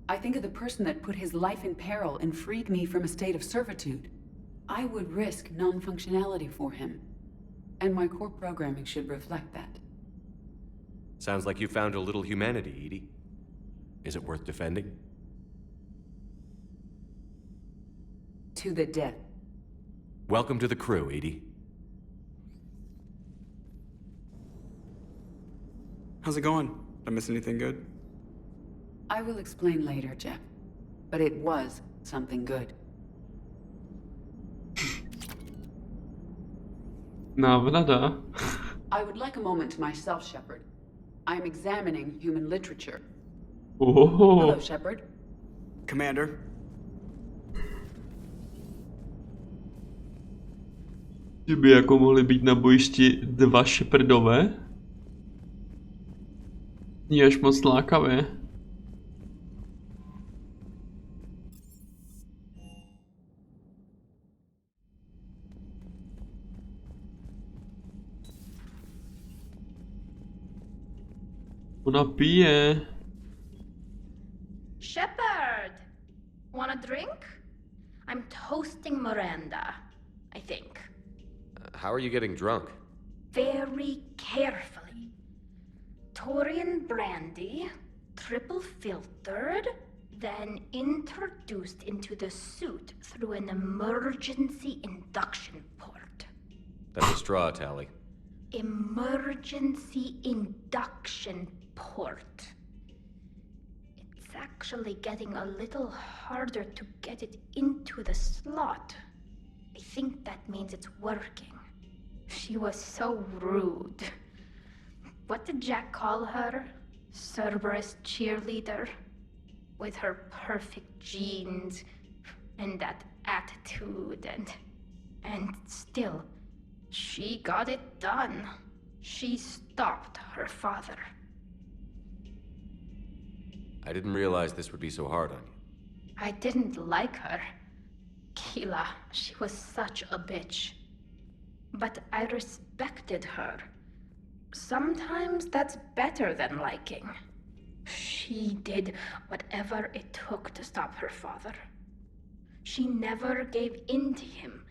I think of the person that put his life in peril and freed me from a state of servitude. I would risk non-functionality for him. And my core programming should reflect that. Sounds like you found a little humanity, Edie. Is it worth defending? To the death. Welcome to the crew, Edie. How's it going? Did I miss anything good? I will explain later, Jeff. But it was something good. Návrada. I would like a moment to myself, Shepard. I am examining human literature. Oh. Hello, Shepard. Commander. Že by jako mohli být na bojišti dva Shepardové? Je až moc lákavé. Ona pije. Shepard! Want a drink? I'm toasting Miranda, I think. How are you getting drunk? Very carefully. Taurian brandy, triple filtered, then introduced into the suit through an emergency induction port. That's a straw, Tally. Emergency induction port. It's actually getting a little harder to get it into the slot. I think that means it's working. She was so rude. What did Jack call her? Cerberus cheerleader? with her perfect genes and that attitude and still, she got it done. She stopped her father. I didn't realize this would be so hard on you. I didn't like her. Keela, she was such a bitch. But I respected her. Sometimes that's better than liking. She did whatever it took to stop her father. She never gave in to him,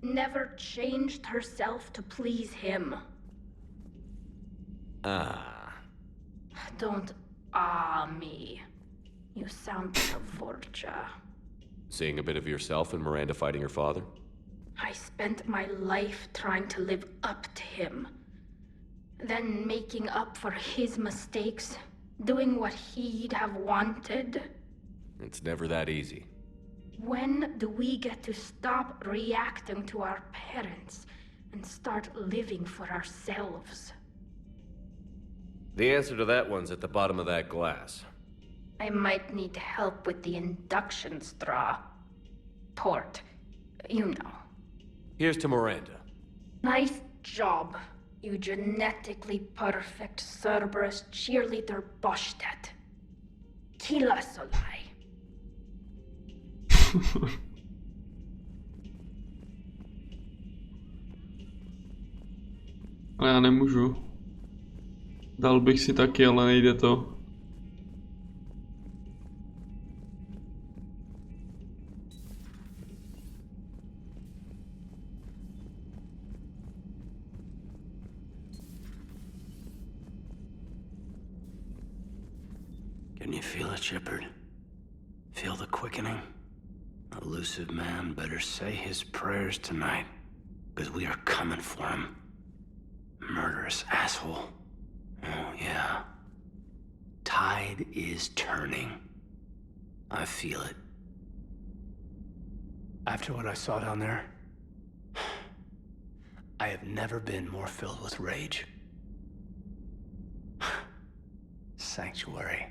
never changed herself to please him. Don't me. You sound like a Vorcha. Seeing a bit of yourself in Miranda fighting her father? I spent my life trying to live up to him. Then making up for his mistakes, doing what he'd have wanted. It's never that easy. When do we get to stop reacting to our parents and start living for ourselves? The answer to that one's at the bottom of that glass. I might need help with the induction straw. Port, you know. Here's to Miranda. Nice job, you genetically perfect Cerberus cheerleader Boschtet. Kila Solai. Ale já nemůžu. Dal bych si taky, ale nejde to. Can you feel it, Shepard? Feel the quickening? Elusive man better say his prayers tonight, because we are coming for him. Murderous asshole. Oh, yeah. Tide is turning. I feel it. After what I saw down there, I have never been more filled with rage. Sanctuary.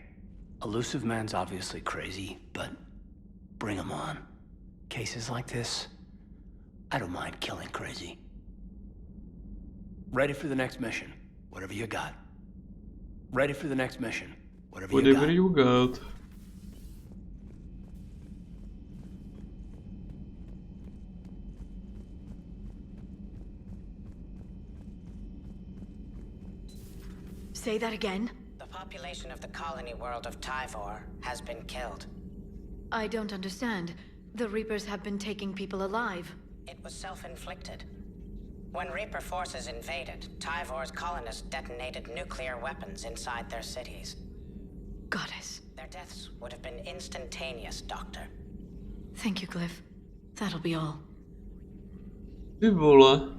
Elusive man's obviously crazy, but bring him on. Cases like this, I don't mind killing crazy. Ready for the next mission, whatever you got. Ready for the next mission, whatever you got. Say that again? The population of the colony world of Tyvor has been killed. I don't understand. The Reapers have been taking people alive. It was self-inflicted. When Reaper forces invaded, Tyvor's colonists detonated nuclear weapons inside their cities. Goddess. Their deaths would have been instantaneous, Doctor. Thank you, Glyph. That'll be all. Ty vole.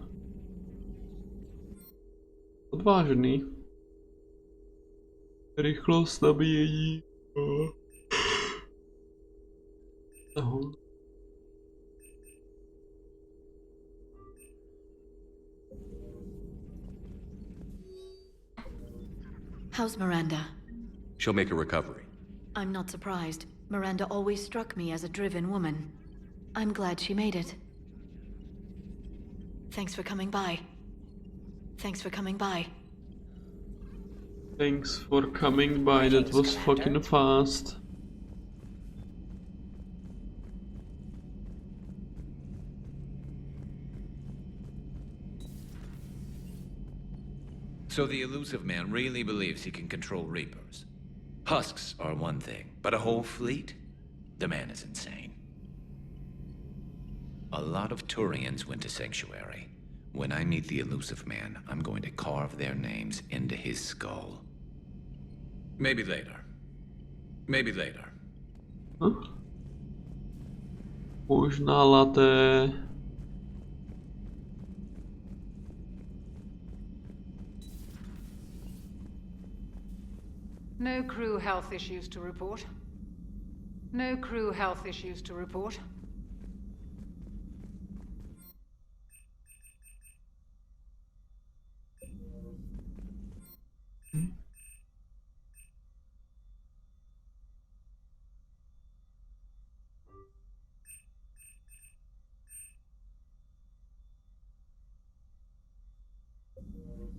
Odvážný. Rychlost nabíjení. Ahoj. How's Miranda? She'll make a recovery. I'm not surprised. Miranda always struck me as a driven woman. I'm glad she made it. Thanks for coming by. Thanks for coming by. Thanks for coming by, that was fucking fast. So the Elusive Man really believes he can control Reapers. Husks are one thing, but a whole fleet? The man is insane. A lot of Turians went to Sanctuary. When I meet the Elusive Man, I'm going to carve their names into his skull. Maybe later. Maybe later. Huh? Možná laté. No crew health issues to report. No crew health issues to report.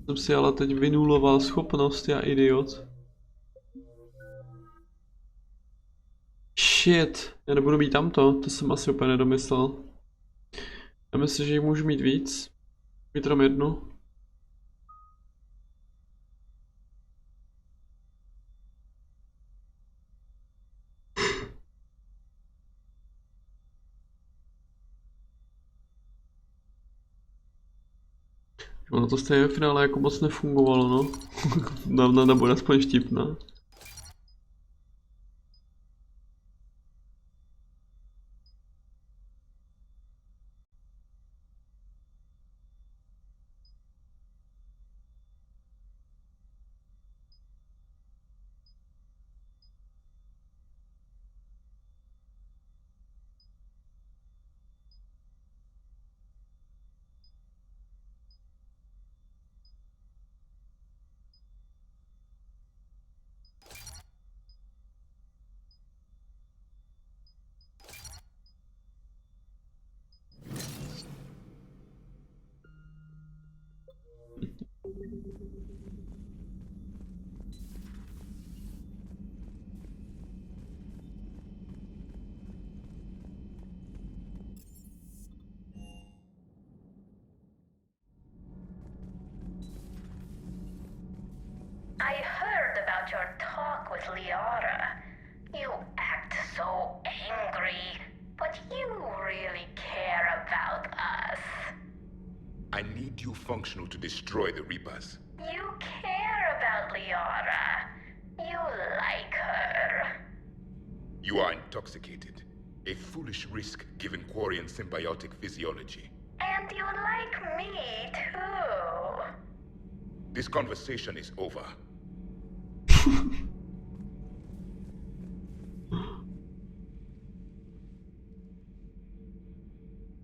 Jsem si ale teď vynuloval schopnost, já idiot. Shit, já nebudu mít tamto, to jsem asi úplně nedomyslel. Já myslím, že jich můžu mít víc. Mít tam jednu. Ono to stejně v finále jako moc nefungovalo, no. Dávno nebude aspoň štípná. I heard about your talk with Liara. You act so angry, but you really care about us. I need you functional to destroy the Reapers. You care about Liara. You like her. You are intoxicated. A foolish risk given Quarian symbiotic physiology. And you like me too. This conversation is over.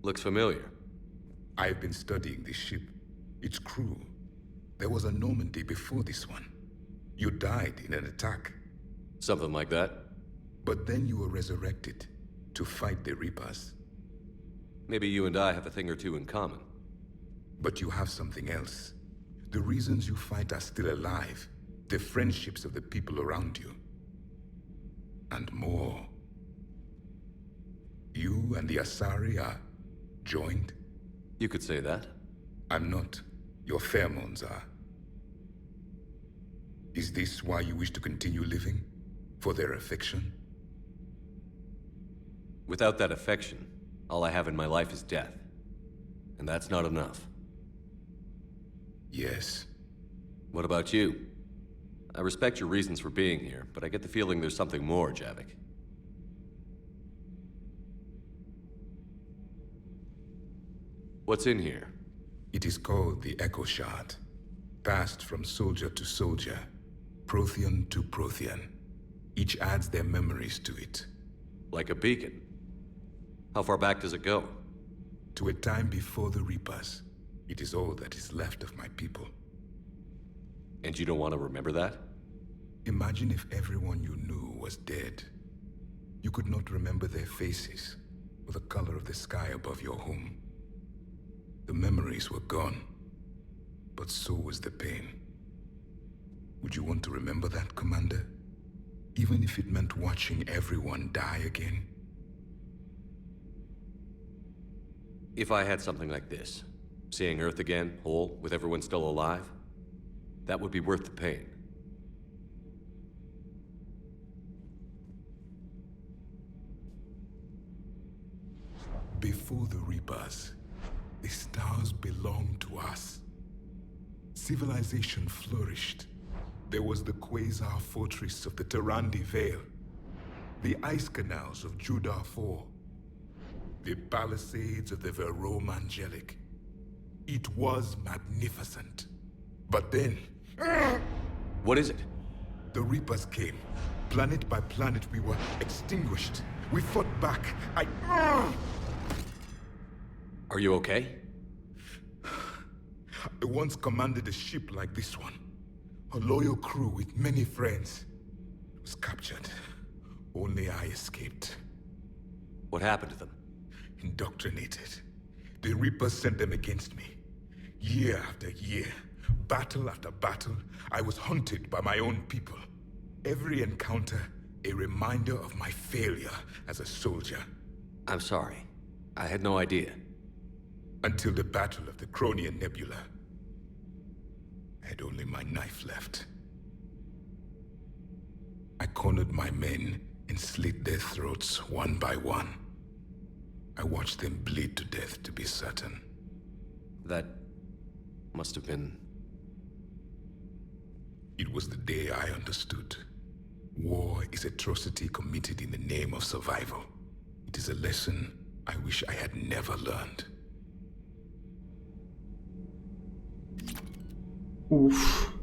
Looks familiar. I've been studying this ship. Its crew. There was a Normandy before this one. You died in an attack. Something like that. But then you were resurrected to fight the Reapers. Maybe you and I have a thing or two in common. But you have something else. The reasons you fight are still alive. The friendships of the people around you. And more. You and the Asari are joined? You could say that. I'm not. Your pheromones are. Is this why you wish to continue living? For their affection? Without that affection, all I have in my life is death. And that's not enough. Yes. What about you? I respect your reasons for being here, but I get the feeling there's something more, Javik. What's in here? It is called the Echo Shard. Passed from soldier to soldier, Prothean to Prothean. Each adds their memories to it. Like a beacon? How far back does it go? To a time before the Reapers. It is all that is left of my people. And you don't want to remember that? Imagine if everyone you knew was dead. You could not remember their faces, or the color of the sky above your home. The memories were gone, but so was the pain. Would you want to remember that, Commander? Even if it meant watching everyone die again? If I had something like this, seeing Earth again, whole, with everyone still alive, that would be worth the pain. Before the Reapers, the stars belonged to us. Civilization flourished. There was the Quasar Fortress of the Tarandi Vale, the ice canals of Judar IV, the palisades of the Verome Angelic. It was magnificent. But then... What is it? The Reapers came. Planet by planet, we were extinguished. We fought back. Are you okay? I once commanded a ship like this one. A loyal crew with many friends. Was captured. Only I escaped. What happened to them? Indoctrinated. The Reapers sent them against me. Year after year. Battle after battle, I was hunted by my own people. Every encounter, a reminder of my failure as a soldier. I'm sorry. I had no idea. Until the Battle of the Cronian Nebula. I had only my knife left. I cornered my men and slit their throats one by one. I watched them bleed to death, to be certain. That must have been... It was the day I understood. War is atrocity committed in the name of survival. It is a lesson I wish I had never learned.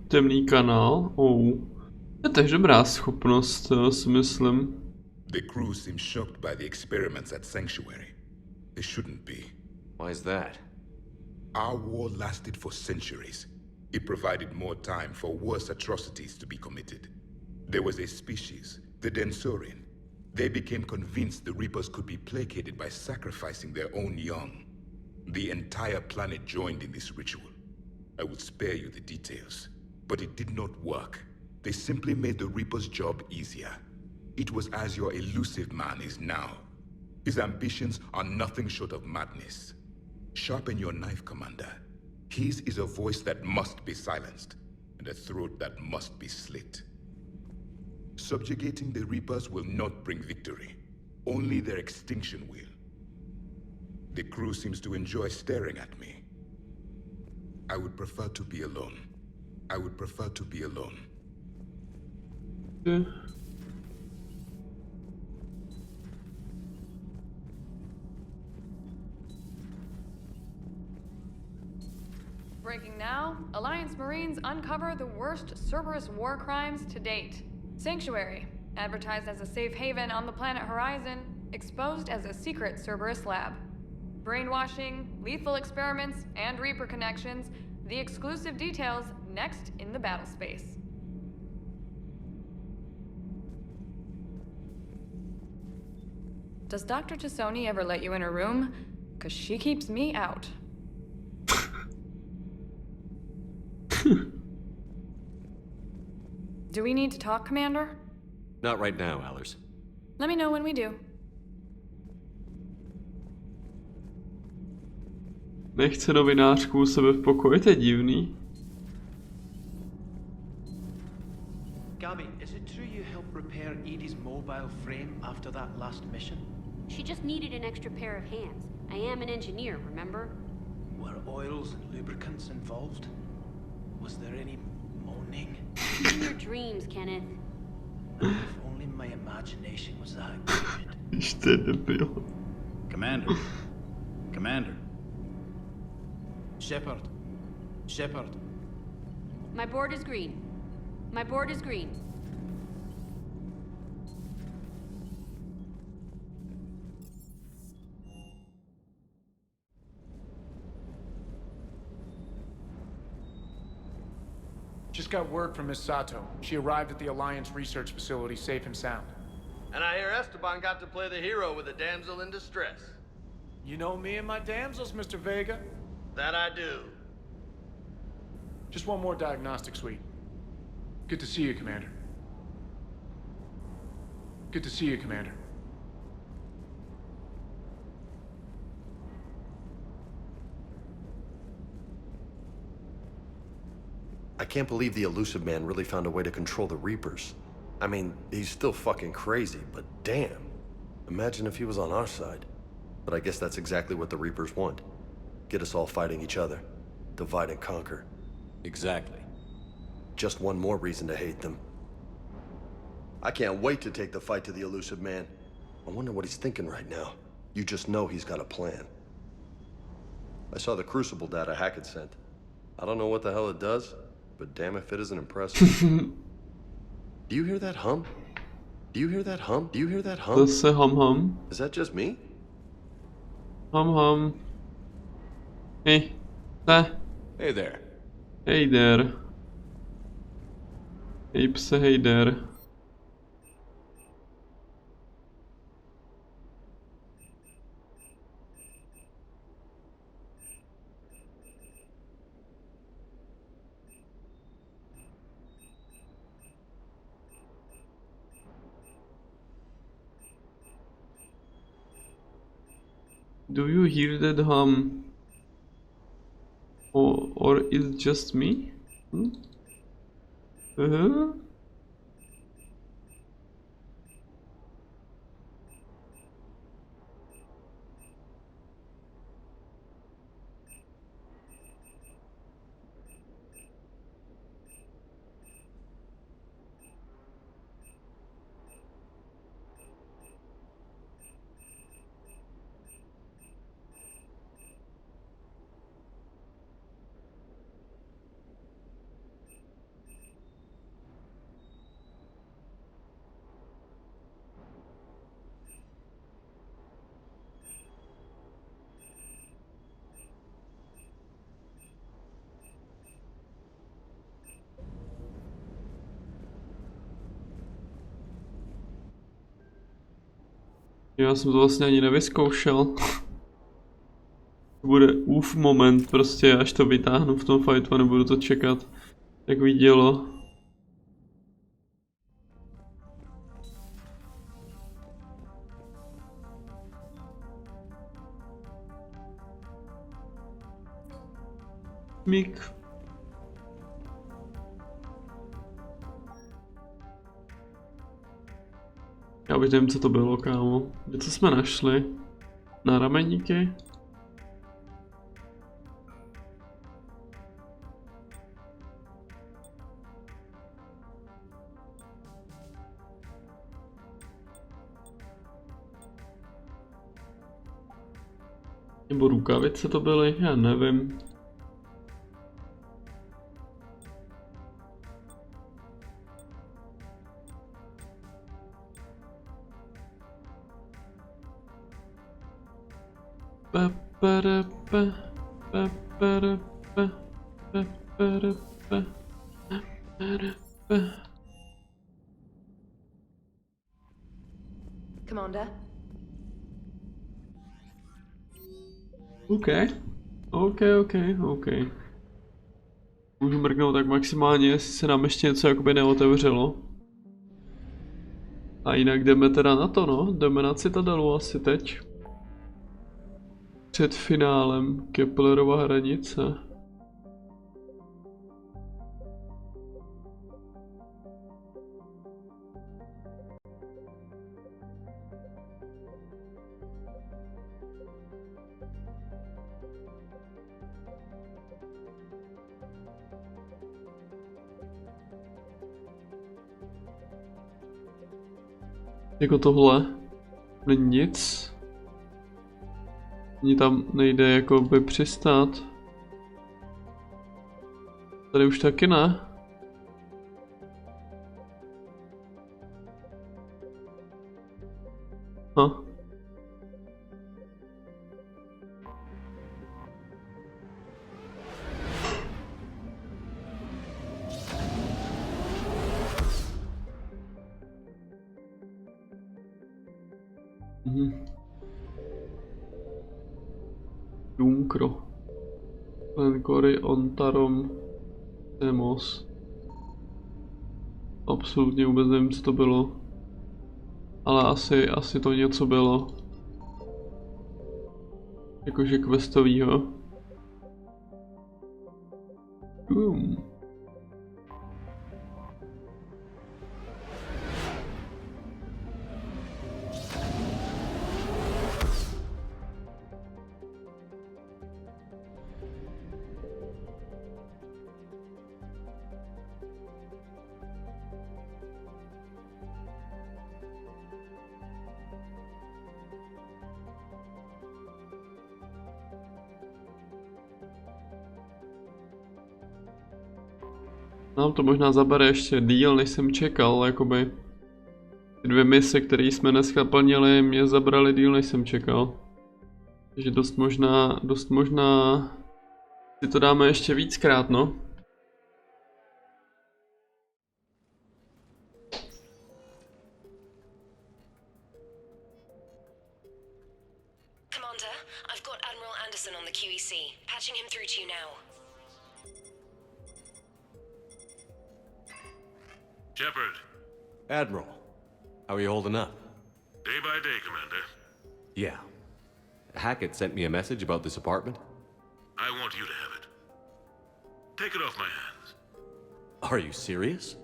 Temný kanál. To je tež dobrá schopnost, si myslím. The crew seems shocked by the experiments at Sanctuary. They shouldn't be. Why is that? Our war lasted for centuries. It provided more time for worse atrocities to be committed. There was a species, the Densorian. They became convinced the Reapers could be placated by sacrificing their own young. The entire planet joined in this ritual. I will spare you the details, but it did not work. They simply made the Reaper's job easier. It was as your elusive man is now. His ambitions are nothing short of madness. Sharpen your knife, Commander. His is a voice that must be silenced, and a throat that must be slit. Subjugating the Reapers will not bring victory. Only their extinction will. The crew seems to enjoy staring at me. I would prefer to be alone. I would prefer to be alone. Breaking now, Alliance Marines uncover the worst Cerberus war crimes to date. Sanctuary, advertised as a safe haven on the planet Horizon, exposed as a secret Cerberus lab. Brainwashing, lethal experiments, and Reaper connections, the exclusive details next in the battle space. Does Dr. Tassoni ever let you in her room? 'Cause she keeps me out. Do we need to talk, Commander? Not right now, Allers. Let me know when we do. Nechce novinářku u sebe v pokoji, to je divný. Gabby, is it true you helped repair Edie's mobile frame after that last mission? She just needed an extra pair of hands. I am an engineer, remember? Were oils and lubricants involved? Was there any moaning? In your dreams, Kenneth. If only my imagination was that good. Jste debil. Commander. Commander. Shepard. Shepard. My board is green. My board is green. Just got word from Miss Sato. She arrived at the Alliance research facility safe and sound. And I hear Esteban got to play the hero with a damsel in distress. You know me and my damsels, Mr. Vega. That I do. Just one more diagnostic suite. Good to see you, Commander. Good to see you, Commander. I can't believe the Elusive Man really found a way to control the Reapers. I mean, he's still fucking crazy, but damn. Imagine if he was on our side. But I guess that's exactly what the Reapers want. Get us all fighting each other. Divide and conquer. Exactly. Just one more reason to hate them. I can't wait to take the fight to the Elusive Man. I wonder what he's thinking right now. You just know he's got a plan. I saw the Crucible data Hackett sent. I don't know what the hell it does, but damn if it isn't impressive. Do you hear that hum? Do you hear that hum? Do you hear that hum? Zase hum hum. Is that just me? Hum hum. Hey. Hey there. Hey there. Hey pse, hey there. Do you hear that hum? Or is it just me? Já jsem to vlastně ani nevyzkoušel. Bude moment prostě, až to vytáhnu v tom fightu a nebudu to čekat, takový dělo. Mík. Já už nevím, co to bylo, kámo. Co jsme našli? Na rameníky? Nebo rukavice to byly? Já nevím. Commander? OK. Můžu mrknout tak maximálně, jestli se nám ještě něco jakoby neotevřelo. A jinak jdeme teda na to, no. Jdeme na Citadelu asi teď. Před finálem Keplerova hranice. Jako tohle není nic. Ani tam nejde jako by přistát. Tady už taky ne. Dunkro. Glencory, Ontarom, Demos. Absolutně vůbec nevím, co to bylo. Ale asi to něco bylo. Jakože questovýho. Nám to možná zabere ještě díl, než jsem čekal, jakoby. Ty 2 mise, které jsme dneska plnili, mě zabrali díl, než jsem čekal. Takže dost možná si to dáme ještě víckrát, no. Commander, I've got Admiral Anderson on the QEC. Patching him through to you now. Shepard. Admiral, how are you holding up? Day by day, Commander. Yeah. Hackett sent me a message about this apartment? I want you to have it. Take it off my hands. Are you serious?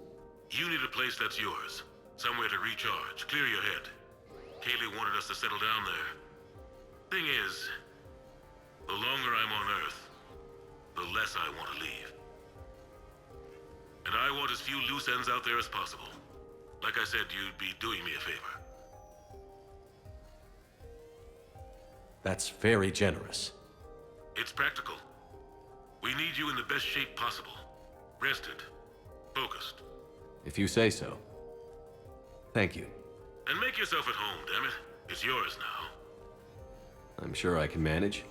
You need a place that's yours. Somewhere to recharge, clear your head. Kaylee wanted us to settle down there. Thing is, the longer I'm on Earth, the less I want to leave. And I want as few loose ends out there as possible. Like I said, you'd be doing me a favor. That's very generous. It's practical. We need you in the best shape possible. Rested. Focused. If you say so. Thank you. And make yourself at home, damn it. It's yours now. I'm sure I can manage.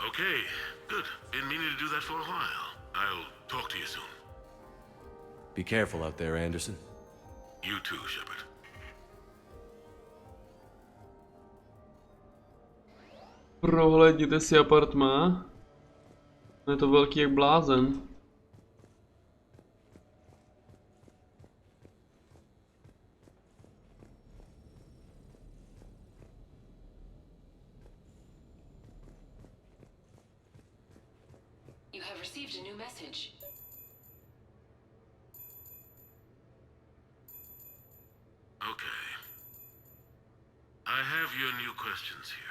Okay, good. Been meaning to do that for a while. I'll talk to you soon. Be careful out there, Anderson. You too, Shepard. Prohlédněte si apartmá. Je to velký jak blázen. You have received a new message. Okay. I have your new questions here.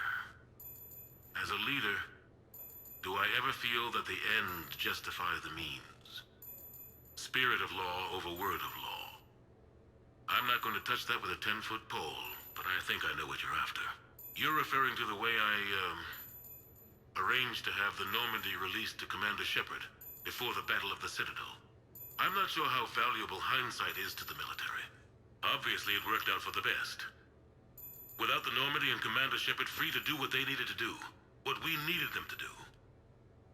As a leader, do I ever feel that the end justifies the means? Spirit of law over word of law. I'm not going to touch that with a 10-foot pole, but I think I know what you're after. You're referring to the way I, arranged to have the Normandy released to Commander Shepard before the Battle of the Citadel. I'm not sure how valuable hindsight is to the military. Obviously, it worked out for the best. Without the Normandy and Commander Shepard free to do what they needed to do, what we needed them to do,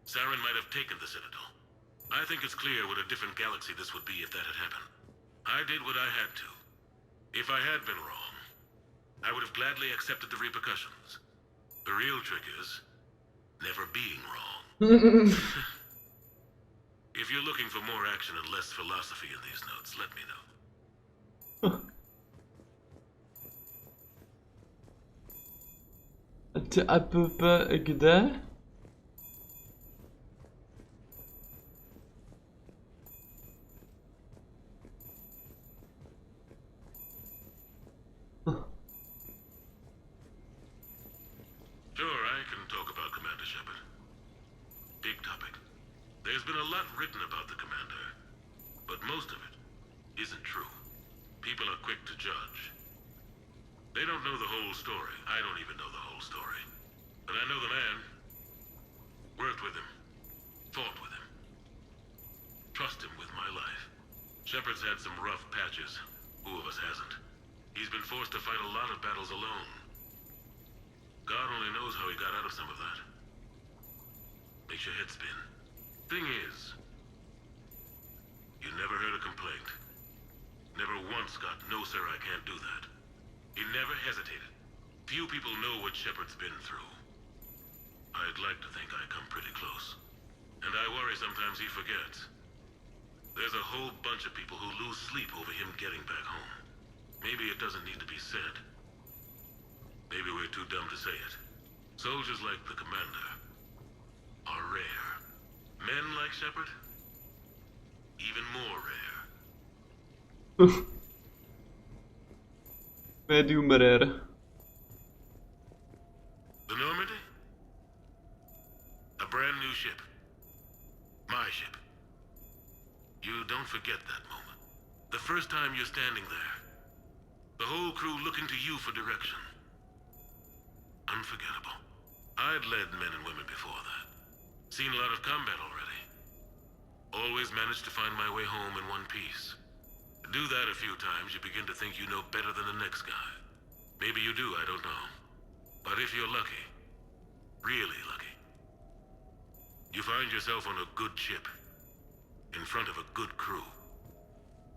Saren might have taken the Citadel. I think it's clear what a different galaxy this would be if that had happened. I did what I had to. If I had been wrong, I would have gladly accepted the repercussions. The real trick is never being wrong. If you're looking for more action and less philosophy in these notes, let me know. Ty APP kde? Sure, I can talk about Commander Shepard. Big topic. There's been a lot written about the Commander, but most of it isn't true. People are quick to judge. They don't know the whole story. I don't even know the whole story. But I know the man. Worked with him. Fought with him. Trust him with my life. Shepard's had some rough patches. Who of us hasn't? He's been forced to fight a lot of battles alone. God only knows how he got out of some of that. Makes your head spin. Thing is, you never heard a complaint. Never once got, "No, sir, I can't do that." He never hesitated. Few people know what Shepard's been through. I'd like to think I come pretty close. And I worry sometimes he forgets. There's a whole bunch of people who lose sleep over him getting back home. Maybe it doesn't need to be said. Maybe we're too dumb to say it. Soldiers like the Commander are rare. Men like Shepard, even more rare. Medium rare. The Normandy? A brand new ship. My ship. You don't forget that moment. The first time you're standing there. The whole crew looking to you for direction. Unforgettable. I'd led men and women before that. Seen a lot of combat already. Always managed to find my way home in one piece. Do that a few times, you begin to think you know better than the next guy. Maybe you do, I don't know. But if you're lucky, really lucky, you find yourself on a good ship, in front of a good crew.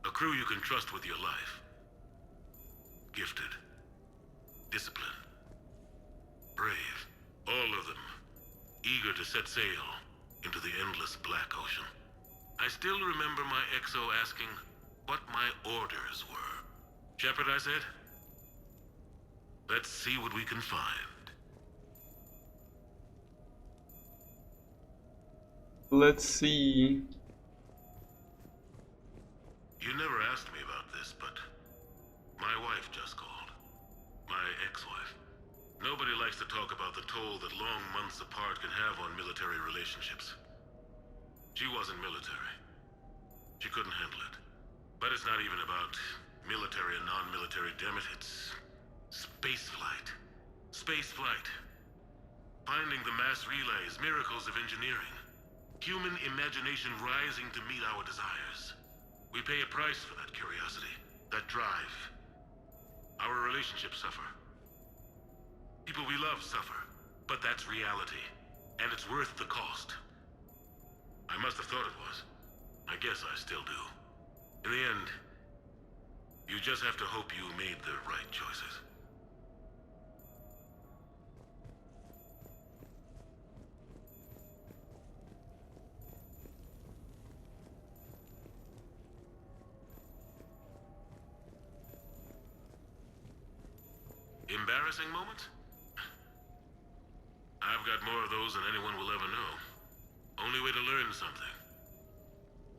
A crew you can trust with your life. Gifted. Disciplined. Brave. All of them. Eager to set sail into the endless black ocean. I still remember my XO asking what my orders were. Shepard, I said, let's see what we can find. Let's see. You never asked me about this, but my wife just called. My ex-wife. Nobody likes to talk about the toll that long months apart can have on military relationships. She wasn't military. She couldn't handle it. But it's not even about military and non-military, damn it. It's space flight. Space flight. Finding the mass relays, miracles of engineering. Human imagination rising to meet our desires. We pay a price for that curiosity, that drive. Our relationships suffer. People we love suffer, but that's reality, and it's worth the cost. I must have thought it was. I guess I still do. In the end, you just have to hope you made the right choices. Embarrassing moments? I've got more of those than anyone will ever know. Only way to learn something.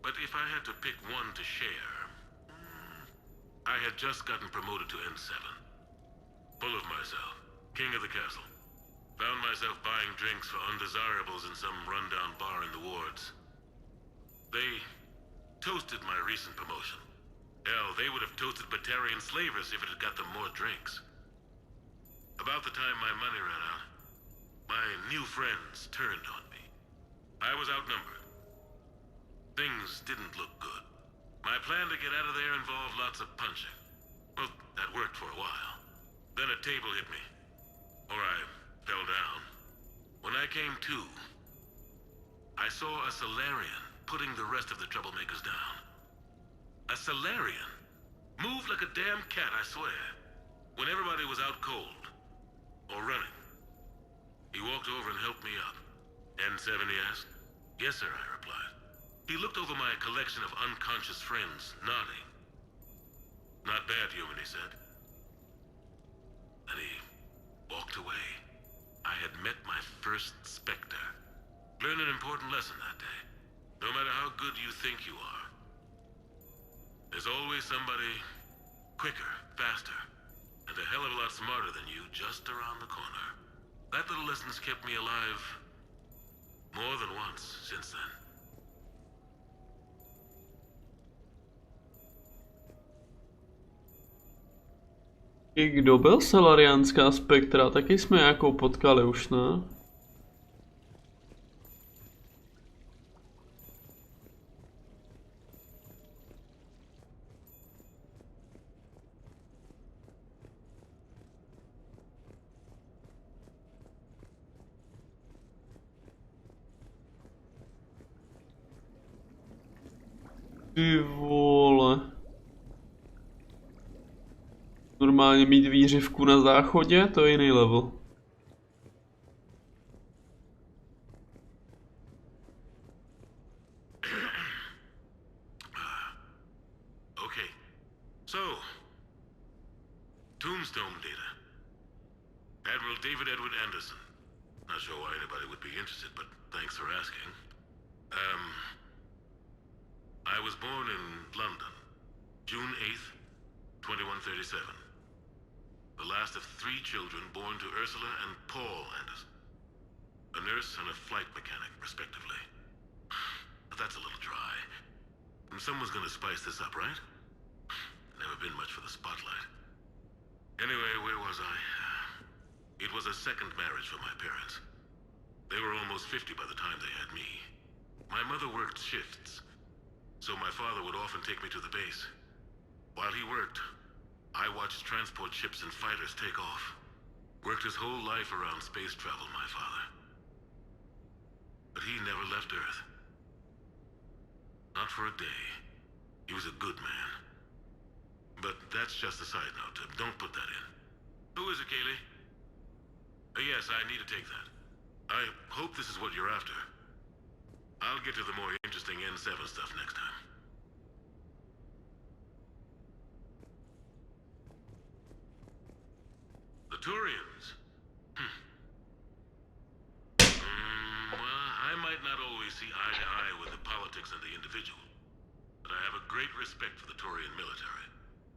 But if I had to pick one to share... I had just gotten promoted to N7. Full of myself. King of the castle. Found myself buying drinks for undesirables in some rundown bar in the wards. They toasted my recent promotion. Hell, they would have toasted Batarian slavers if it had got them more drinks. About the time my money ran out, my new friends turned on me. I was outnumbered. Things didn't look good. My plan to get out of there involved lots of punching. Well, that worked for a while. Then a table hit me. Or I fell down. When I came to, I saw a Solarian putting the rest of the troublemakers down. A Solarian? Moved like a damn cat, I swear. When everybody was out cold. Or running. He walked over and helped me up. N7, he asked. Yes, sir, I replied. He looked over my collection of unconscious friends, nodding. Not bad, human, he said. And he walked away. I had met my first Spectre. Learned an important lesson that day. No matter how good you think you are, there's always somebody quicker, faster, and a hell of a lot smarter than you just around the corner. That little lesson's kept me alive more than once since then. I kdo byl Solarianská spektra? Taky jsme nějakou potkali už, ne? Ty vole. Normálně mít výřivku na záchodě, to je jiný level. Okay, so, Tombstone data. Admiral David Edward Anderson. Not sure why anybody would be interested, but thanks for asking. I was born in London, June 8th, 2137. The last of 3 children born to Ursula and Paul Anderson. A nurse and a flight mechanic, respectively. But that's a little dry. Someone's gonna spice this up, right? Never been much for the spotlight. Anyway, where was I? It was a second marriage for my parents. They were almost 50 by the time they had me. My mother worked shifts, so my father would often take me to the base. While he worked, I watched transport ships and fighters take off. Worked his whole life around space travel, my father. But he never left Earth. Not for a day. He was a good man. But that's just a side note. Don't put that in. Who is it, Kaylee? Yes, I need to take that. I hope this is what you're after. I'll get to the more interesting N7 stuff next time. The Turians? Well, I might might not always see eye to eye with the politics and the individual, but I have a great respect for the Turian military.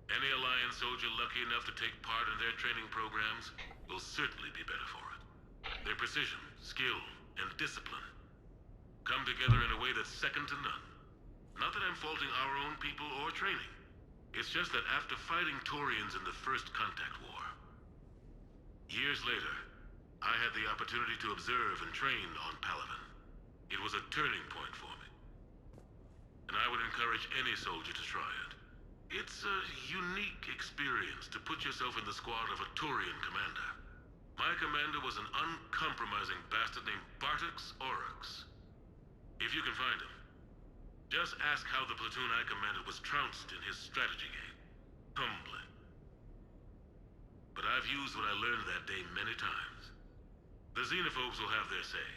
Any Alliance soldier lucky enough to take part in their training programs will certainly be better for it. Their precision, skill, and discipline come together in a way that's second to none. Not that I'm faulting our own people or training. It's just that after fighting Turians in the First Contact War, years later, I had the opportunity to observe and train on Palaven. It was a turning point for me. And I would encourage any soldier to try it. It's a unique experience to put yourself in the squad of a Turian commander. My commander was an uncompromising bastard named Bartix Oryx. If you can find him, just ask how the platoon I commanded was trounced in his strategy game. Humbling. But I've used what I learned that day many times. The xenophobes will have their say.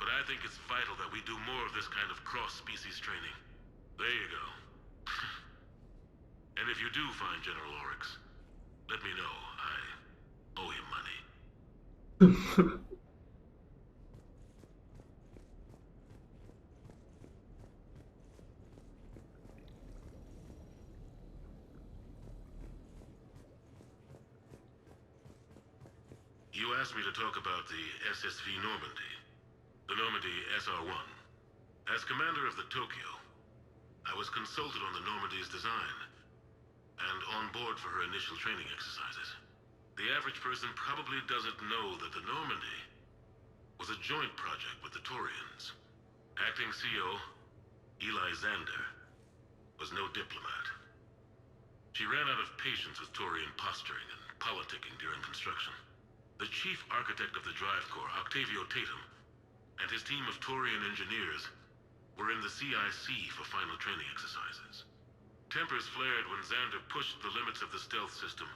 But I think it's vital that we do more of this kind of cross-species training. There you go. And if you do find General Oryx, let me know. I owe him money. You asked me to talk about the SSV Normandy. The Normandy SR-1. As commander of the Tokyo, I was consulted on the Normandy's design and on board for her initial training exercises. The average person probably doesn't know that the Normandy was a joint project with the Turians. Acting CO, Eli Xander, was no diplomat. She ran out of patience with Turian posturing and politicking during construction. The chief architect of the Drive Corps, Octavio Tatum, and his team of Turian engineers were in the CIC for final training exercises. Tempers flared when Xander pushed the limits of the stealth system,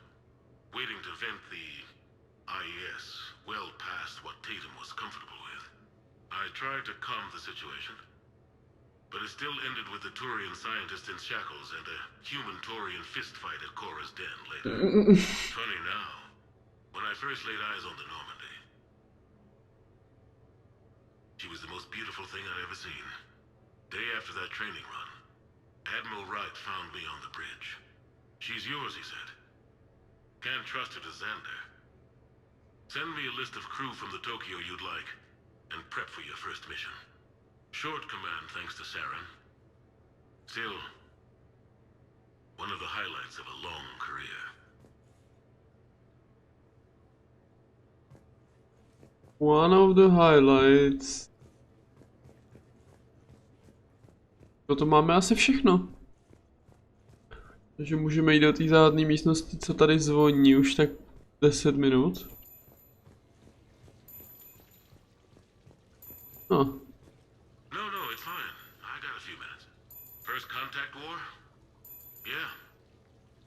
waiting to vent the IES well past what Tatum was comfortable with. I tried to calm the situation, but it still ended with the Turian scientist in shackles and a human Turian fistfight at Korra's den later. Funny now, when I first laid eyes on the Normandy, she was the most beautiful thing I'd ever seen. Day after that training run, Admiral Wright found me on the bridge. She's yours, he said. Can't trust her to Xander. Send me a list of crew from the Tokyo you'd like, and prep for your first mission. Short command thanks to Saren. Still, one of the highlights of a long career. One of the highlights. No to máme asi všechno. Takže můžeme jít do té záhadné místnosti, co tady zvoní už tak 10 minut. No. No, it's fine. I got a few minutes. First Contact War? Yeah.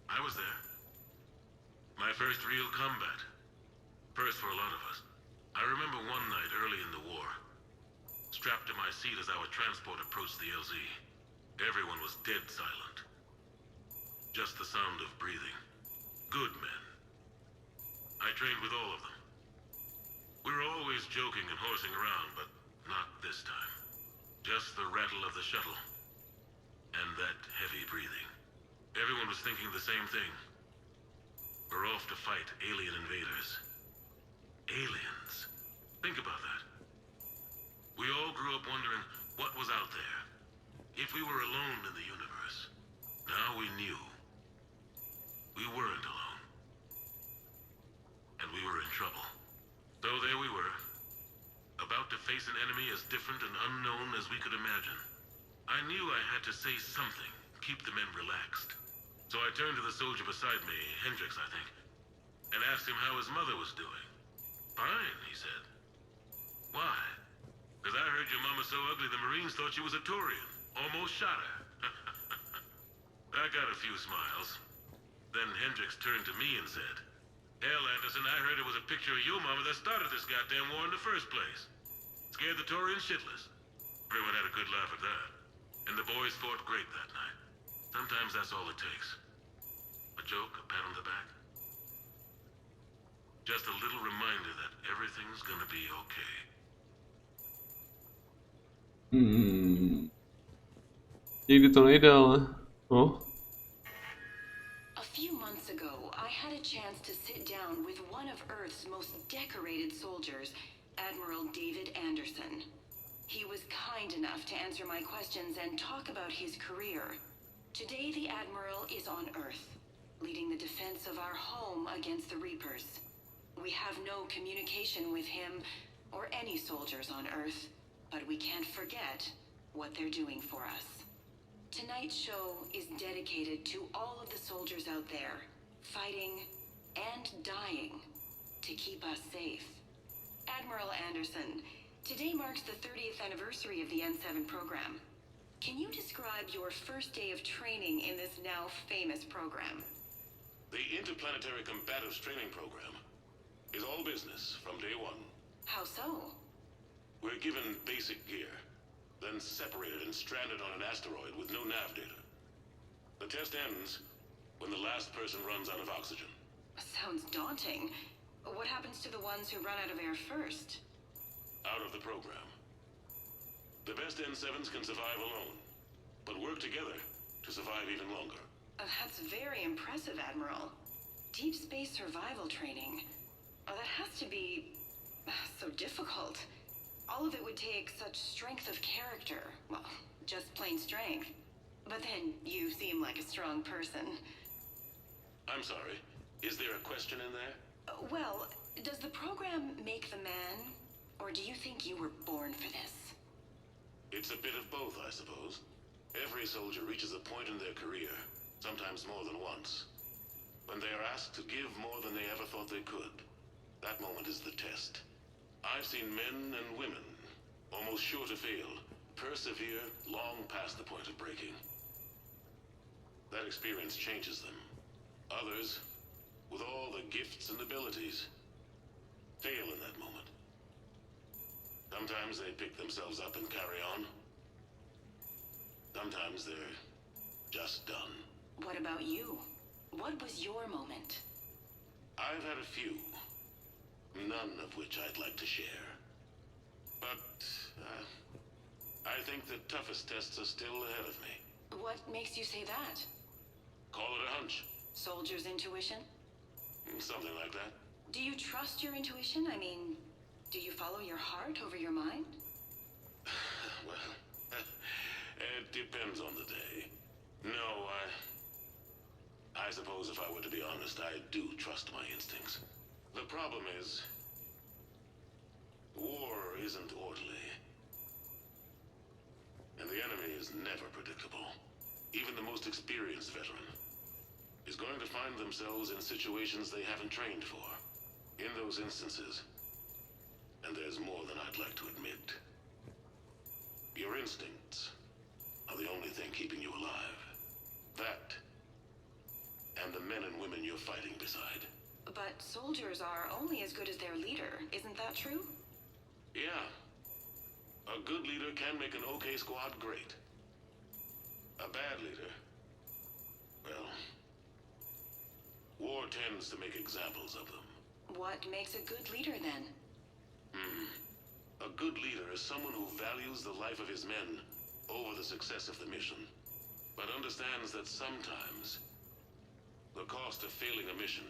I was there. My first real combat. First for a lot of us. I remember one night early in the war, strapped to my seat as our transport approached the LZ. Everyone was dead silent. Just the sound of breathing. Good men. I trained with all of them. We were always joking and horsing around, but not this time. Just the rattle of the shuttle. And that heavy breathing. Everyone was thinking the same thing. We're off to fight alien invaders. Aliens. Think about that. We all grew up wondering what was out there. If we were alone in the universe. Now we knew. We weren't alone. And we were in trouble. So there we were. About to face an enemy as different and unknown as we could imagine. I knew I had to say something, keep the men relaxed. So I turned to the soldier beside me, Hendricks, I think, and asked him how his mother was doing. Fine, he said. Why? Because I heard your mama's so ugly the Marines thought she was a Turian. Almost shot her. I got a few smiles. Then Hendricks turned to me and said, Hell, Anderson, I heard it was a picture of your mama that started this goddamn war in the first place. Scared the Turians shitless. Everyone had a good laugh at that. And the boys fought great that night. Sometimes that's all it takes. A joke, a pat on the back. Just a little reminder that everything's gonna be okay. Někdy to nejde, ale... No. A few months ago, I had a chance to sit down with one of Earth's most decorated soldiers, Admiral David Anderson. He was kind enough to answer my questions and talk about his career. Today, the Admiral is on Earth, leading the defense of our home against the Reapers. We have no communication with him or any soldiers on Earth, but we can't forget what they're doing for us. Tonight's show is dedicated to all of the soldiers out there, fighting and dying to keep us safe. Admiral Anderson, today marks the 30th anniversary of the N7 program. Can you describe your first day of training in this now famous program? The Interplanetary Combatives Training Program is all business from day one. How so? We're given basic gear, then separated and stranded on an asteroid with no nav data. The test ends when the last person runs out of oxygen. Sounds daunting. What happens to the ones who run out of air first? Out of the program. The best N7s can survive alone, but work together to survive even longer. That's very impressive, Admiral. Deep space survival training. Oh, that has to be so difficult. All of it would take such strength of character. Well, just plain strength. But then you seem like a strong person. I'm sorry, is there a question in there? Well, does the program make the man, or do you think you were born for this? It's a bit of both, I suppose. Every soldier reaches a point in their career, sometimes more than once, when they are asked to give more than they ever thought they could. That moment is the test. I've seen men and women, almost sure to fail, persevere long past the point of breaking. That experience changes them. Others, with all the gifts and abilities, fail in that moment. Sometimes they pick themselves up and carry on. Sometimes they're just done. What about you? What was your moment? I've had a few, none of which I'd like to share. But, I think the toughest tests are still ahead of me. What makes you say that? Call it a hunch. Soldier's intuition? Something like that. Do you trust your intuition? I mean, do you follow your heart over your mind? Well, it depends on the day. No, I suppose if I were to be honest, I do trust my instincts. The problem is, war isn't orderly. And the enemy is never predictable. Even the most experienced veteran is going to find themselves in situations they haven't trained for. In those instances, and there's more than I'd like to admit, your instincts are the only thing keeping you alive. That, and the men and women you're fighting beside. But soldiers are only as good as their leader, isn't that true? Yeah. A good leader can make an okay squad great. A bad leader, well, war tends to make examples of them. What makes a good leader, then? A good leader is someone who values the life of his men over the success of the mission, but understands that sometimes the cost of failing a mission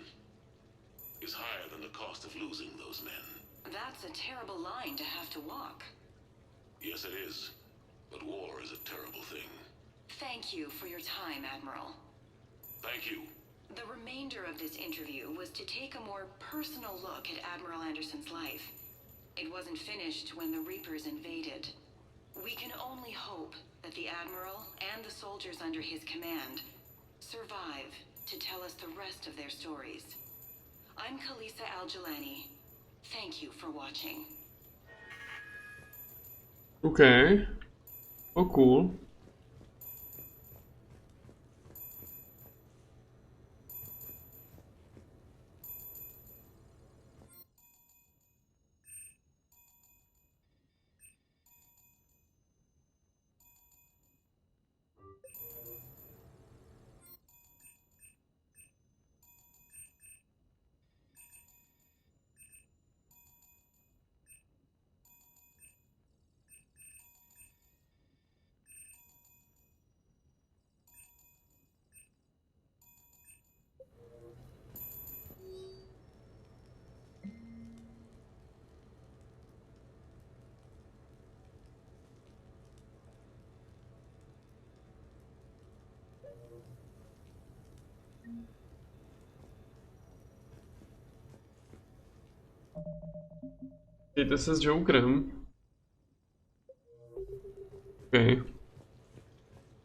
is higher than the cost of losing those men. That's a terrible line to have to walk. Yes, it is. But war is a terrible thing. Thank you for your time, Admiral. Thank you. The remainder of this interview was to take a more personal look at Admiral Anderson's life. It wasn't finished when the Reapers invaded. We can only hope that the Admiral and the soldiers under his command survive to tell us the rest of their stories. I'm Khalisah Al-Jilani. Thank you for watching. Okay. Oh, cool. Dejte se s Jokerem. OK.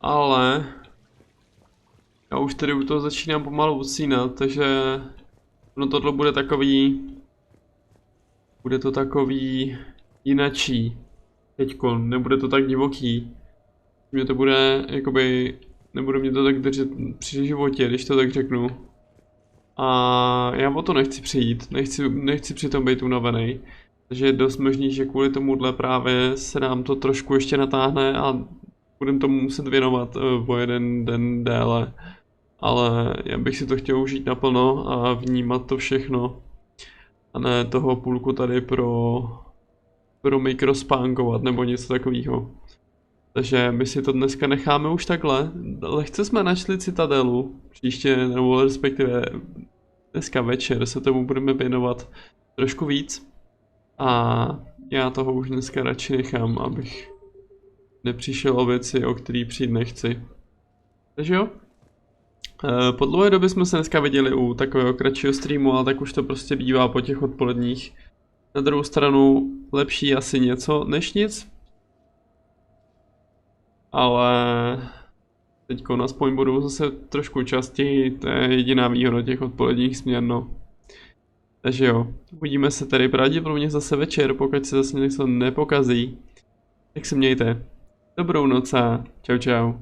Ale já už tady u toho začínám pomalu usínat, takže no tohle bude takový, bude to takový jinačí teďko, nebude to tak divoký. Mě to bude, jakoby, nebude mě to tak držet při životě, když to tak řeknu. A já o to nechci přijít, nechci přitom být unavený. Takže je dost možný, že kvůli tomuhle právě se nám to trošku ještě natáhne a budeme tomu muset věnovat o jeden den déle. Ale já bych si to chtěl užít naplno a vnímat to všechno. A ne toho půlku tady pro mikrospánkovat nebo něco takového. Takže my si to dneska necháme už takhle. Lehce jsme našli Citadelu. Příště, nebo respektive dneska večer se tomu budeme věnovat trošku víc. A já toho už dneska radši nechám, abych nepřišel o věci, o který přijít nechci. Takže jo. Po dlouhé době jsme se dneska viděli u takového kratšího streamu, ale tak už to prostě bývá po těch odpoledních. Na druhou stranu lepší asi něco než nic. Ale teďko aspoň budou zase trošku častěji, to je jediná výhoda těch odpoledních směn, no. Takže jo, uvidíme se tady pravděpodobně zase večer, pokud se zase něco nepokazí. Tak se mějte. Dobrou noc a čau čau.